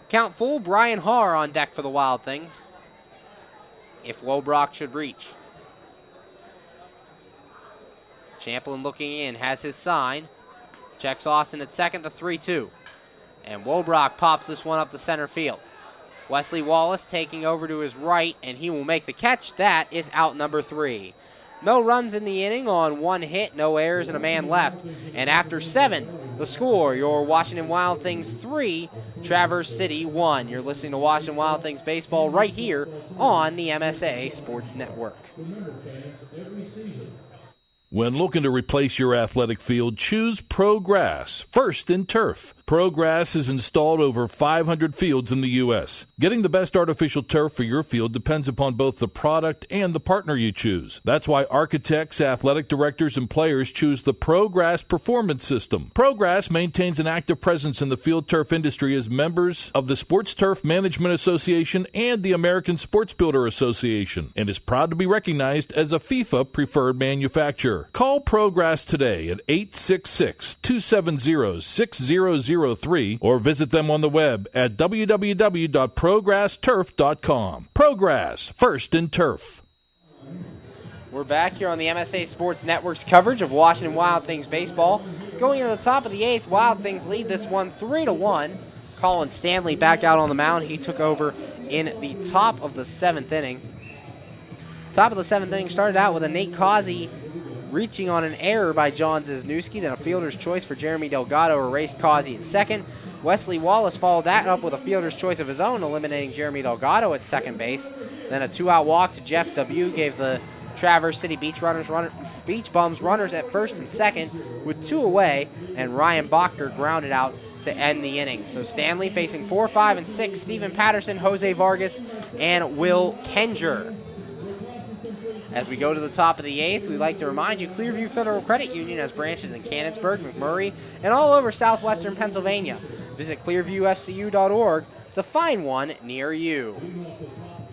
Count full. Brian Haar on deck for the Wild Things, if Wobrock should reach. Champlin looking in, has his sign. Checks Austin at second, the 3-2. And Wobrock pops this one up to center field. Wesley Wallace taking over to his right, and he will make the catch. That is out number 3. No runs in the inning on 1 hit, no errors, and a man left. And after 7, the score, your Washington Wild Things 3, Traverse City 1. You're listening to Washington Wild Things baseball right here on the MSA Sports Network. When looking to replace your athletic field, choose Pro Grass, first in turf. ProGrass has installed over 500 fields in the U.S. Getting the best artificial turf for your field depends upon both the product and the partner you choose. That's why architects, athletic directors, and players choose the ProGrass Performance System. ProGrass maintains an active presence in the field turf industry as members of the Sports Turf Management Association and the American Sports Builder Association, and is proud to be recognized as a FIFA preferred manufacturer. Call ProGrass today at 866-270-6003 or visit them on the web at www.progressturf.com. ProGrass, first in turf. We're back here on the MSA Sports Network's coverage of Washington Wild Things baseball. Going into the top of the 8th, Wild Things lead this one 3-1. Colin Stanley back out on the mound. He took over in the top of the 7th inning. Top of the 7th inning started out with a Nate Causey reaching on an error by John Zizniewski, then a fielder's choice for Jeremy Delgado erased Causey at second. Wesley Wallace followed that up with a fielder's choice of his own, eliminating Jeremy Delgado at second base. Then a 2-out walk to Jeff W. gave the Traverse City Beach Bums runners at first and second with 2 away, and Ryan Bacher grounded out to end the inning. So Stanley facing 4, 5, and 6, Stephen Patterson, Jose Vargas, and Will Kenger. As we go to the top of the 8th, we'd like to remind you Clearview Federal Credit Union has branches in Canonsburg, McMurray, and all over southwestern Pennsylvania. Visit clearviewfcu.org to find one near you.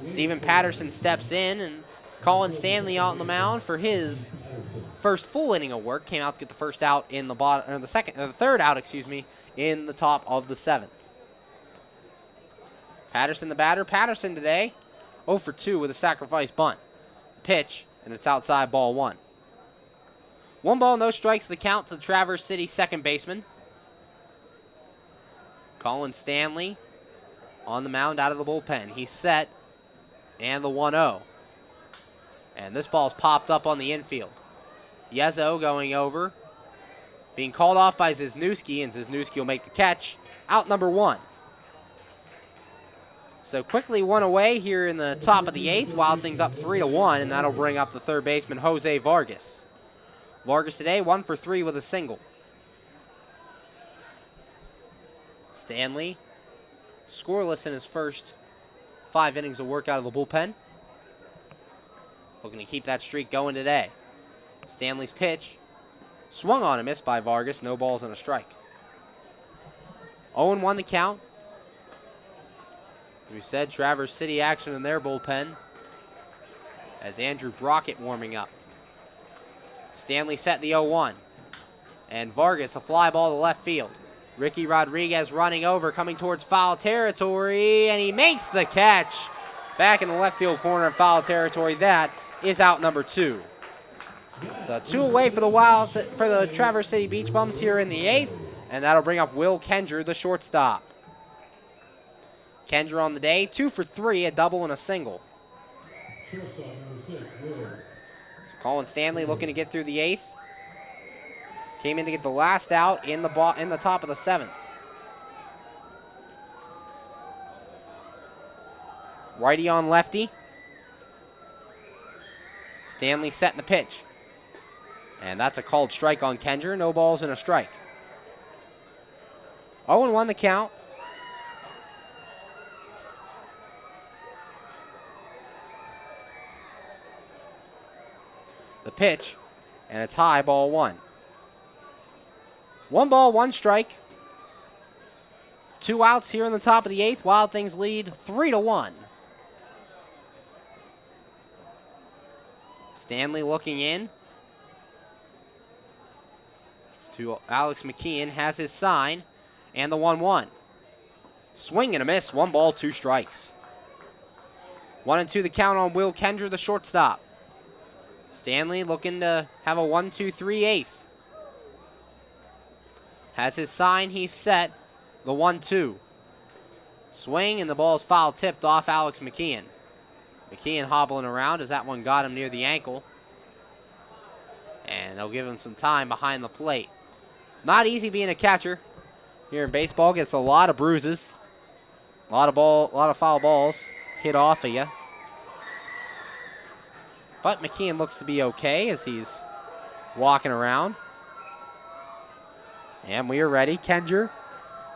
Stephen Patterson steps in, and Colin Stanley out on the mound for his first full inning of work. Came out to get the first out in the bottom, or the third out, in the top of the 7th. Patterson the batter. Patterson today 0 for 2 with a sacrifice bunt. Pitch, and it's outside, ball 1. 1 ball, no strikes, the count to the Traverse City second baseman. Colin Stanley on the mound out of the bullpen. He's set, and the 1-0. And this ball's popped up on the infield. Yezo going over, being called off by Zizniewski, and Zizniewski will make the catch. Out number 1. So quickly 1 away here in the top of the 8th. Wild Things up 3-1, and that'll bring up the third baseman, Jose Vargas. Vargas today 1 for 3 with a single. Stanley scoreless in his first 5 innings of work out of the bullpen. Looking to keep that streak going today. Stanley's pitch swung on and missed by Vargas. No balls and a strike. 0-1 the count. We said Traverse City action in their bullpen as Andrew Brockett warming up. Stanley set the 0-1. And Vargas, a fly ball to left field. Ricky Rodriguez running over, coming towards foul territory, and he makes the catch. Back in the left field corner of foul territory. That is out number 2. So 2 away for the Traverse City Beach Bums here in the 8th, and that'll bring up Will Kenger, the shortstop. Kenger on the day, 2 for 3, a double and a single. So Colin Stanley looking to get through the 8th. Came in to get the last out in the top of the 7th. Righty on lefty. Stanley setting the pitch. And that's a called strike on Kenger. No balls and a strike. 0-1 the count. The pitch, and it's high, ball 1. 1 ball, 1 strike. 2 outs here in the top of the 8th. Wild Things lead 3-1. Stanley looking in to Alex McKeon, has his sign, and the 1-1. Swing and a miss, 1 ball, 2 strikes. 1-2 the count on Will Kenger, the shortstop. Stanley looking to have a 1-2-3-8. Has his sign, he's set, the 1-2. Swing, and the ball is foul tipped off Alex McKeon. McKeon hobbling around as that one got him near the ankle. And they'll give him some time behind the plate. Not easy being a catcher here in baseball. Gets a lot of bruises. A lot of foul balls hit off of you. But McKeon looks to be okay as he's walking around. And we are ready. Kenger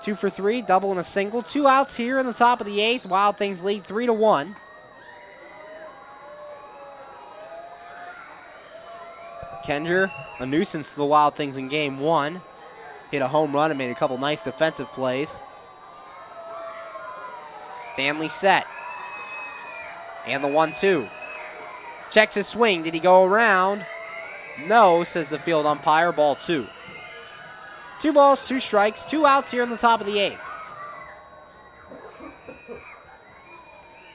2 for 3, double and a single. 2 outs here in the top of the 8th. Wild Things lead 3-1. Kenger, a nuisance to the Wild Things in game 1. Hit a home run and made a couple nice defensive plays. Stanley set. And the 1-2. Checks his swing. Did he go around? No, says the field umpire. Ball 2. 2 balls, 2 strikes, 2 outs here in the top of the 8th.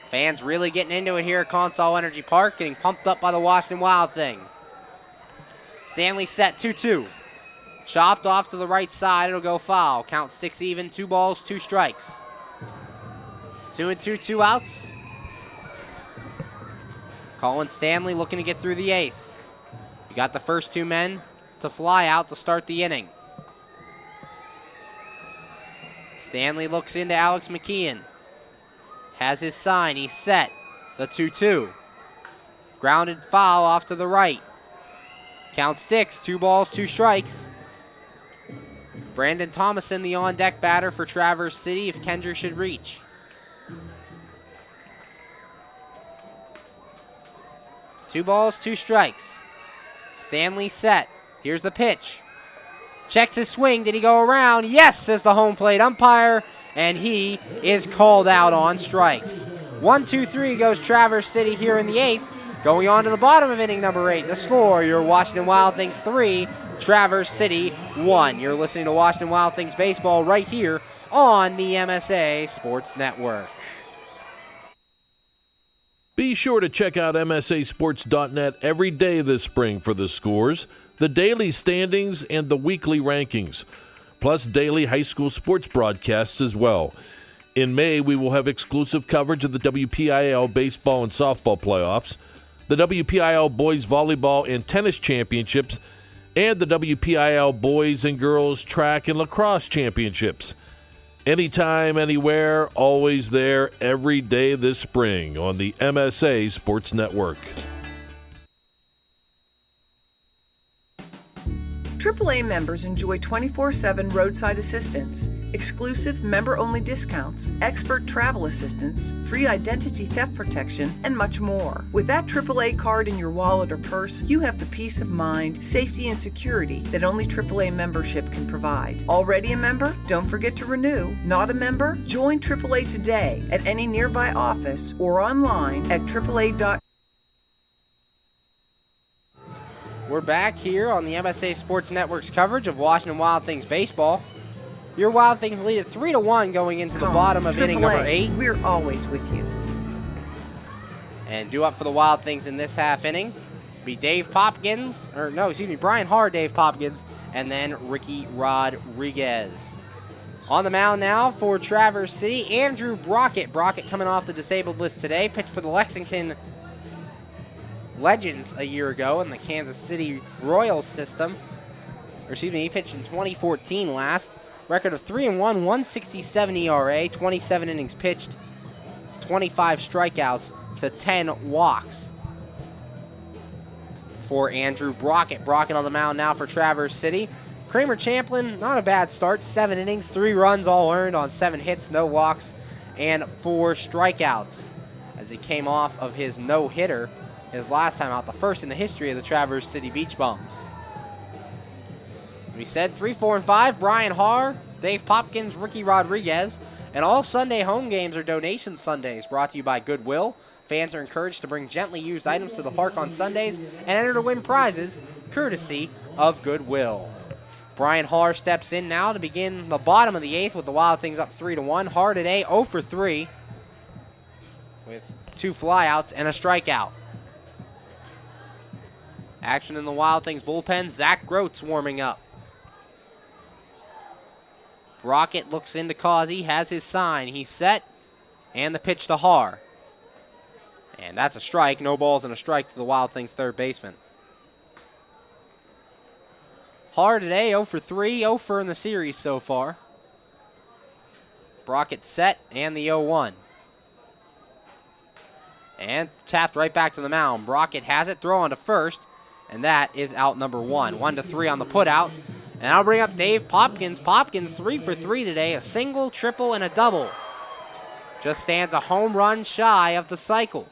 Fans really getting into it here at Consol Energy Park, getting pumped up by the Washington Wild Thing. Stanley set 2-2. Chopped off to the right side. It'll go foul. Count sticks even. 2 balls, 2 strikes. 2-2, 2 outs. Colin Stanley looking to get through the 8th. You got the first 2 men to fly out to start the inning. Stanley looks into Alex McKeon. Has his sign. He's set. The 2-2. Grounded foul off to the right. Count sticks. 2 balls, 2 strikes. Brandon Thomason, the on-deck batter for Traverse City if Kenger should reach. Two balls, 2 strikes. Stanley set. Here's the pitch. Checks his swing. Did he go around? Yes, says the home plate umpire, and he is called out on strikes. 1-2-3 goes Traverse City here in the 8th. Going on to the bottom of inning number 8. The score, your Washington Wild Things 3, Traverse City 1. You're listening to Washington Wild Things baseball right here on the MSA Sports Network. Be sure to check out MSASports.net every day this spring for the scores, the daily standings, and the weekly rankings, plus daily high school sports broadcasts as well. In May, we will have exclusive coverage of the WPIL baseball and softball playoffs, the WPIL boys volleyball and tennis championships, and the WPIL boys and girls track and lacrosse championships. Anytime, anywhere, always there, every day this spring on the MSA Sports Network. AAA members enjoy 24/7 roadside assistance, exclusive member-only discounts, expert travel assistance, free identity theft protection, and much more. With that AAA card in your wallet or purse, you have the peace of mind, safety, and security that only AAA membership can provide. Already a member? Don't forget to renew. Not a member? Join AAA today at any nearby office or online at AAA.com. We're back here on the MSA Sports Network's coverage of Washington Wild Things baseball. Your Wild Things lead at 3-1 going into the bottom of inning number 8. We're always with you. And due up for the Wild Things in this half inning be Brian Harr, Dave Popkins, and then Ricky Rodriguez. On the mound now for Traverse City, Andrew Brockett. Brockett coming off the disabled list today, pitched for the Lexington Legends a year ago in the Kansas City Royals system. He pitched in 2014 last. Record of 3-1, 167 ERA, 27 innings pitched, 25 strikeouts to 10 walks for Andrew Brockett. Brockett on the mound now for Traverse City. Kramer Champlin, not a bad start. 7 innings, 3 runs all earned on 7 hits, no walks, and 4 strikeouts as he came off of his no-hitter his last time out, the first in the history of the Traverse City Beach Bums. We said 3, 4, and 5, Brian Harr, Dave Popkins, Ricky Rodriguez, and all Sunday home games are donation Sundays brought to you by Goodwill. Fans are encouraged to bring gently used items to the park on Sundays and enter to win prizes courtesy of Goodwill. Brian Harr steps in now to begin the bottom of the 8th with the Wild Things up 3-1. Harr today 0 for 3 with 2 flyouts and a strikeout. Action in the Wild Things bullpen. Zach Groats warming up. Brockett looks into Causey, has his sign. He's set, and the pitch to Harr. And that's a strike. No balls and a strike to the Wild Things third baseman. Harr today 0 for 3, 0 for in the series so far. Brockett set, and the 0-1. And tapped right back to the mound. Brockett has it, throw on to first. And that is out number 1. 1-3 on the putout. And I'll bring up Dave Popkins. Popkins 3 for 3 today, a single, triple, and a double. Just stands a home run shy of the cycle.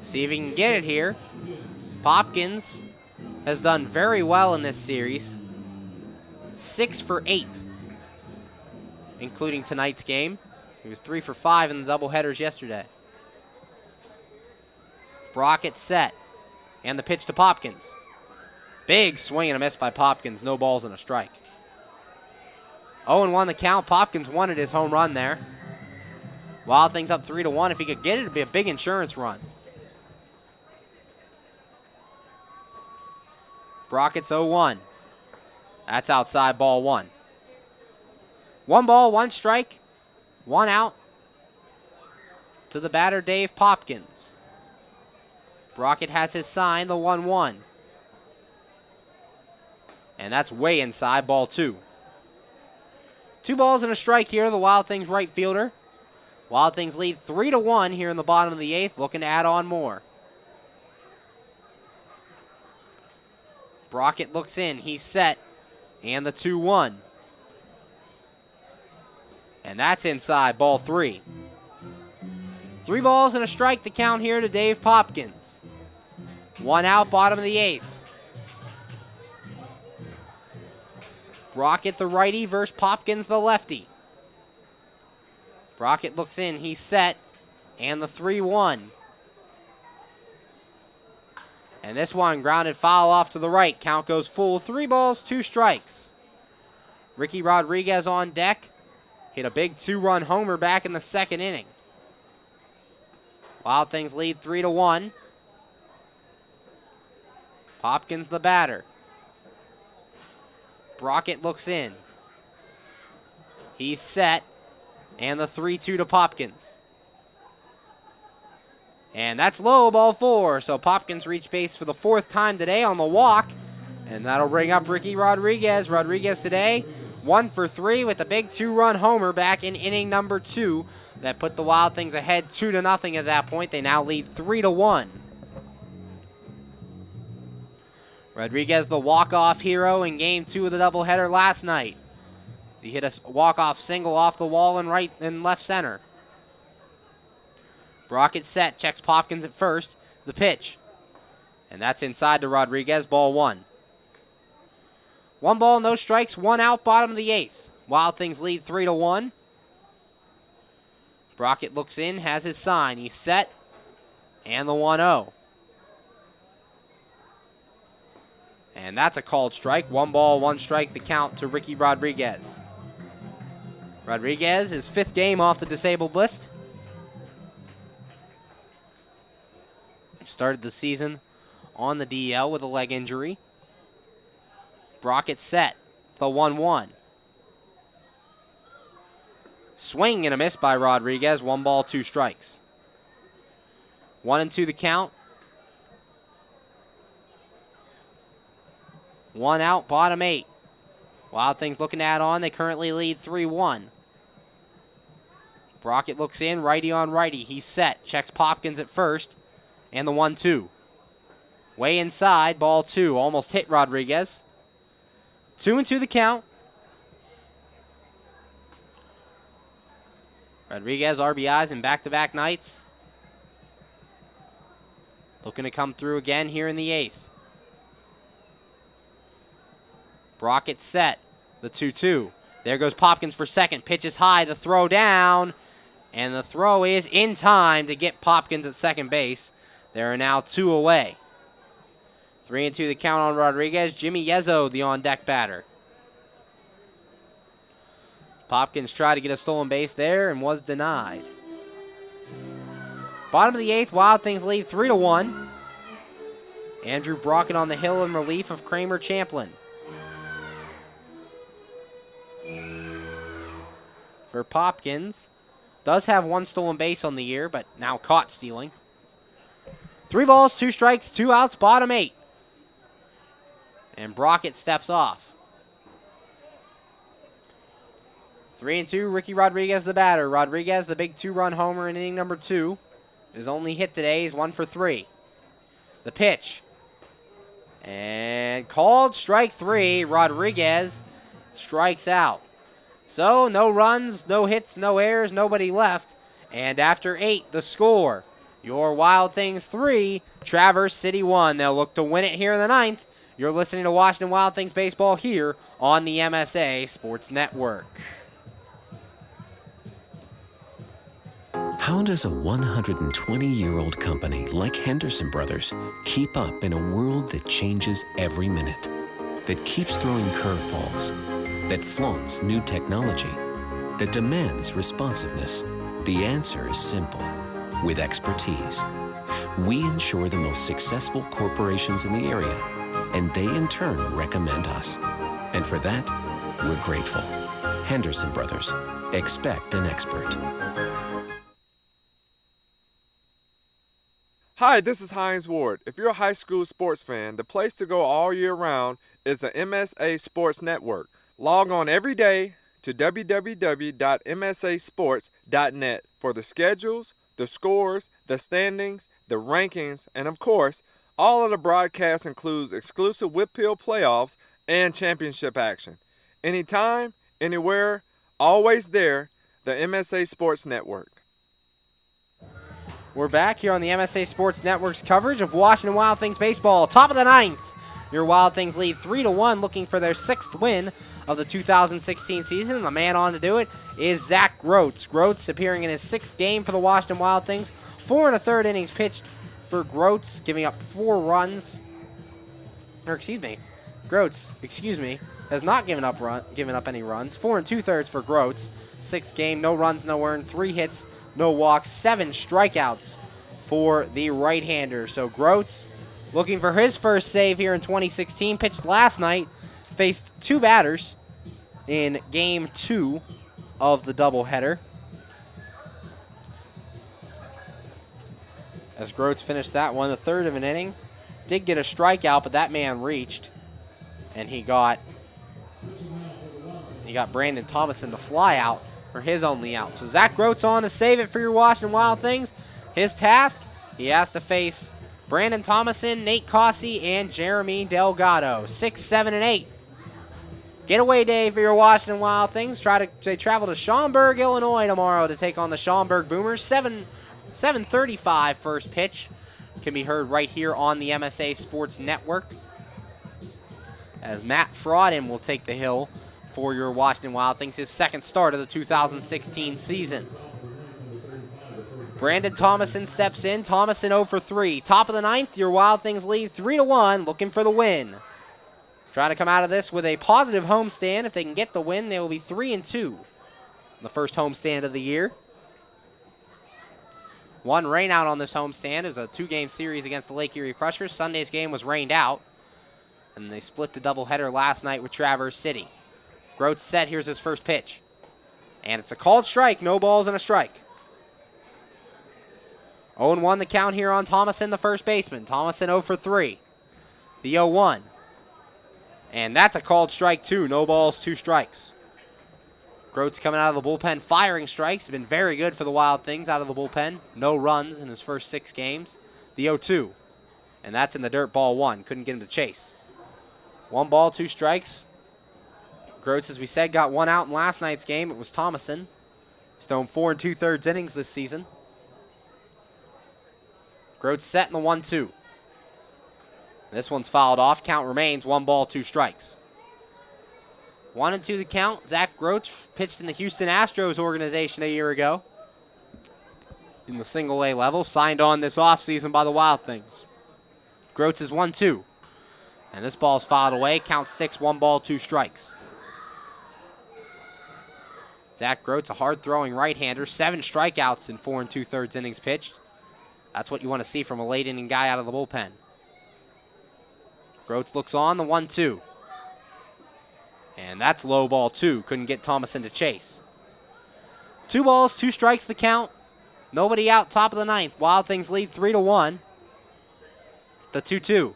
See if he can get it here. Popkins has done very well in this series. 6 for 8, including tonight's game. He was 3 for 5 in the doubleheaders yesterday. Brockett set, and the pitch to Popkins. Big swing and a miss by Popkins. No balls and a strike. 0-1 the count. Popkins wanted his home run there. Wild Things up 3-1. If he could get it, it'd be a big insurance run. Brockett's 0-1. That's outside, ball 1. 1 ball, 1 strike, 1 out to the batter, Dave Popkins. Brockett has his sign, the 1-1. And that's way inside, ball 2. 2 balls and a strike here, the Wild Things right fielder. Wild Things lead 3-1 here in the bottom of the 8th, looking to add on more. Brockett looks in, he's set, and the 2-1. And that's inside, ball 3. 3 balls and a strike, the count here to Dave Popkins. 1 out, bottom of the 8th. Brockett the righty versus Popkins the lefty. Brockett looks in, he's set, and the 3-1. And this one grounded foul off to the right. Count goes full. 3 balls, 2 strikes. Ricky Rodriguez on deck. Hit a big 2-run homer back in the 2nd inning. Wild Things lead 3-1. Popkins the batter. Brockett looks in. He's set. And the 3-2 to Popkins. And that's low, ball 4. So Popkins reached base for the 4th time today on the walk. And that'll bring up Ricky Rodriguez. Rodriguez today, 1 for 3 with a big 2-run homer back in inning number 2. That put the Wild Things ahead 2-0 at that point. They now lead 3-1. Rodriguez, the walk-off hero in game 2 of the doubleheader last night. He hit a walk-off single off the wall in right and left center. Brockett set, checks Popkins at first. The pitch. And that's inside to Rodriguez, ball 1. 1 ball, no strikes, 1 out, bottom of the 8th. Wild Things lead 3-1. Brockett looks in, has his sign. He's set, and the 1-0. And that's a called strike. 1 ball, 1 strike, the count to Ricky Rodriguez. Rodriguez, his 5th game off the disabled list. Started the season on the DL with a leg injury. Brockett set, the 1-1. Swing and a miss by Rodriguez. 1 ball, 2 strikes. 1-2 the count. 1 out, bottom 8. Wild Things looking to add on. They currently lead 3-1. Brockett looks in, righty on righty. He's set, checks Popkins at first, and the 1-2. Way inside, ball 2. Almost hit Rodriguez. 2-2 the count. Rodriguez RBIs in back-to-back nights. Looking to come through again here in the 8th. Brockett set, the 2-2. There goes Popkins for second. Pitch is high, the throw down. And the throw is in time to get Popkins at second base. There are now 2 away. 3-2 the count on Rodriguez. Jimmy Yezzo, the on-deck batter. Popkins tried to get a stolen base there and was denied. Bottom of the 8th, Wild Things lead 3-1. Andrew Brockett on the hill in relief of Kramer Champlin. For Popkins, does have 1 stolen base on the year, but now caught stealing. 3 balls, 2 strikes, 2 outs, bottom 8. And Brockett steps off. 3-2, Ricky Rodriguez the batter. Rodriguez, the big 2-run homer in inning number 2. His only hit today is 1 for 3. The pitch. And called strike 3. Rodriguez strikes out. So no runs, no hits, no errors, nobody left. And after 8, the score. Your Wild Things 3, Traverse City 1. They'll look to win it here in the 9th. You're listening to Washington Wild Things baseball here on the MSA Sports Network. How does a 120-year-old company like Henderson Brothers keep up in a world that changes every minute, that keeps throwing curveballs, that flaunts new technology, that demands responsiveness? The answer is simple. With expertise, we ensure the most successful corporations in the area, and they in turn recommend us. And for that, we're grateful. Henderson Brothers. Expect an expert. Hi, this is Hines Ward. If you're a high school sports fan, the place to go all year round is the MSA Sports Network. Log on every day to www.msasports.net for the schedules, the scores, the standings, the rankings, and of course, all of the broadcasts includes exclusive Whitfield playoffs and championship action. Anytime, anywhere, always there, the MSA Sports Network. We're back here on the MSA Sports Network's coverage of Washington Wild Things baseball. Top of the 9th. Your Wild Things lead 3-1, looking for their 6th win of the 2016 season. And the man on to do it is Zach Groats. Groats appearing in his 6th game for the Washington Wild Things. 4 1/3 innings pitched for Groats, giving up 4 runs. Groats, has not given up any runs. 4 2/3 for Groats. 6th game, no runs, no earned, 3 hits, no walks, 7 strikeouts for the right-hander. So Groats looking for his first save here in 2016. Pitched last night, faced 2 batters in Game 2 of the doubleheader. As Groats finished that one, the 3rd of an inning. Did get a strikeout, but that man reached, and he got Brandon Thomason to fly out for his only out. So Zach Groats on to save it for your Washington Wild Things. His task, he has to face Brandon Thomason, Nate Cossey, and Jeremy Delgado. 6, 7, and 8. Getaway day for your Washington Wild Things. They travel to Schaumburg, Illinois tomorrow to take on the Schaumburg Boomers. 7:35 first pitch. Can be heard right here on the MSA Sports Network. As Matt Frauden will take the hill for your Washington Wild Things, his 2nd start of the 2016 season. Brandon Thomason steps in. Thomason 0 for 3. Top of the 9th, your Wild Things lead 3-1, looking for the win. Trying to come out of this with a positive homestand. If they can get the win, they will be 3-2. The first homestand of the year. 1 rain out on this homestand. It was a 2-game series against the Lake Erie Crushers. Sunday's game was rained out. And they split the doubleheader last night with Traverse City. Groats set. Here's his first pitch. And it's a called strike. No balls and a strike. 0-1 the count here on Thomason, the first baseman. Thomason 0 for 3. The 0-1. And that's a called strike, too. No balls, 2 strikes. Groats coming out of the bullpen firing strikes. Been very good for the Wild Things out of the bullpen. No runs in his first 6 games. The 0-2. And that's in the dirt, ball 1. Couldn't get him to chase. 1 ball, 2 strikes. Groats, as we said, got 1 out in last night's game. It was Thomason. He's thrown 4 2/3 innings this season. Groats set in the 1-2. This one's fouled off. Count remains 1 ball, 2 strikes. 1-2 the count. Zach Groats pitched in the Houston Astros organization a year ago in the single-A level. Signed on this offseason by the Wild Things. Groats is 1-2. And this ball's fouled away. Count sticks 1 ball, 2 strikes. Zach Groats, a hard-throwing right-hander. 7 strikeouts in 4 2/3 innings pitched. That's what you want to see from a late-inning guy out of the bullpen. Groats looks on, the 1-2. And that's low ball 2. Couldn't get Thomason to chase. 2 balls, 2 strikes the count. Nobody out, top of the 9th. Wild Things lead 3-1. The 2-2.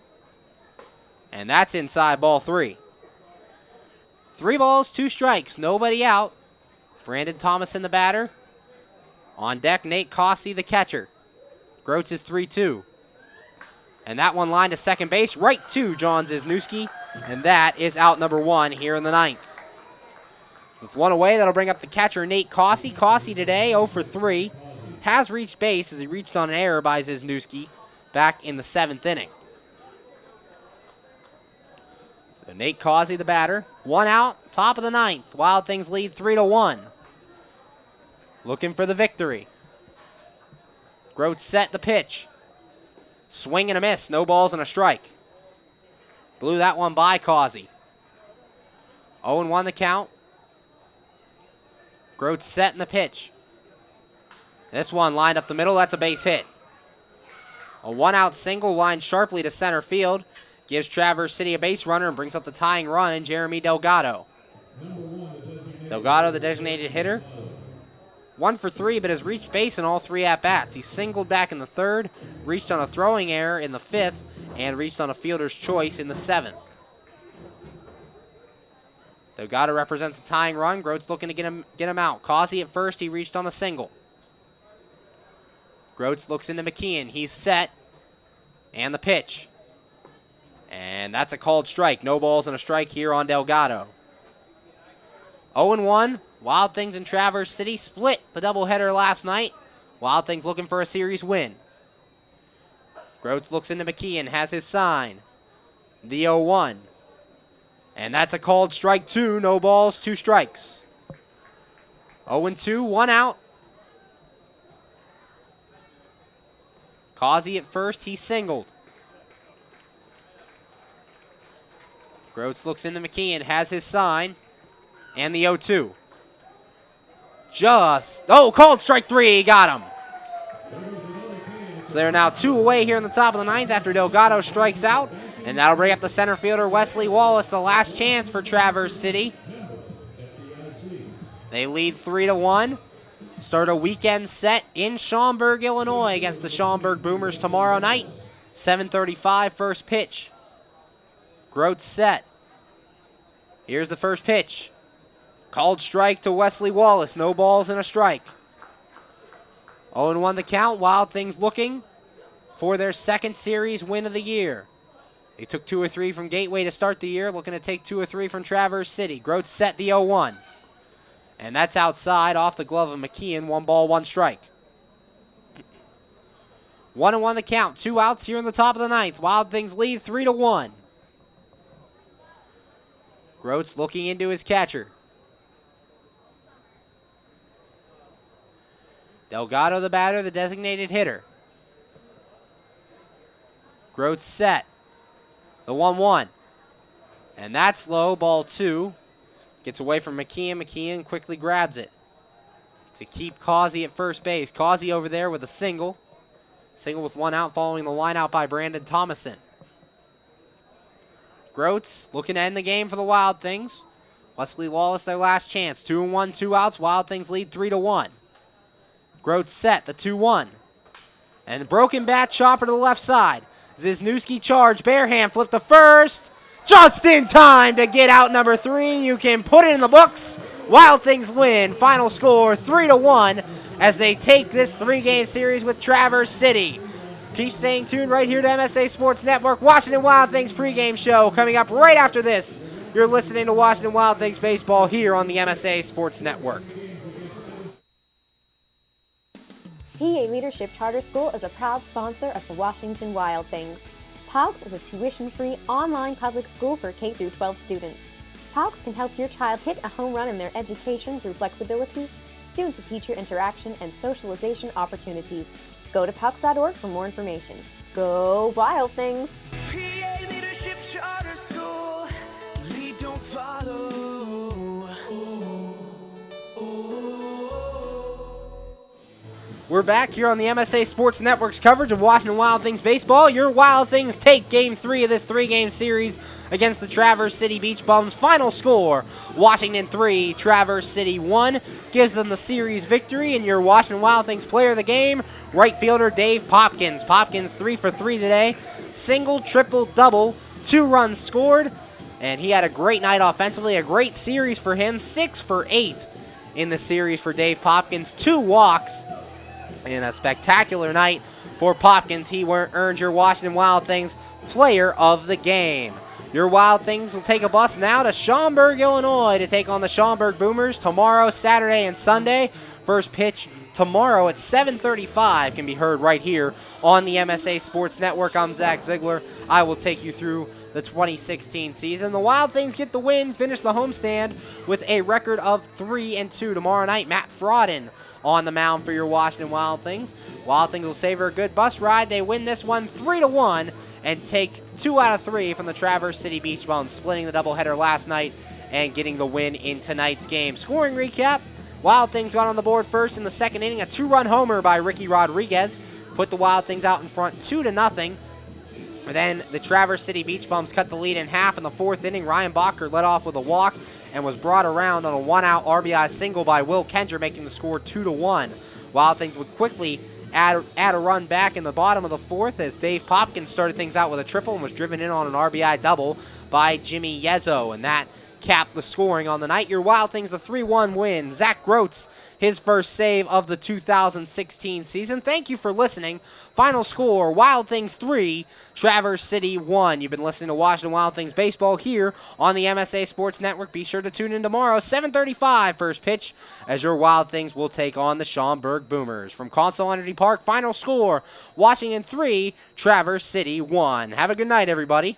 And that's inside ball 3. 3 balls, 2 strikes. Nobody out. Brandon Thomason, the batter. On deck, Nate Cossey, the catcher. Groats is 3-2. And that one lined to second base, right to John Wisniewski. And that is out number 1 here in the 9th. With one away, that'll bring up the catcher, Nate Cossey. Cossey today, 0 for 3. Has reached base as he reached on an error by Wisniewski back in the 7th inning. So Nate Cossey, the batter. 1 out, top of the 9th. Wild Things lead 3-1. Looking for the victory. Groats set the pitch. Swing and a miss, no balls and a strike. Blew that one by Causey. 0-1 the count. Groats set in the pitch. This one lined up the middle, that's a base hit. A 1-out single lined sharply to center field. Gives Traverse City a base runner and brings up the tying run in Jeremy Delgado. Delgado, the designated hitter. 1 for 3, but has reached base in all 3 at-bats. He singled back in the 3rd, reached on a throwing error in the 5th, and reached on a fielder's choice in the 7th. Delgado represents the tying run. Groats looking to get him out. Causey at first, he reached on a single. Groats looks into McKeon. He's set. And the pitch. And that's a called strike. No balls and a strike here on Delgado. 0-1. Wild Things and Traverse City split the doubleheader last night. Wild Things looking for a series win. Groats looks into McKeon, has his sign. The 0-1. And that's a called strike 2. No balls, 2 strikes. 0-2, 1 out. Causey at first, he singled. Groats looks into McKeon, has his sign. And the 0-2. Called strike 3, got him. So they're now 2 away here in the top of the 9th after Delgado strikes out. And that'll bring up the center fielder, Wesley Wallace, the last chance for Traverse City. They lead 3-1. Start a weekend set in Schaumburg, Illinois against the Schaumburg Boomers tomorrow night. 7:35 first pitch. Groats set. Here's the first pitch. Called strike to Wesley Wallace. No balls and a strike. 0-1 the count. Wild Things looking for their 2nd series win of the year. They took 2 or 3 from Gateway to start the year. Looking to take 2 or 3 from Traverse City. Groats set the 0-1. And that's outside off the glove of McKeon. 1 ball, 1 strike. 1-1 the count. 2 outs here in the top of the 9th. Wild Things lead 3-1. Groats looking into his catcher. Delgado the batter, the designated hitter. Groats set. The 1-1. And that's low, ball 2. Gets away from McKeon. McKeon quickly grabs it to keep Causey at first base. Causey over there with a single. Single with 1 out following the line out by Brandon Thomason. Groats looking to end the game for the Wild Things. Wesley Wallace their last chance. 2-1, 2 outs. Wild Things lead 3-1. Groats set, the 2-1. And the broken bat chopper to the left side. Wisniewski charge, bare hand, flip to first. Just in time to get out number 3. You can put it in the books. Wild Things win. Final score 3-1 as they take this 3-game series with Traverse City. Keep staying tuned right here to MSA Sports Network. Washington Wild Things pregame show coming up right after this. You're listening to Washington Wild Things baseball here on the MSA Sports Network. PA Leadership Charter School is a proud sponsor of the Washington Wild Things. PALCS is a tuition-free online public school for K-12 students. PALCS can help your child hit a home run in their education through flexibility, student-to-teacher interaction, and socialization opportunities. Go to PALCS.org for more information. Go Wild Things! PA Leadership Charter School. Lead, don't follow. We're back here on the MSA Sports Network's coverage of Washington Wild Things baseball. Your Wild Things take Game 3 of this 3-game series against the Traverse City Beach Bums. Final score, Washington 3, Traverse City 1. Gives them the series victory, and your Washington Wild Things player of the game, right fielder Dave Popkins. Popkins 3 for 3 today. Single, triple, double, 2 runs scored, and he had a great night offensively, a great series for him. 6 for 8 in the series for Dave Popkins. 2 walks. In a spectacular night for Popkins. He earned your Washington Wild Things Player of the Game. Your Wild Things will take a bus now to Schaumburg, Illinois to take on the Schaumburg Boomers tomorrow, Saturday, and Sunday. First pitch tomorrow at 7:35 can be heard right here on the MSA Sports Network. I'm Zach Ziegler. I will take you through the 2016 season. The Wild Things get the win, finish the homestand with a record of 3-2. Tomorrow night, Matt Frodden on the mound for your Washington Wild Things. Wild Things will savor a good bus ride. They win this one 3-1 and take 2 out of 3 from the Traverse City Beach Bums, splitting the doubleheader last night and getting the win in tonight's game. Scoring recap, Wild Things got on the board first in the second inning. A 2-run homer by Ricky Rodriguez put the Wild Things out in front 2-0. Then the Traverse City Beach Bums cut the lead in half in the fourth inning. Ryan Bacher led off with a walk and was brought around on a one-out RBI single by Will Kendra, making the score 2-1. Wild Things would quickly add a run back in the bottom of the fourth as Dave Popkins started things out with a triple and was driven in on an RBI double by Jimmy Yezzo, and that capped the scoring on the night. Your Wild Things, the 3-1 win. Zach Groats, his first save of the 2016 season. Thank you for listening. Final score, Wild Things 3, Traverse City 1. You've been listening to Washington Wild Things baseball here on the MSA Sports Network. Be sure to tune in tomorrow, 7:35 first pitch, as your Wild Things will take on the Schaumburg Boomers. From Consol Energy Park, final score, Washington 3, Traverse City 1. Have a good night, everybody.